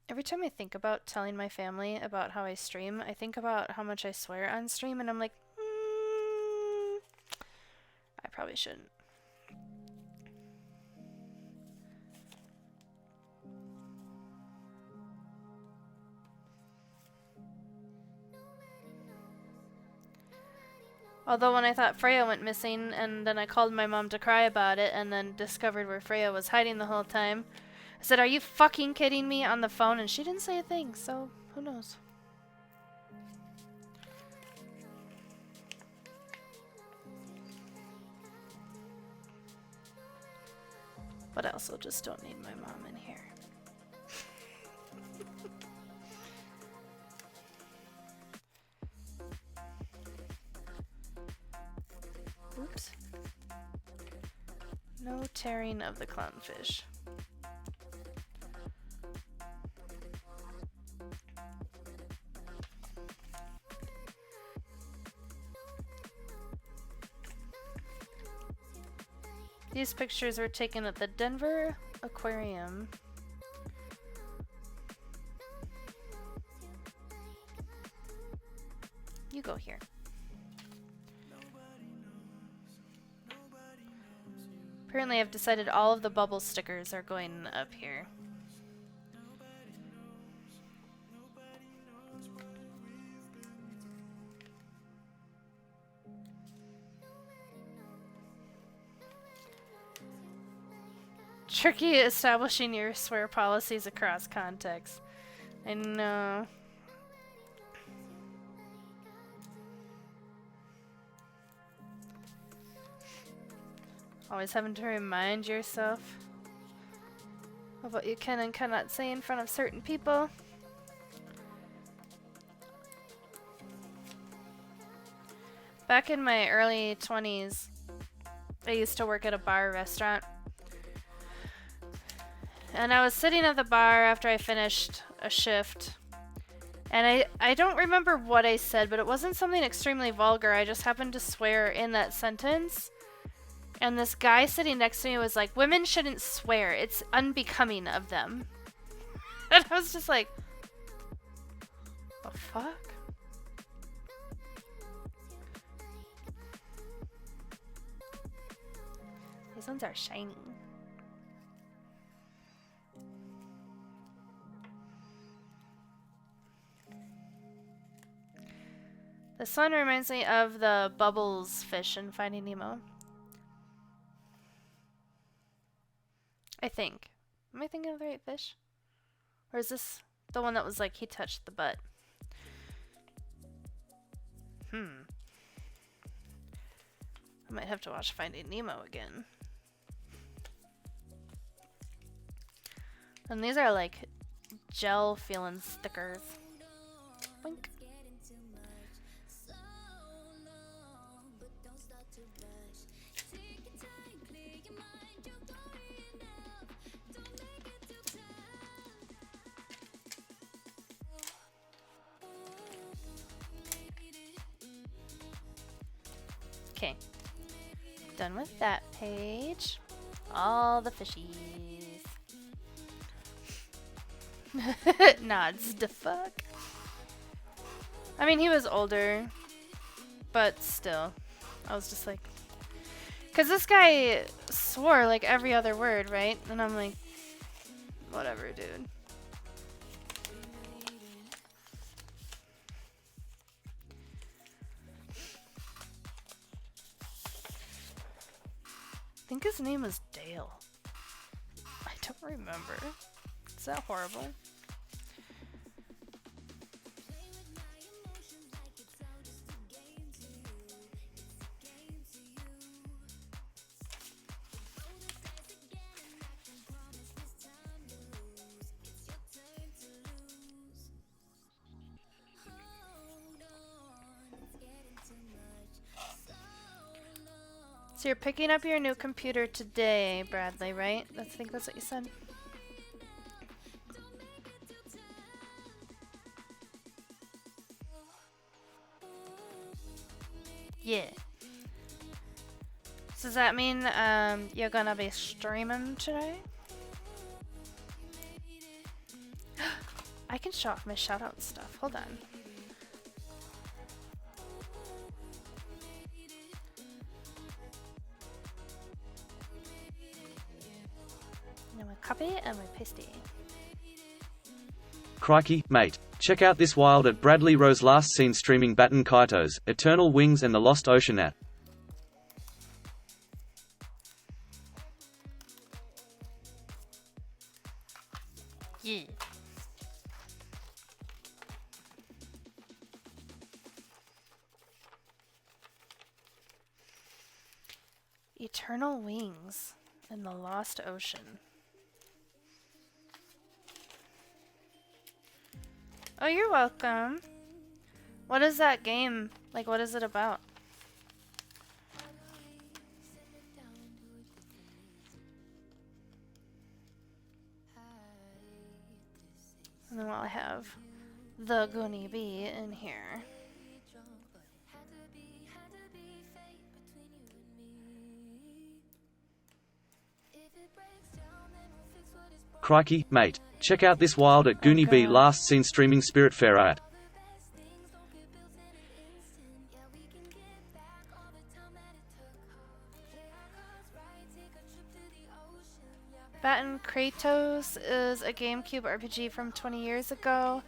Every time I think about telling my family about how I stream, I think about how much I swear on stream, and I'm like, I probably shouldn't. Although when I thought Freya went missing, and then I called my mom to cry about it, and then discovered where Freya was hiding the whole time, I said, "Are you fucking kidding me?" on the phone, and she didn't say a thing, so who knows? But I also just don't need my mom in here. Oops. No tearing of the clownfish. These pictures were taken at the Denver Aquarium. You go here. Apparently I've decided all of the bubble stickers are going up here. Tricky establishing your swear policies across contexts. I know. Always having to remind yourself of what you can and cannot say in front of certain people. Back in my early 20s, I used to work at a bar restaurant. And I was sitting at the bar after I finished a shift. And I don't remember what I said, but it wasn't something extremely vulgar. I just happened to swear in that sentence. And this guy sitting next to me was like, "Women shouldn't swear. It's unbecoming of them." And I was just like, the fuck? These ones are shiny. This one reminds me of the Bubbles fish in Finding Nemo. I think. Am I thinking of the right fish? Or is this the one that was like he touched the butt? I might have to watch Finding Nemo again. And these are like gel feeling stickers. Boink. Okay, done with that page. All the fishies. Nods the fuck. I mean, he was older, but still. I was just like, because this guy swore like every other word, right? And I'm like, whatever, dude. I think his name was Dale. I don't remember. Is that horrible? So you're picking up your new computer today, Bradley, right? I think that's what you said. Yeah. So does that mean you're gonna be streaming today? I can show off my shoutout stuff. Hold on. I'm gonna copy and my pasty. Crikey, mate. Check out this wild at Bradley Rose last seen streaming Baton Kaitos, Eternal Wings and the Lost Ocean at. Yeah. Eternal Wings and the Lost Ocean. Oh, you're welcome. What is that game? Like, what is it about? And then we'll have the Goonie Bee in here. Crikey, mate. Check out this wild at Goonie Bee last seen streaming Spiritfarer at. Baton Kratos is a GameCube RPG from 20 years ago.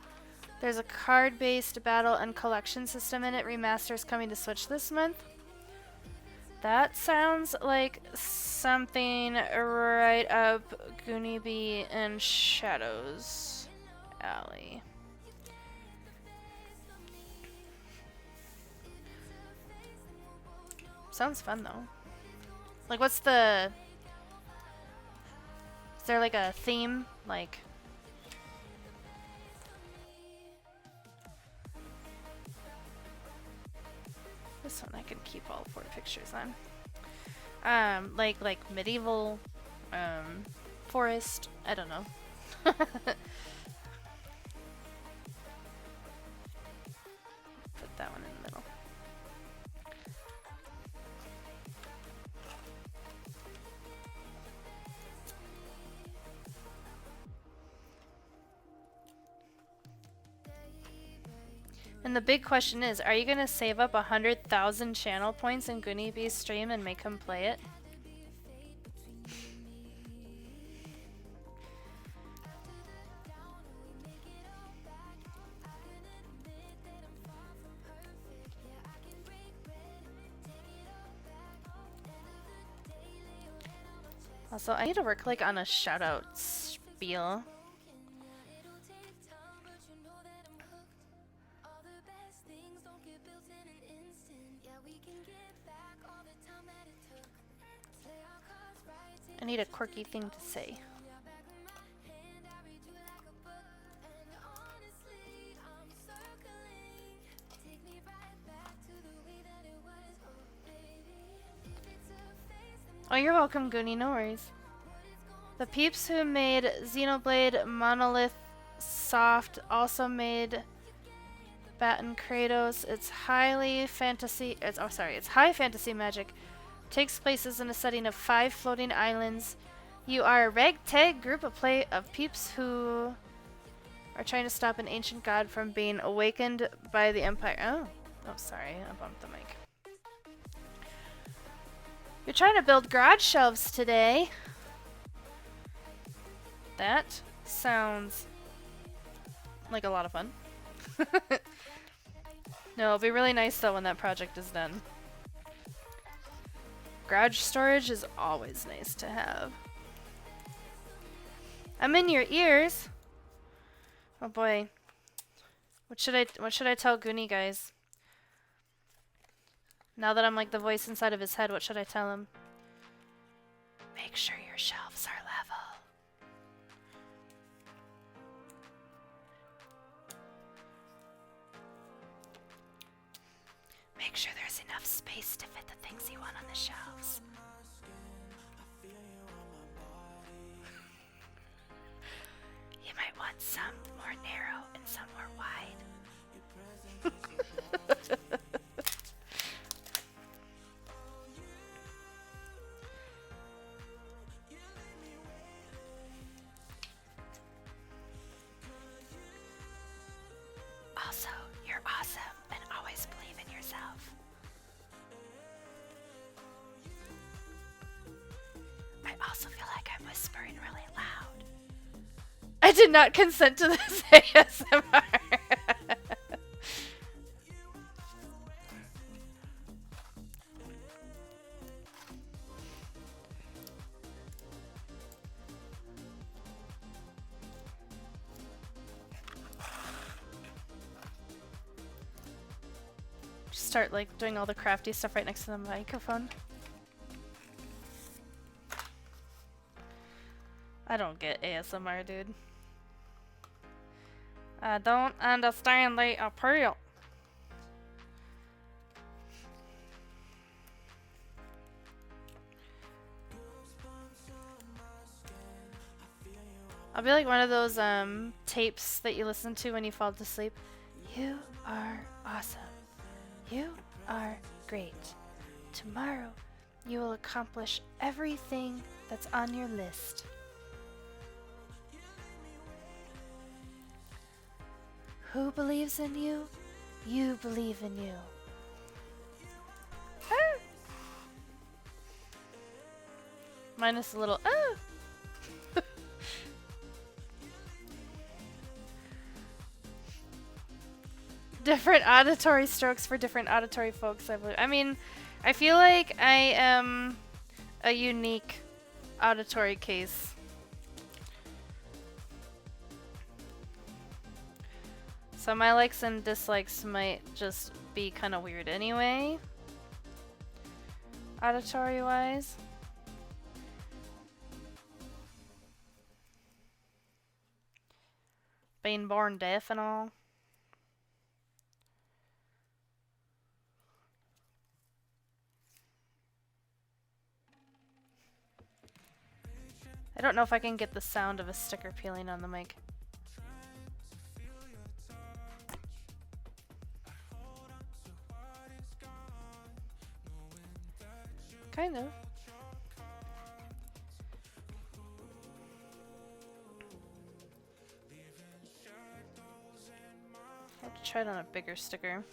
There's a card-based battle and collection system in it. Remaster's coming to Switch this month. That sounds like something right up Goonie Bee and Shadow's alley. Sounds fun though. Like, what's the... Is there like a theme? Like... This one I can keep all 4 pictures on. Like medieval, forest, I don't know. Put that one in the middle. And the big question is, are you going to save up 100,000 channel points in Goonie Bee's stream and make him play it? Also, I need to work like on a shout out spiel. I need a quirky thing to say. Oh, you're welcome, Goonie, no worries. The peeps who made Xenoblade Monolith Soft also made Baton Kratos. It's high fantasy magic. Takes places in a setting of 5 floating islands. You are a ragtag group of peeps who are trying to stop an ancient god from being awakened by the Empire. Oh, sorry, I bumped the mic. You're trying to build garage shelves today. That sounds like a lot of fun. No, it'll be really nice though when that project is done. Garage storage is always nice to have. I'm in your ears. Oh boy. What should I tell Goonie guys? Now that I'm like the voice inside of his head, what should I tell him? Make sure your shelves are level. Make sure there's enough space to fit the things you want on the shelves. You might want some more narrow and some more wide. Also, you're awesome and always believe in yourself. I also feel like I'm whispering really loud. I did not consent to this ASMR. Just start like doing all the crafty stuff right next to the microphone. I don't get ASMR, dude. I don't understand the appeal. I'll be like one of those tapes that you listen to when you fall to sleep. You are awesome. You are great. Tomorrow you will accomplish everything that's on your list. Who believes in you? You believe in you. Ah! Minus a little different auditory strokes for different auditory folks, I believe. I mean, I feel like I am a unique auditory case. So my likes and dislikes might just be kind of weird anyway, auditory-wise. Being born deaf and all. I don't know if I can get the sound of a sticker peeling on the mic. Kind of. I have to try it on a bigger sticker.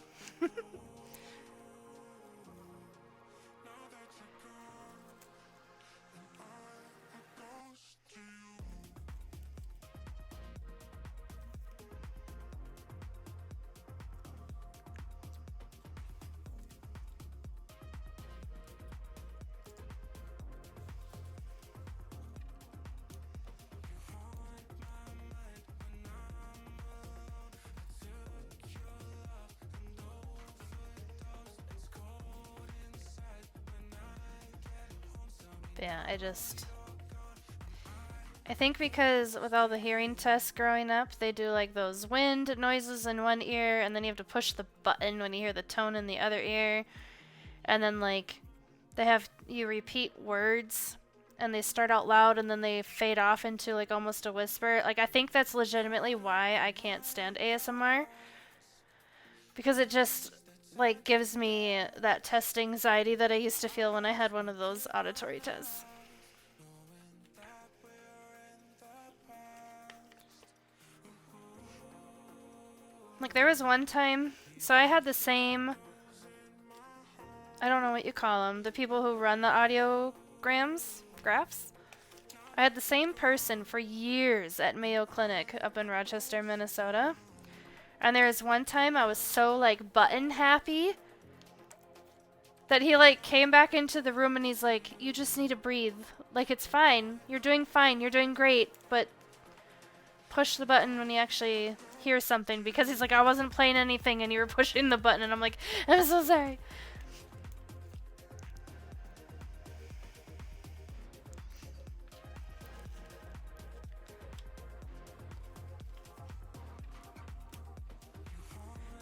Yeah, I think because with all the hearing tests growing up, they do like those wind noises in one ear, and then you have to push the button when you hear the tone in the other ear. And then like they have you repeat words and they start out loud and then they fade off into like almost a whisper. Like I think that's legitimately why I can't stand ASMR. Because it just like gives me that test anxiety that I used to feel when I had one of those auditory tests. Like there was one time, so I had the same, I don't know what you call them, the people who run the graphs. I had the same person for years at Mayo Clinic up in Rochester, Minnesota. And there was one time I was so like button happy that he like came back into the room and he's like, you just need to breathe. Like it's fine. You're doing fine. You're doing great. But push the button when you actually hear something, because he's like, I wasn't playing anything and you were pushing the button. And I'm like, I'm so sorry.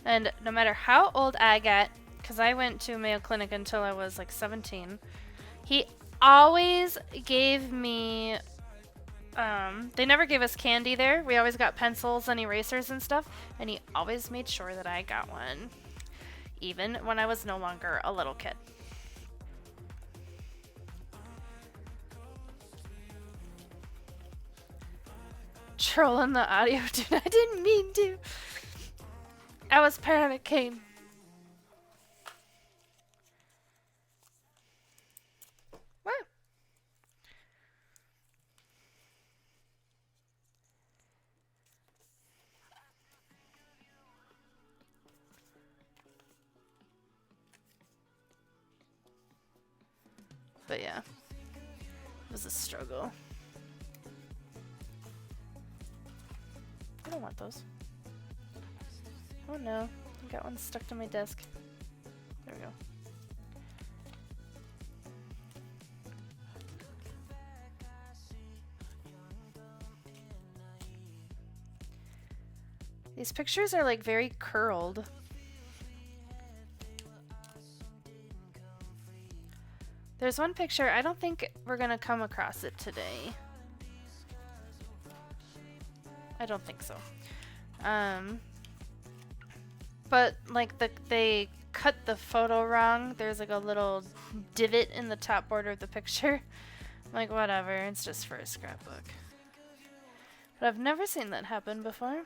And no matter how old I got, because I went to Mayo Clinic until I was like 17, he always gave me, they never gave us candy there. We always got pencils and erasers and stuff, and he always made sure that I got one, even when I was no longer a little kid. Trolling the audio, dude. I didn't mean to. I was panicking. What? But yeah, it was a struggle. I don't want those. Oh no, I got one stuck to my desk. There we go. These pictures are like very curled. There's one picture, I don't think we're gonna come across it today. I don't think so. But like they cut the photo wrong. There's like a little divot in the top border of the picture. I'm like, whatever, it's just for a scrapbook. But I've never seen that happen before.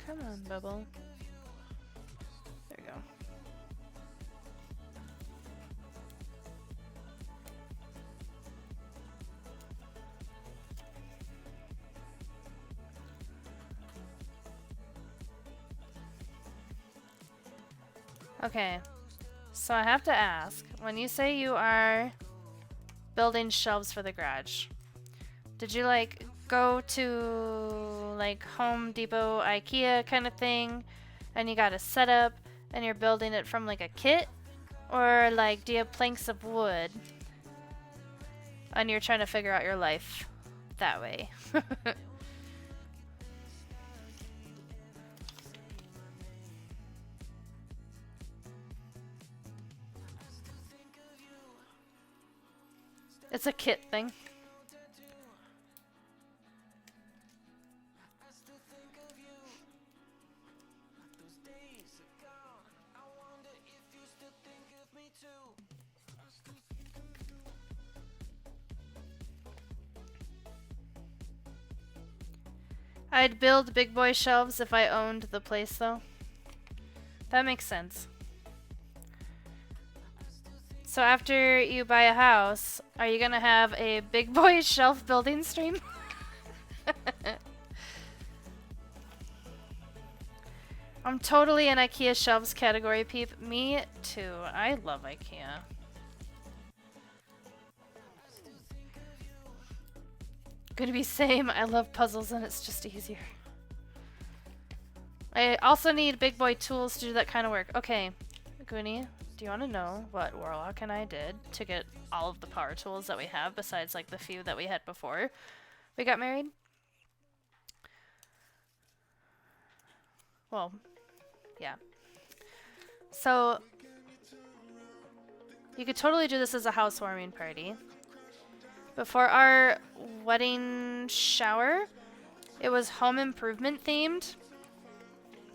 Come on, Bubble. There we go. Okay, so I have to ask, when you say you are building shelves for the garage, did you like go to like Home Depot, IKEA kind of thing, and you got a setup and you're building it from like a kit? Or like do you have planks of wood and you're trying to figure out your life that way? It's a kit thing. I'd build big boy shelves if I owned the place, though. That makes sense. So after you buy a house, are you gonna have a big boy shelf building stream? I'm totally an IKEA shelves category peep. Me too. I love IKEA. Gonna be same. I love puzzles and it's just easier. I also need big boy tools to do that kind of work. Okay, Goonie, do you want to know what Warlock and I did to get all of the power tools that we have besides like the few that we had before we got married? Well, yeah. So you could totally do this as a housewarming party. Before our wedding shower, it was home improvement themed,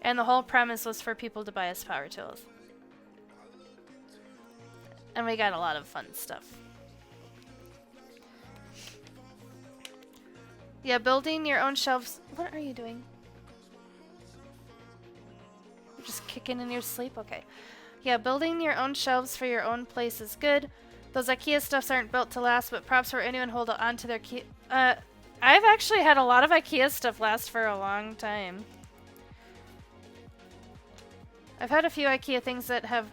and the whole premise was for people to buy us power tools. And we got a lot of fun stuff. Yeah, building your own shelves. What are you doing? You're just kicking in your sleep? Okay. Yeah, building your own shelves for your own place is good. Those IKEA stuffs aren't built to last, but props for anyone hold on to their key. I've actually had a lot of IKEA stuff last for a long time. I've had a few IKEA things that have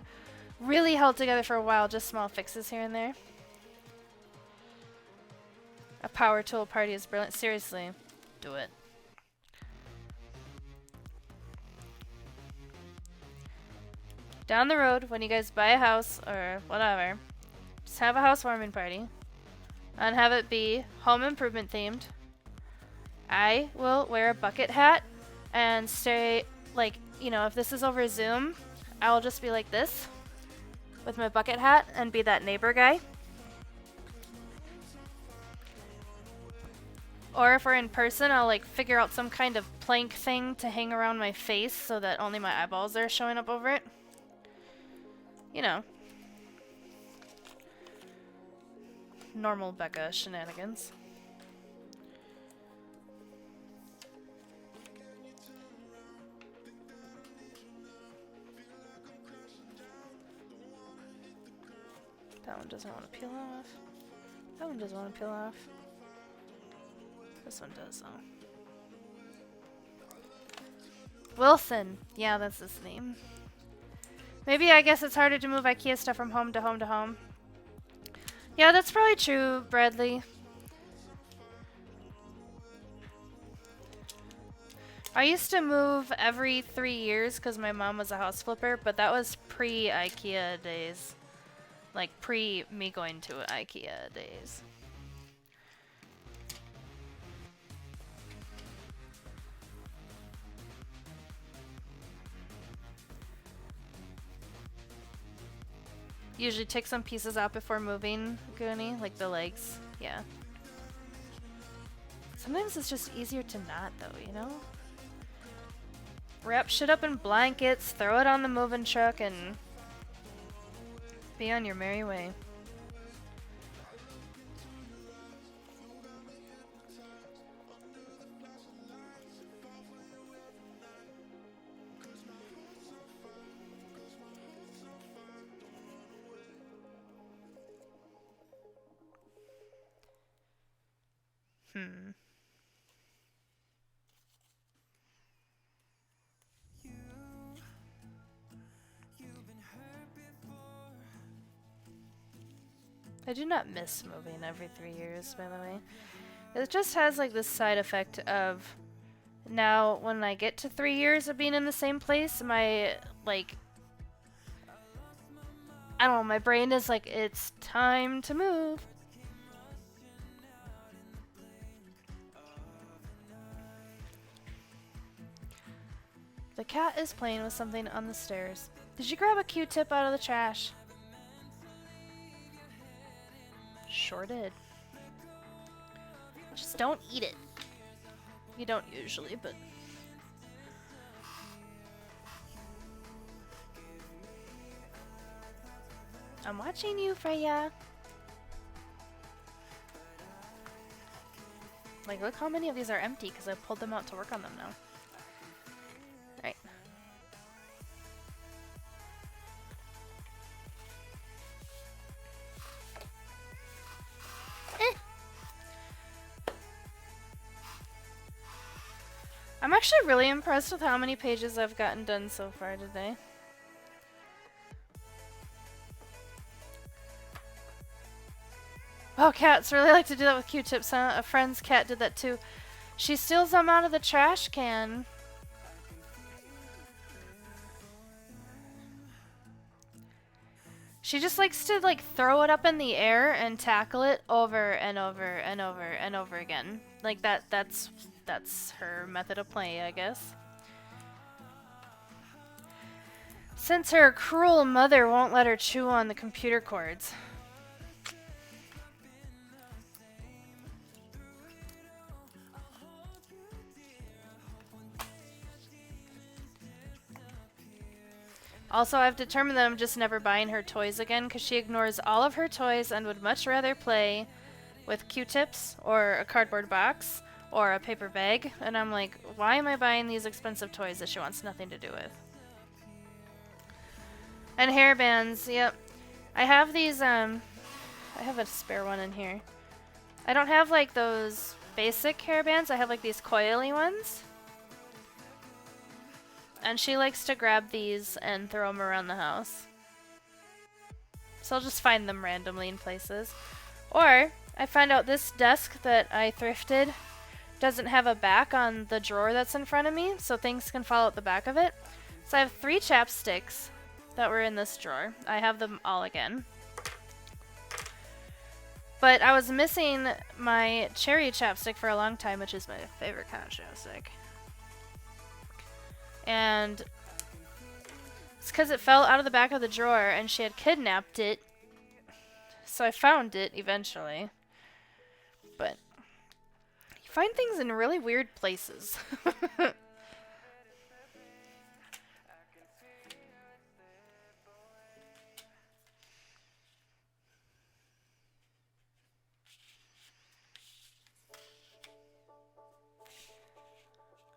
really held together for a while, just small fixes here and there. A power tool party is brilliant. Seriously, do it. Down the road, when you guys buy a house or whatever, just have a housewarming party and have it be home improvement themed. I will wear a bucket hat and stay, like, you know, if this is over Zoom, I will just be like this with my bucket hat and be that neighbor guy. Or if we're in person, I'll like figure out some kind of plank thing to hang around my face so that only my eyeballs are showing up over it. You know. Normal Becca shenanigans. That one doesn't want to peel off. That one doesn't want to peel off. This one does, though. Wilson! Yeah, that's his name. Maybe I guess it's harder to move IKEA stuff from home to home to home. Yeah, that's probably true, Bradley. I used to move every 3 years because my mom was a house flipper, but that was pre-IKEA days. Like, pre-me going to IKEA days. Usually take some pieces out before moving, Goonie, like the legs. Yeah. Sometimes it's just easier to not, though, you know? Wrap shit up in blankets, throw it on the moving truck, and be on your merry way. I do not miss moving every 3 years, by the way. It just has like this side effect of now when I get to 3 years of being in the same place, my like I don't know, my brain is like, it's time to move. The cat is playing with something on the stairs. Did you grab a Q-tip out of the trash? Sure did. Just don't eat it. You don't usually, but... I'm watching you, Freya. Like, look how many of these are empty, because I pulled them out to work on them now. Alright. I'm actually really impressed with how many pages I've gotten done so far today. Oh, cats really like to do that with Q-tips, huh? A friend's cat did that too. She steals them out of the trash can. She just likes to like throw it up in the air and tackle it over and over and over and over again. Like that's her method of play, I guess. Since her cruel mother won't let her chew on the computer cords. Also, I've determined that I'm just never buying her toys again because she ignores all of her toys and would much rather play with Q-tips or a cardboard box or a paper bag. And I'm like, why am I buying these expensive toys that she wants nothing to do with? And hair bands, yep. I have these, I have a spare one in here. I don't have like those basic hair bands. I have like these coily ones. And she likes to grab these and throw them around the house. So I'll just find them randomly in places. Or, I found out this desk that I thrifted doesn't have a back on the drawer that's in front of me, so things can fall out the back of it. So I have 3 chapsticks that were in this drawer. I have them all again. But I was missing my cherry chapstick for a long time, which is my favorite kind of chapstick. And it's because it fell out of the back of the drawer and she had kidnapped it. So I found it eventually. But you find things in really weird places.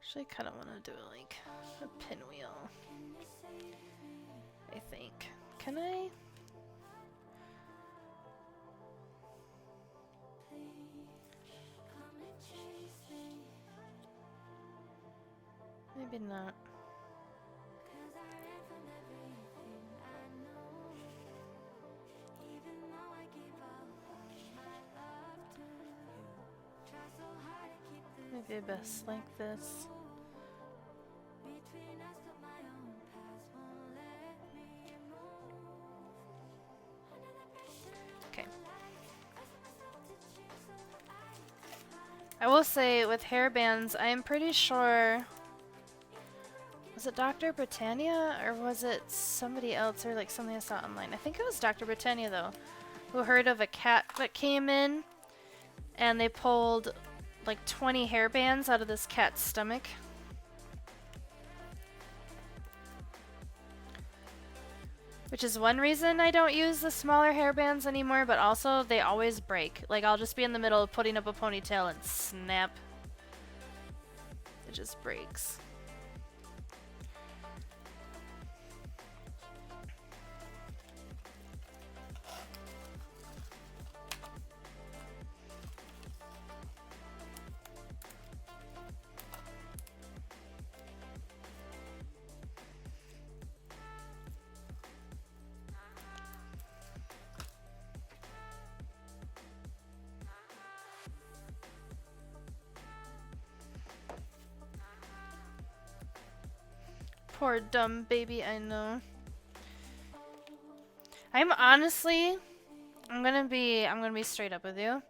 Actually, I kind of want to do like a pinwheel. I think. Can I? Maybe not. Maybe best like this. Okay. I will say with hair bands, I am pretty sure. Was it Dr. Britannia or was it somebody else or like something I saw online? I think it was Dr. Britannia though, who heard of a cat that came in and they pulled like 20 hair bands out of this cat's stomach. Which is one reason I don't use the smaller hair bands anymore, but also they always break. Like I'll just be in the middle of putting up a ponytail and snap. It just breaks. Poor dumb baby, I know. I'm gonna be straight up with you.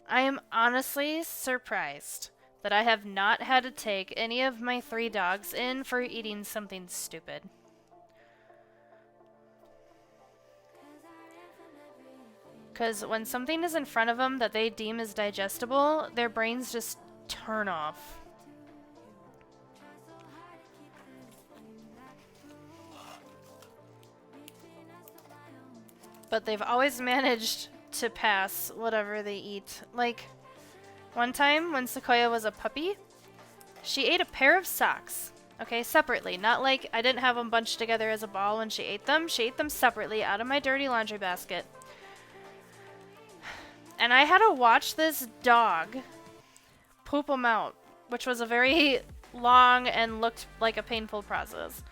I am honestly surprised that I have not had to take any of my 3 dogs in for eating something stupid. Because when something is in front of them that they deem as digestible, their brains just turn off. But they've always managed to pass whatever they eat. Like, one time when Sequoia was a puppy, she ate a pair of socks. Okay, separately. Not like I didn't have them bunched together as a ball when she ate them. She ate them separately out of my dirty laundry basket. And I had to watch this dog poop them out, which was a very long and looked like a painful process.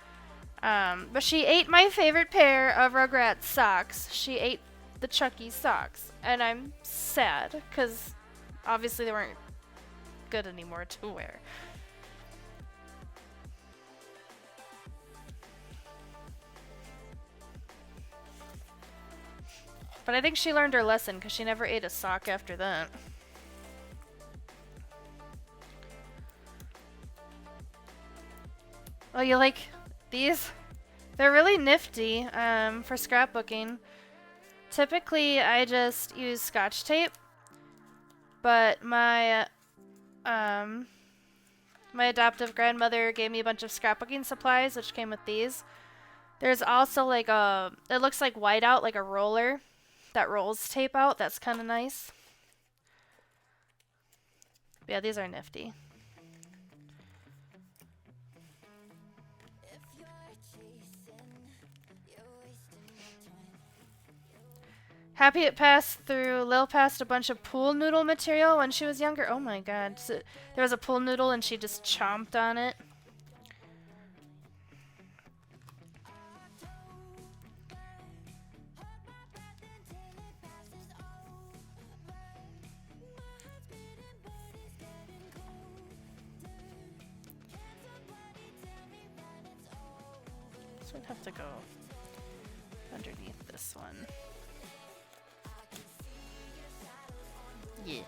But she ate my favorite pair of Rugrats socks. She ate the Chucky socks. And I'm sad, because obviously they weren't good anymore to wear. But I think she learned her lesson, because she never ate a sock after that. Oh, you like these? They're really nifty for scrapbooking. Typically, I just use Scotch tape, but my adoptive grandmother gave me a bunch of scrapbooking supplies, which came with these. There's also like it looks like whiteout, like a roller that rolls tape out. That's kind of nice. But yeah, these are nifty. Happy it passed through. Lil passed a bunch of pool noodle material when she was younger. Oh my god. So there was a pool noodle and she just chomped on it. So I'd have to go underneath this one. Yeah.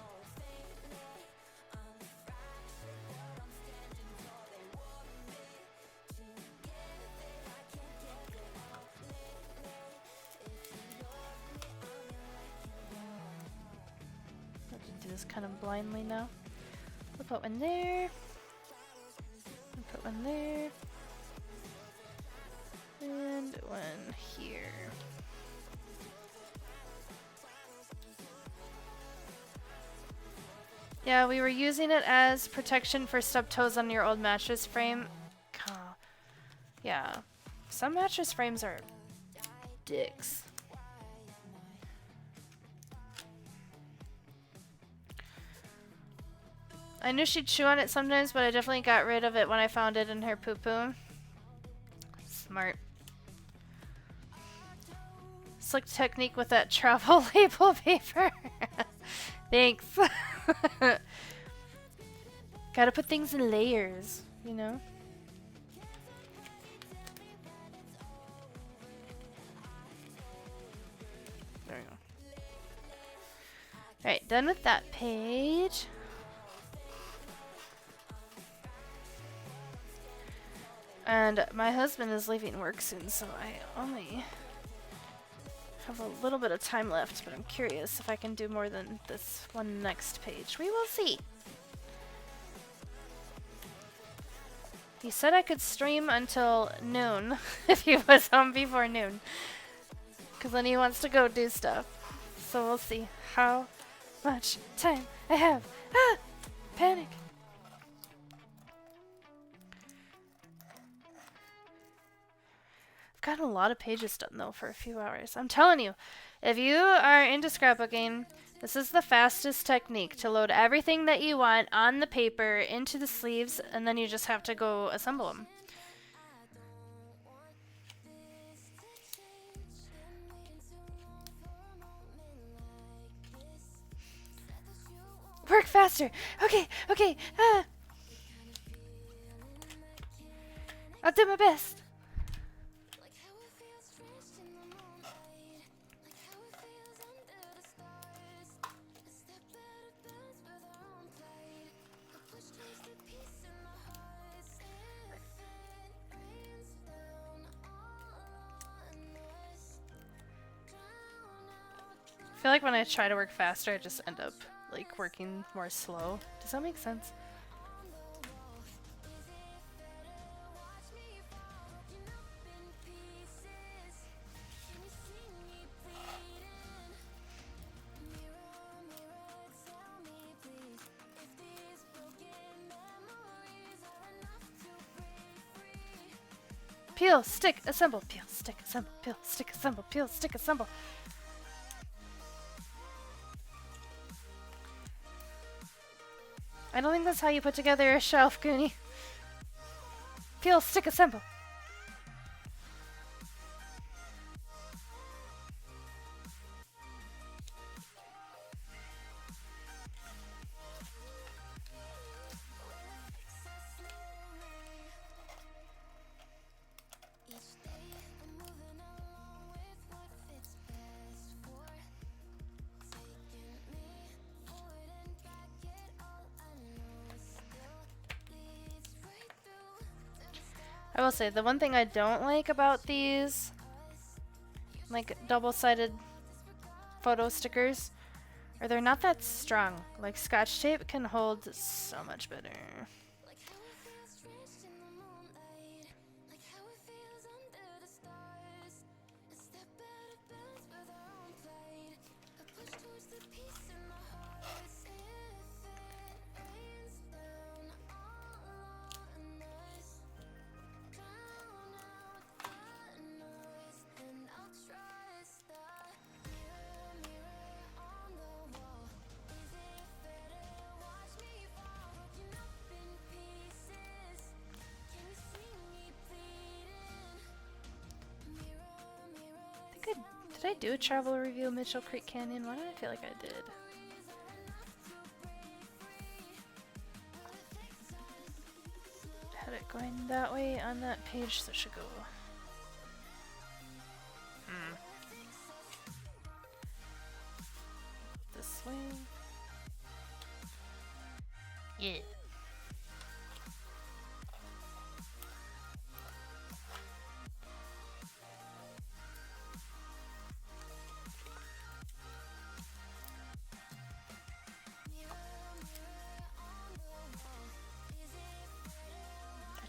I'll just do this kind of blindly now. We'll put one there. We'll put one there. And one here. Yeah, we were using it as protection for stub toes on your old mattress frame. God. Yeah. Some mattress frames are dicks. I knew she'd chew on it sometimes, but I definitely got rid of it when I found it in her poo-poo. Smart. Slick technique with that travel label paper. Thanks. Gotta put things in layers, you know? There we go. Alright, done with that page. And my husband is leaving work soon, so I only have a little bit of time left, but I'm curious if I can do more than this one next page. We will see. He said I could stream until noon if he was home before noon. Because then he wants to go do stuff. So we'll see how much time I have. Ah! Panic. I've gotten a lot of pages done though for a few hours. I'm telling you, if you are into scrapbooking, this is the fastest technique to load everything that you want on the paper into the sleeves, and then you just have to go assemble them. Work faster! Okay, okay, ah! I'll do my best! I feel like when I try to work faster, I just end up like working more slow. Does that make sense? Peel, stick, assemble, peel, stick, assemble, peel, stick, assemble, peel, stick, assemble. I don't think that's how you put together a shelf, Goonie. Peel, stick, assemble. I will say, the one thing I don't like about these, like, double-sided photo stickers, are they're not that strong. Like, Scotch tape can hold so much better. Did I do a travel review of Mitchell Creek Canyon? Why did I feel like I did? Had it going that way on that page, so it should go. This way. Yeah.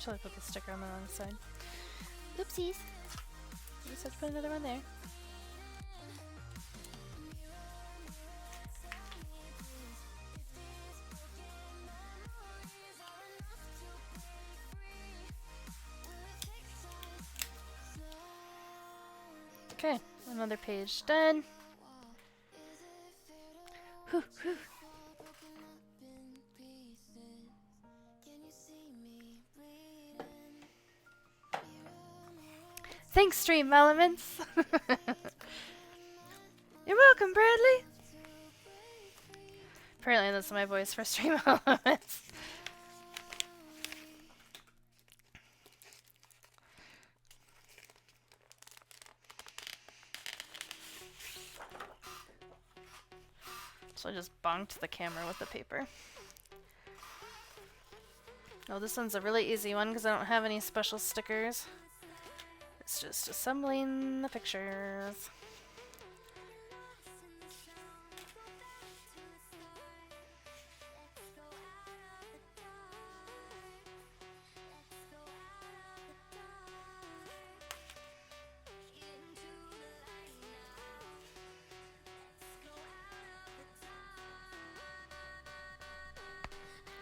I put the sticker on the wrong side. Oopsies. I just have to put another one there. Okay, another page done. Whew, whew. Thanks, Stream Elements. You're welcome, Bradley. Apparently that's my voice for Stream Elements. So I just bonked the camera with the paper. Oh, this one's a really easy one because I don't have any special stickers. It's just assembling the pictures.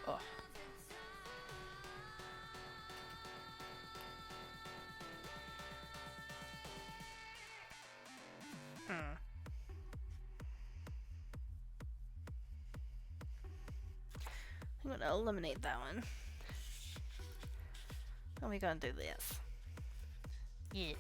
Oh. I'm gonna eliminate that one. And we're gonna do this. Yeah.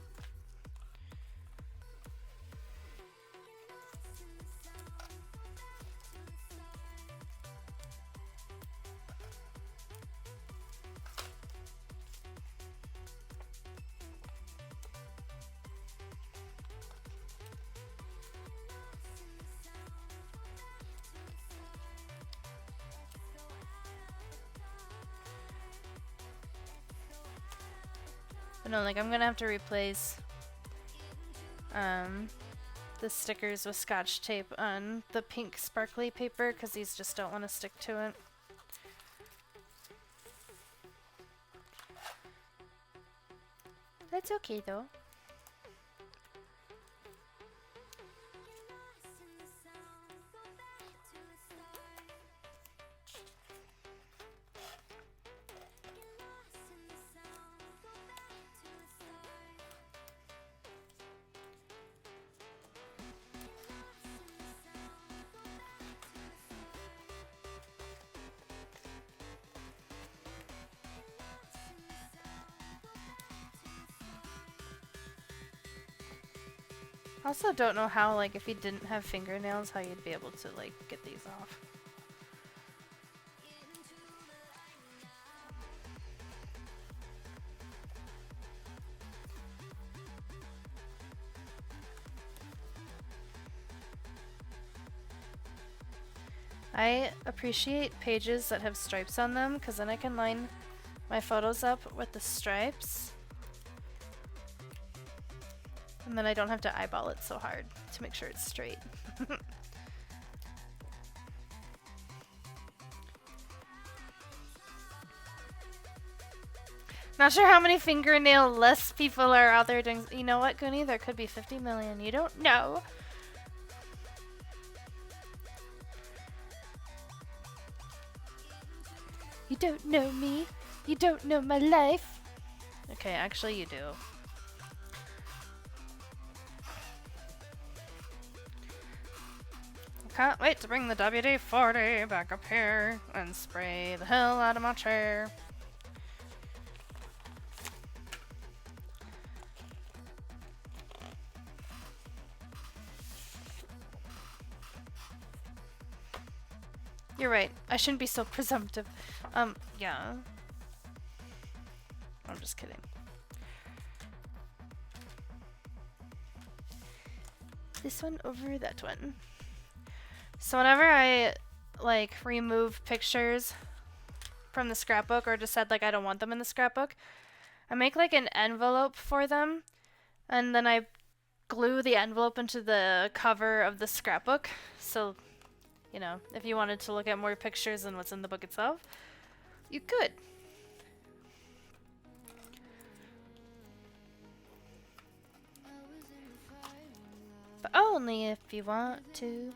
But no, like I'm gonna have to replace the stickers with scotch tape on the pink sparkly paper because these just don't want to stick to it. That's okay though. I also don't know how, like, if you didn't have fingernails, how you'd be able to, like, get these off. I appreciate pages that have stripes on them, because then I can line my photos up with the stripes. And then I don't have to eyeball it so hard to make sure it's straight. Not sure how many fingernail-less people are out there doing... You know what, Goonie? There could be 50 million. You don't know. You don't know me. You don't know my life. Okay, actually you do. Can't wait to bring the WD-40 back up here and spray the hell out of my chair. You're right. I shouldn't be so presumptive. Yeah. I'm just kidding. This one over that one. So whenever I, like, remove pictures from the scrapbook or decide, like, I don't want them in the scrapbook, I make, like, an envelope for them, and then I glue the envelope into the cover of the scrapbook. So, you know, if you wanted to look at more pictures than what's in the book itself, you could. But only if you want to.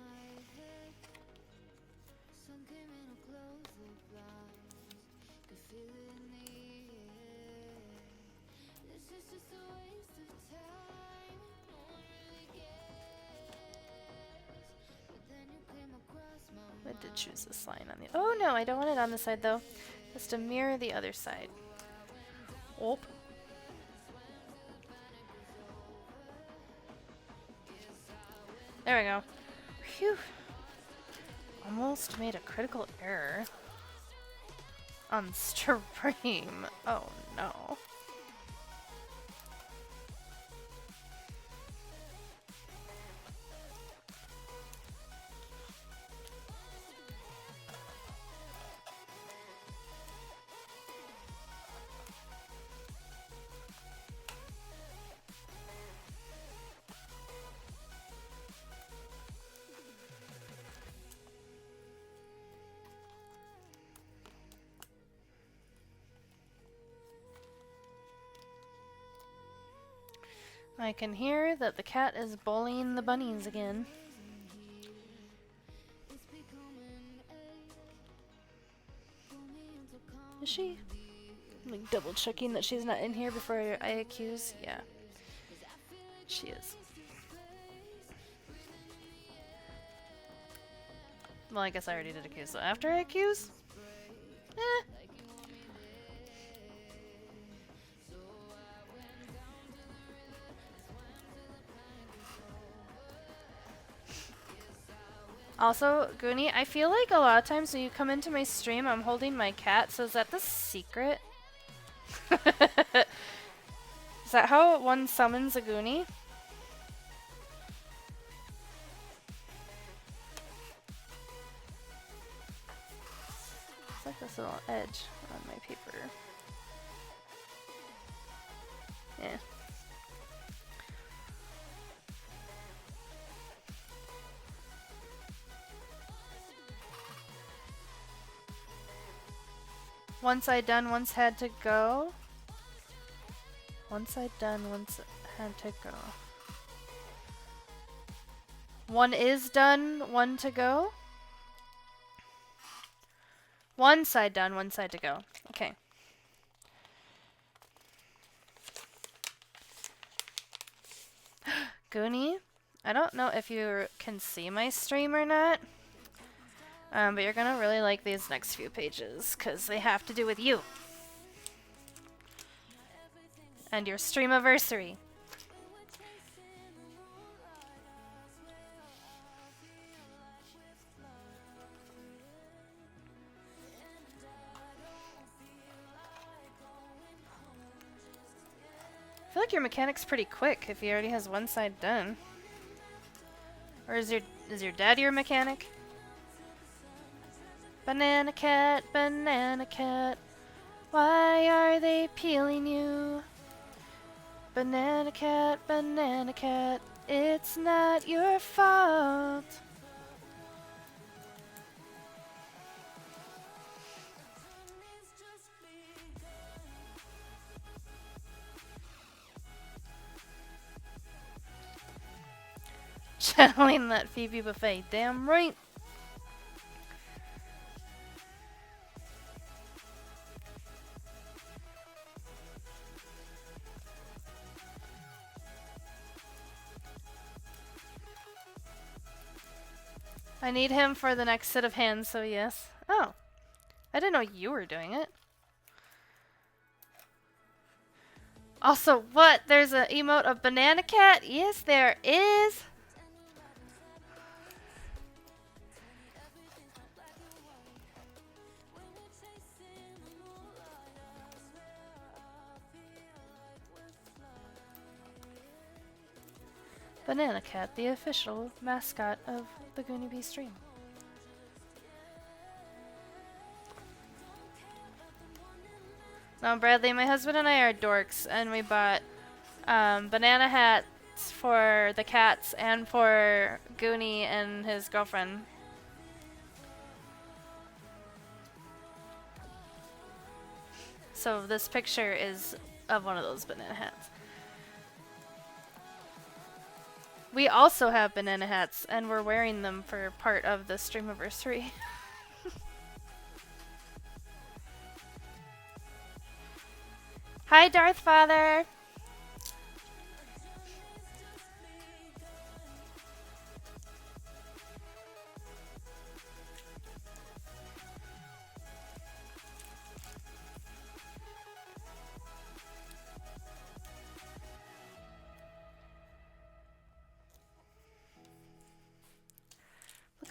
I did choose this line on the... Oh no, I don't want it on the side though. Just to mirror the other side. Oh. There we go. Phew. Almost made a critical error on stream. Oh no. I can hear that the cat is bullying the bunnies again. Is she? I'm like double checking that she's not in here before I accuse. Yeah. She is. Well, I guess I already did accuse, so after I accuse? Eh. Also, Goonie, I feel like a lot of times when you come into my stream, I'm holding my cat, so is that the secret? Is that how one summons a Goonie? It's like this little edge on my paper. Yeah. Once I done, once had to go. Once I done, once had to go. One is done, one to go. One side done, one side to go. Okay. Goonie, I don't know if you can see my stream or not. But you're gonna really like these next few pages, because they have to do with you. And your streamiversary. I feel like your mechanic's pretty quick if he already has one side done. Or is your dad your mechanic? Banana cat, why are they peeling you? Banana cat, it's not your fault. Channeling that Phoebe Buffet, damn right. I need him for the next set of hands, so yes. Oh. I didn't know you were doing it. Also, what? There's an emote of Banana Cat? Yes, there is. Banana Cat, the official mascot of the Goonie Bee stream. Now, Bradley, my husband and I are dorks, and we bought banana hats for the cats and for Goonie and his girlfriend. So this picture is of one of those banana hats. We also have banana hats, and we're wearing them for part of the streamiversary. Hi, Darth Father!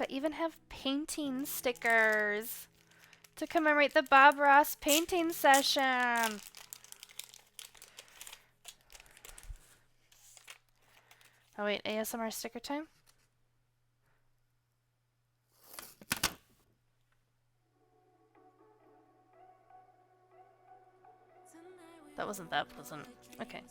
I even have painting stickers to commemorate the Bob Ross painting session. Oh wait, ASMR sticker time? That wasn't that pleasant. Okay.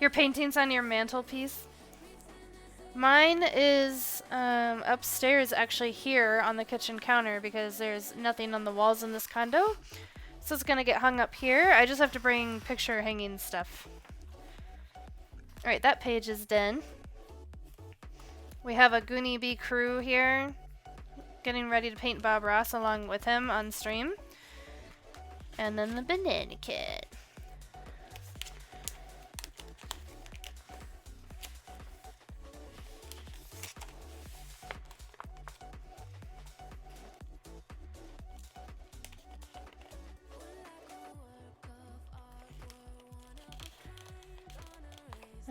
Your paintings on your mantelpiece? Mine is upstairs, actually, here on the kitchen counter because there's nothing on the walls in this condo. So it's gonna get hung up here. I just have to bring picture hanging stuff. Alright, that page is done. We have a Goonie Bee crew here getting ready to paint Bob Ross along with him on stream. And then the Banana Kid.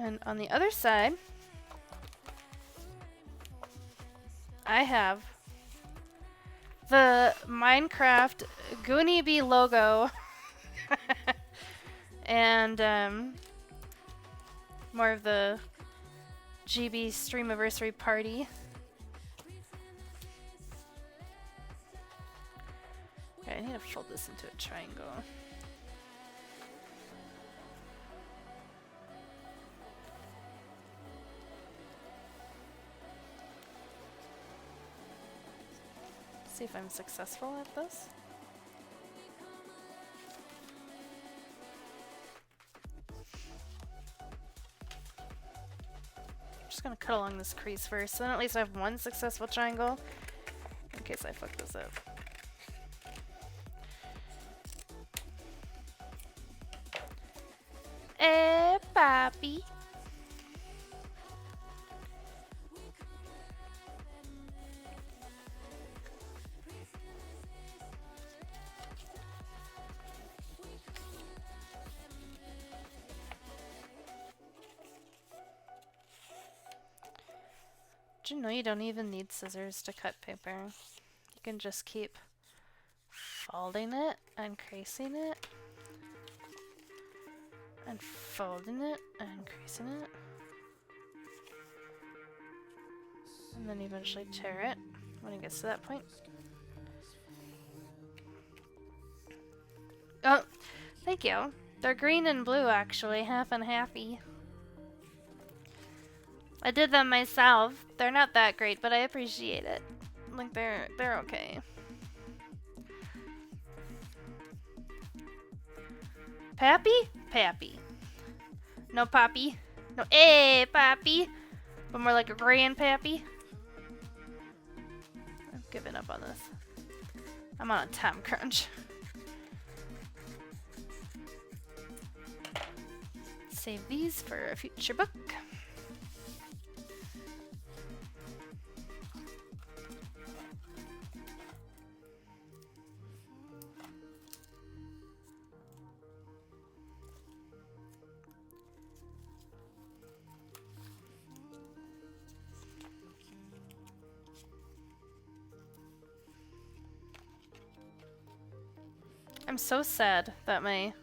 And on the other side, I have the Minecraft Goonie Bee logo and more of the GB Streamiversary party. Okay, I need to fold this into a triangle. See if I'm successful at this. I'm just gonna cut along this crease first, so then at least I have one successful triangle in case I fuck this up. Papi. Did you know you don't even need scissors to cut paper? You can just keep folding it and creasing it and folding it and creasing it and then eventually tear it when it gets to that point. Oh, thank you. They're green and blue actually, half and halfy. I did them myself. They're not that great, but I appreciate it. Like they're okay. Pappy? Pappy. No Poppy. No Pappy. But more like a grandpappy. I've given up on this. I'm on a time crunch. Save these for a future book. I'm so sad that my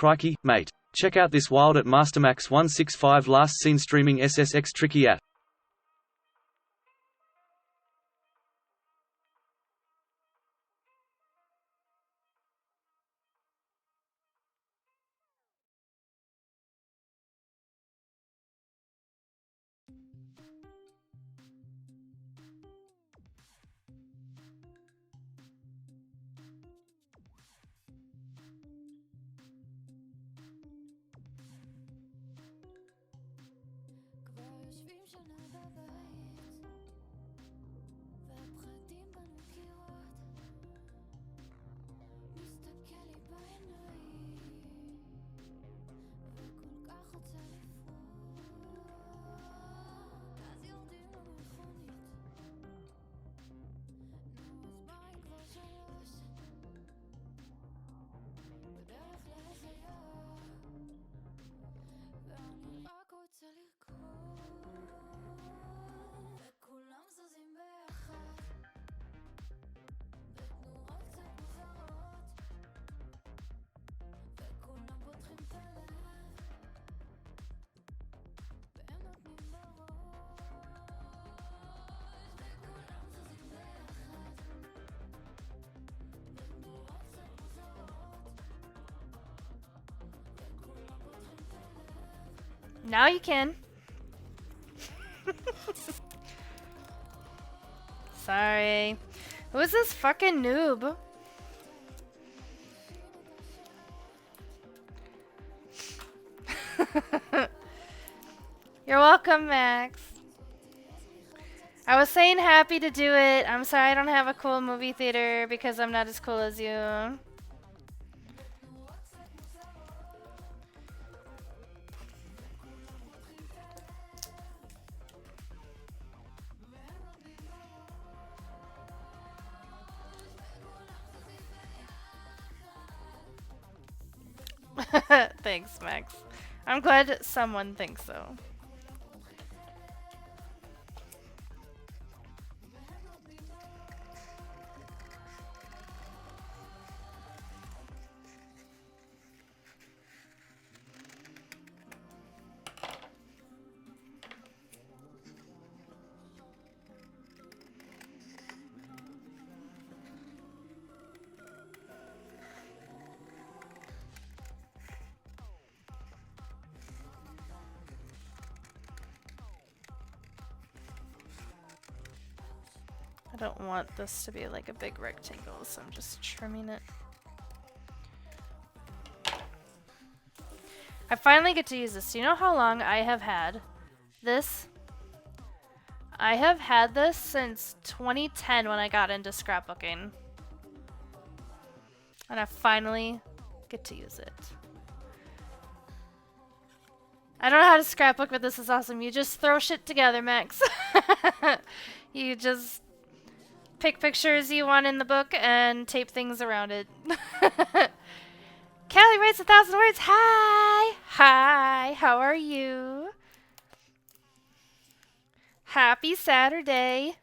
Crikey, mate. Check out this wild at Mastermax165 last seen streaming SSX Tricky at. ישנה בבית והפחדים בנו קירות מסתכל לי בעיניים וכל כך רוצה לפרוט אז יורדים למכונית נו אז ביי כבר 3 בדרך לאיזה יער ואני רק רוצה לרקוד וכולם זזים ביחד בתנועות קצת מוזרות וכולם פותחים את הלב והם נותנים בראש וכולם זזים ביחד בתנועות קצת מוזרות וכולם פותחים את הלב Now you can. Sorry. Who's this fucking noob? You're welcome, Max. I was saying happy to do it. I'm sorry I don't have a cool movie theater because I'm not as cool as you. Thanks, Max. I'm glad someone thinks so. I don't want this to be like a big rectangle, so I'm just trimming it. I finally get to use this. Do you know how long I have had this? I have had this since 2010 when I got into scrapbooking. And I finally get to use it. I don't know how to scrapbook, but this is awesome. You just throw shit together, Max. You just pick pictures you want in the book and tape things around it. Callie writes 1,000 words. Hi! Hi! How are you? Happy Saturday!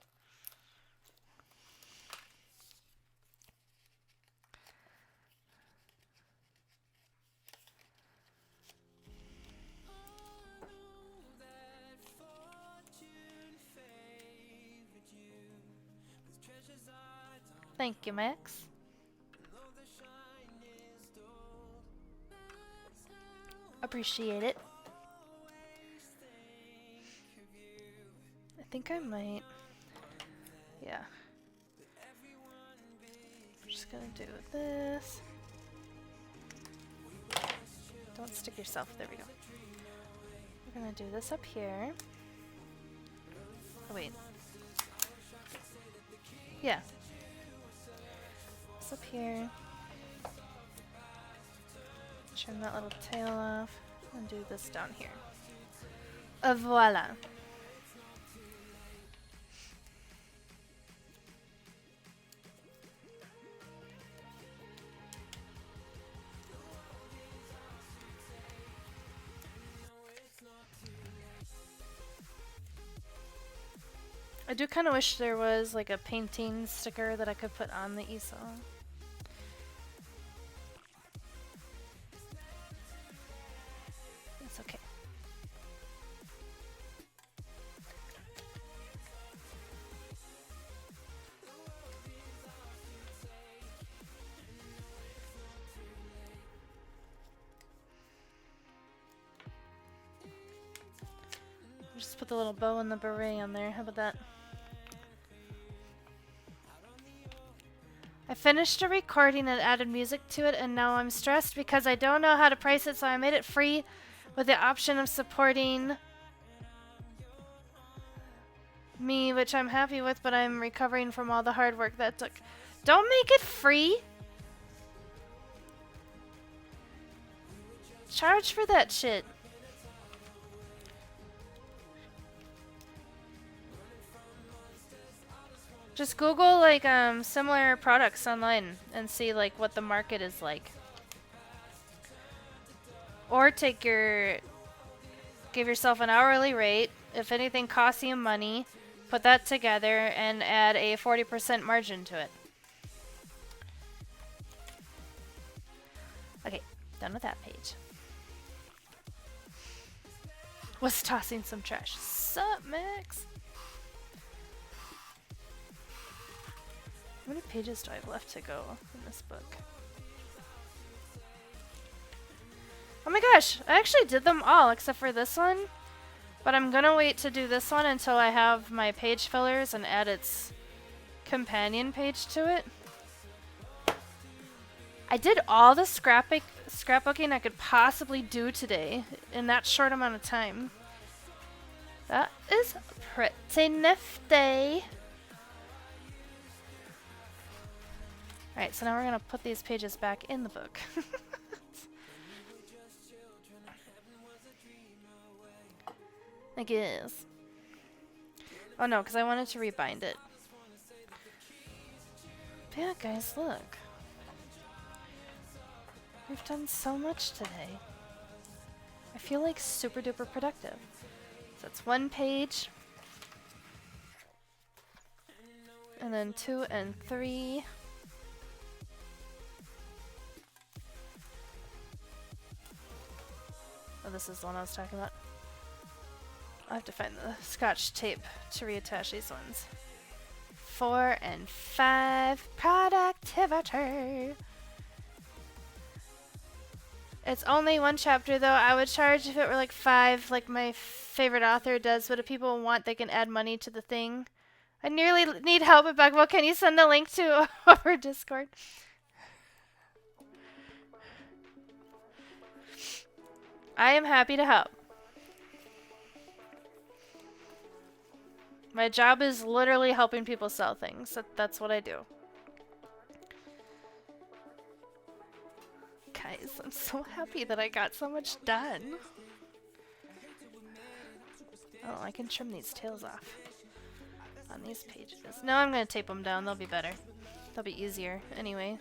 Thank you, Max. Appreciate it. I think I might. Yeah. I'm just gonna do this. Don't stick yourself. There we go. We're gonna do this up here. Oh, wait. Yeah. Up here, trim that little tail off, and do this down here. Voila. I do kind of wish there was like a painting sticker that I could put on the easel. It's okay. Just put the little bow and the beret on there. How about that? I finished a recording and added music to it, and now I'm stressed because I don't know how to price it, so I made it free with the option of supporting me, which I'm happy with, but I'm recovering from all the hard work that took. Don't make it free! Charge for that shit. Just Google like similar products online and see like what the market is like. Or give yourself an hourly rate. If anything costs you money, put that together and add a 40% margin to it. Okay, done with that page. Was tossing some trash. Sup, Max? How many pages do I have left to go in this book? Oh my gosh, I actually did them all except for this one. But I'm gonna wait to do this one until I have my page fillers and add its companion page to it. I did all the scrapbooking I could possibly do today in that short amount of time. That is pretty nifty. Alright, so now we're gonna put these pages back in the book. I guess. Oh no, because I wanted to rebind it. But yeah, guys, look. We've done so much today. I feel like super duper productive. So that's 1 page. And then 2 and 3. Oh, this is the one I was talking about. I'll have to find the scotch tape to reattach these ones. 4 and 5. Productivity. It's only 1 chapter though. I would charge if it were like 5, like my favorite author does, but if people want, they can add money to the thing. I nearly need help with Buckbook. Can you send a link to over Discord? I am happy to help. My job is literally helping people sell things. That's what I do. Guys, I'm so happy that I got so much done. Oh, I can trim these tails off on these pages. No, I'm going to tape them down. They'll be better. They'll be easier anyway.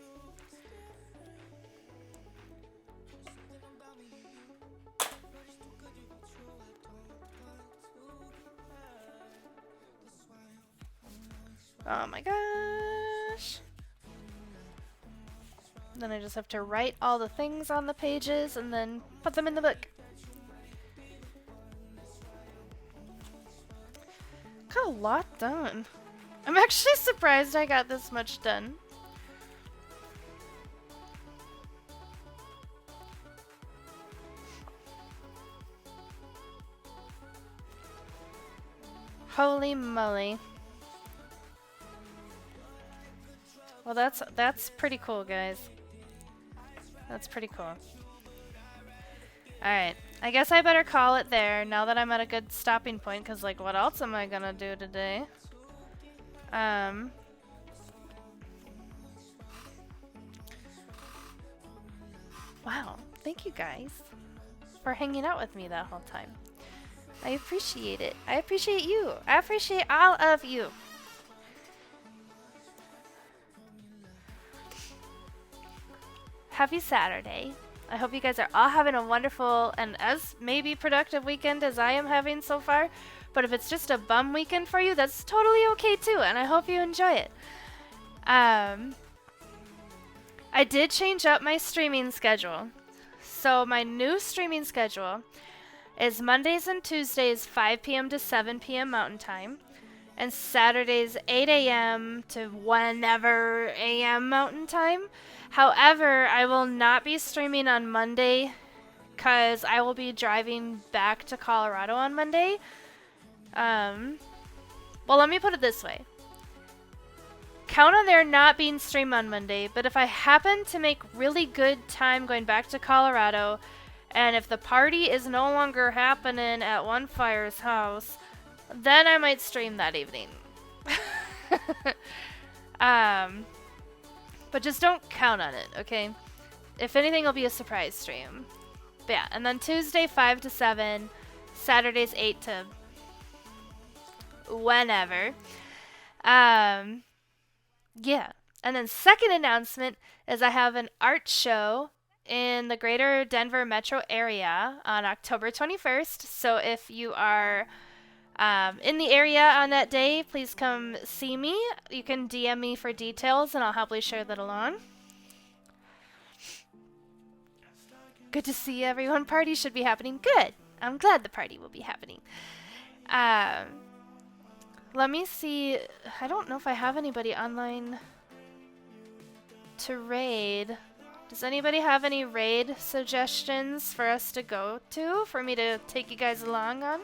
Oh my gosh. Then I just have to write all the things on the pages and then put them in the book. Got a lot done. I'm actually surprised I got this much done. Holy moly. Well, that's pretty cool, guys. That's pretty cool. Alright, I guess I better call it there now that I'm at a good stopping point, because, like, what else am I gonna do today? Wow, thank you guys for hanging out with me that whole time. I appreciate it. I appreciate you. I appreciate all of you. Happy Saturday. I hope you guys are all having a wonderful and as maybe productive weekend as I am having so far. But if it's just a bum weekend for you, that's totally okay too, and I hope you enjoy it. I did change up my streaming schedule. So my new streaming schedule is Mondays and Tuesdays 5 p.m. to 7 p.m. Mountain Time, and Saturdays 8 a.m. to whenever a.m. Mountain Time. However, I will not be streaming on Monday because I will be driving back to Colorado on Monday. Well, let me put it this way. Count on there not being streamed on Monday, but if I happen to make really good time going back to Colorado, and if the party is no longer happening at One Fire's house, then I might stream that evening. But just don't count on it, okay? If anything, it'll be a surprise stream. But yeah, and then Tuesday 5 to 7, Saturdays 8 to whenever. Yeah. And then second announcement is I have an art show in the greater Denver metro area on October 21st. So if you are in the area on that day, please come see me. You can DM me for details and I'll happily share that along. Good to see everyone. Party should be happening. Good. I'm glad the party will be happening. Let me see. I don't know if I have anybody online to raid. Does anybody have any raid suggestions for us to go to? For me to take you guys along on?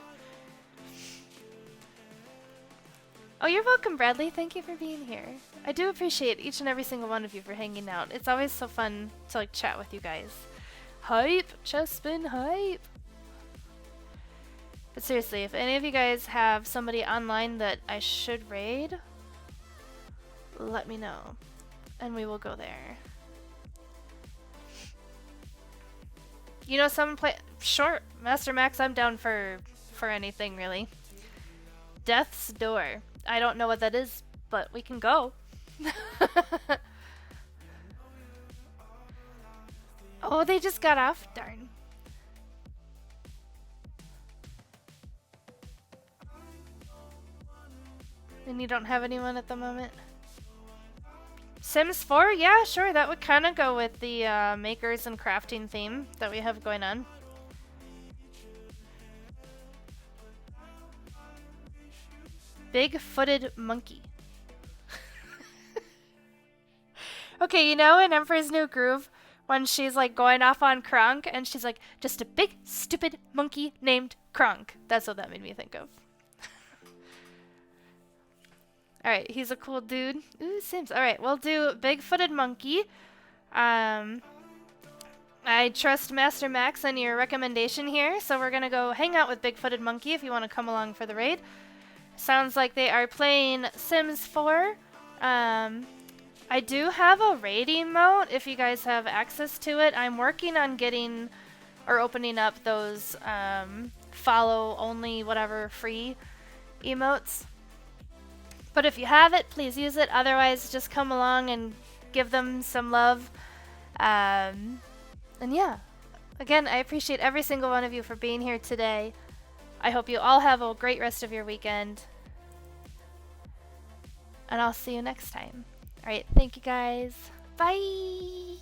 Oh, you're welcome, Bradley. Thank you for being here. I do appreciate each and every single one of you for hanging out. It's always so fun to like chat with you guys. Hype! Chestspin hype! But seriously, if any of you guys have somebody online that I should raid, let me know. And we will go there. You know, someone play... Sure, Master Max, I'm down for anything, really. Death's Door. I don't know what that is, but we can go. Oh, they just got off? Darn. And you don't have anyone at the moment? Sims 4? Yeah, sure. That would kind of go with the makers and crafting theme that we have going on. Big-footed monkey. Okay, you know in Emperor's New Groove, when she's like going off on Kronk, and she's like, just a big, stupid monkey named Kronk. That's what that made me think of. Alright, he's a cool dude. Ooh, Sims. Alright, we'll do big-footed monkey. I trust Master Max on your recommendation here, so we're gonna go hang out with big-footed monkey if you want to come along for the raid. Sounds like they are playing Sims 4. I do have a raid emote if you guys have access to it. I'm working on getting or opening up those follow only whatever free emotes. But if you have it, please use it. Otherwise, just come along and give them some love. And yeah, again, I appreciate every single one of you for being here today. I hope you all have a great rest of your weekend. And I'll see you next time. Alright, thank you guys. Bye!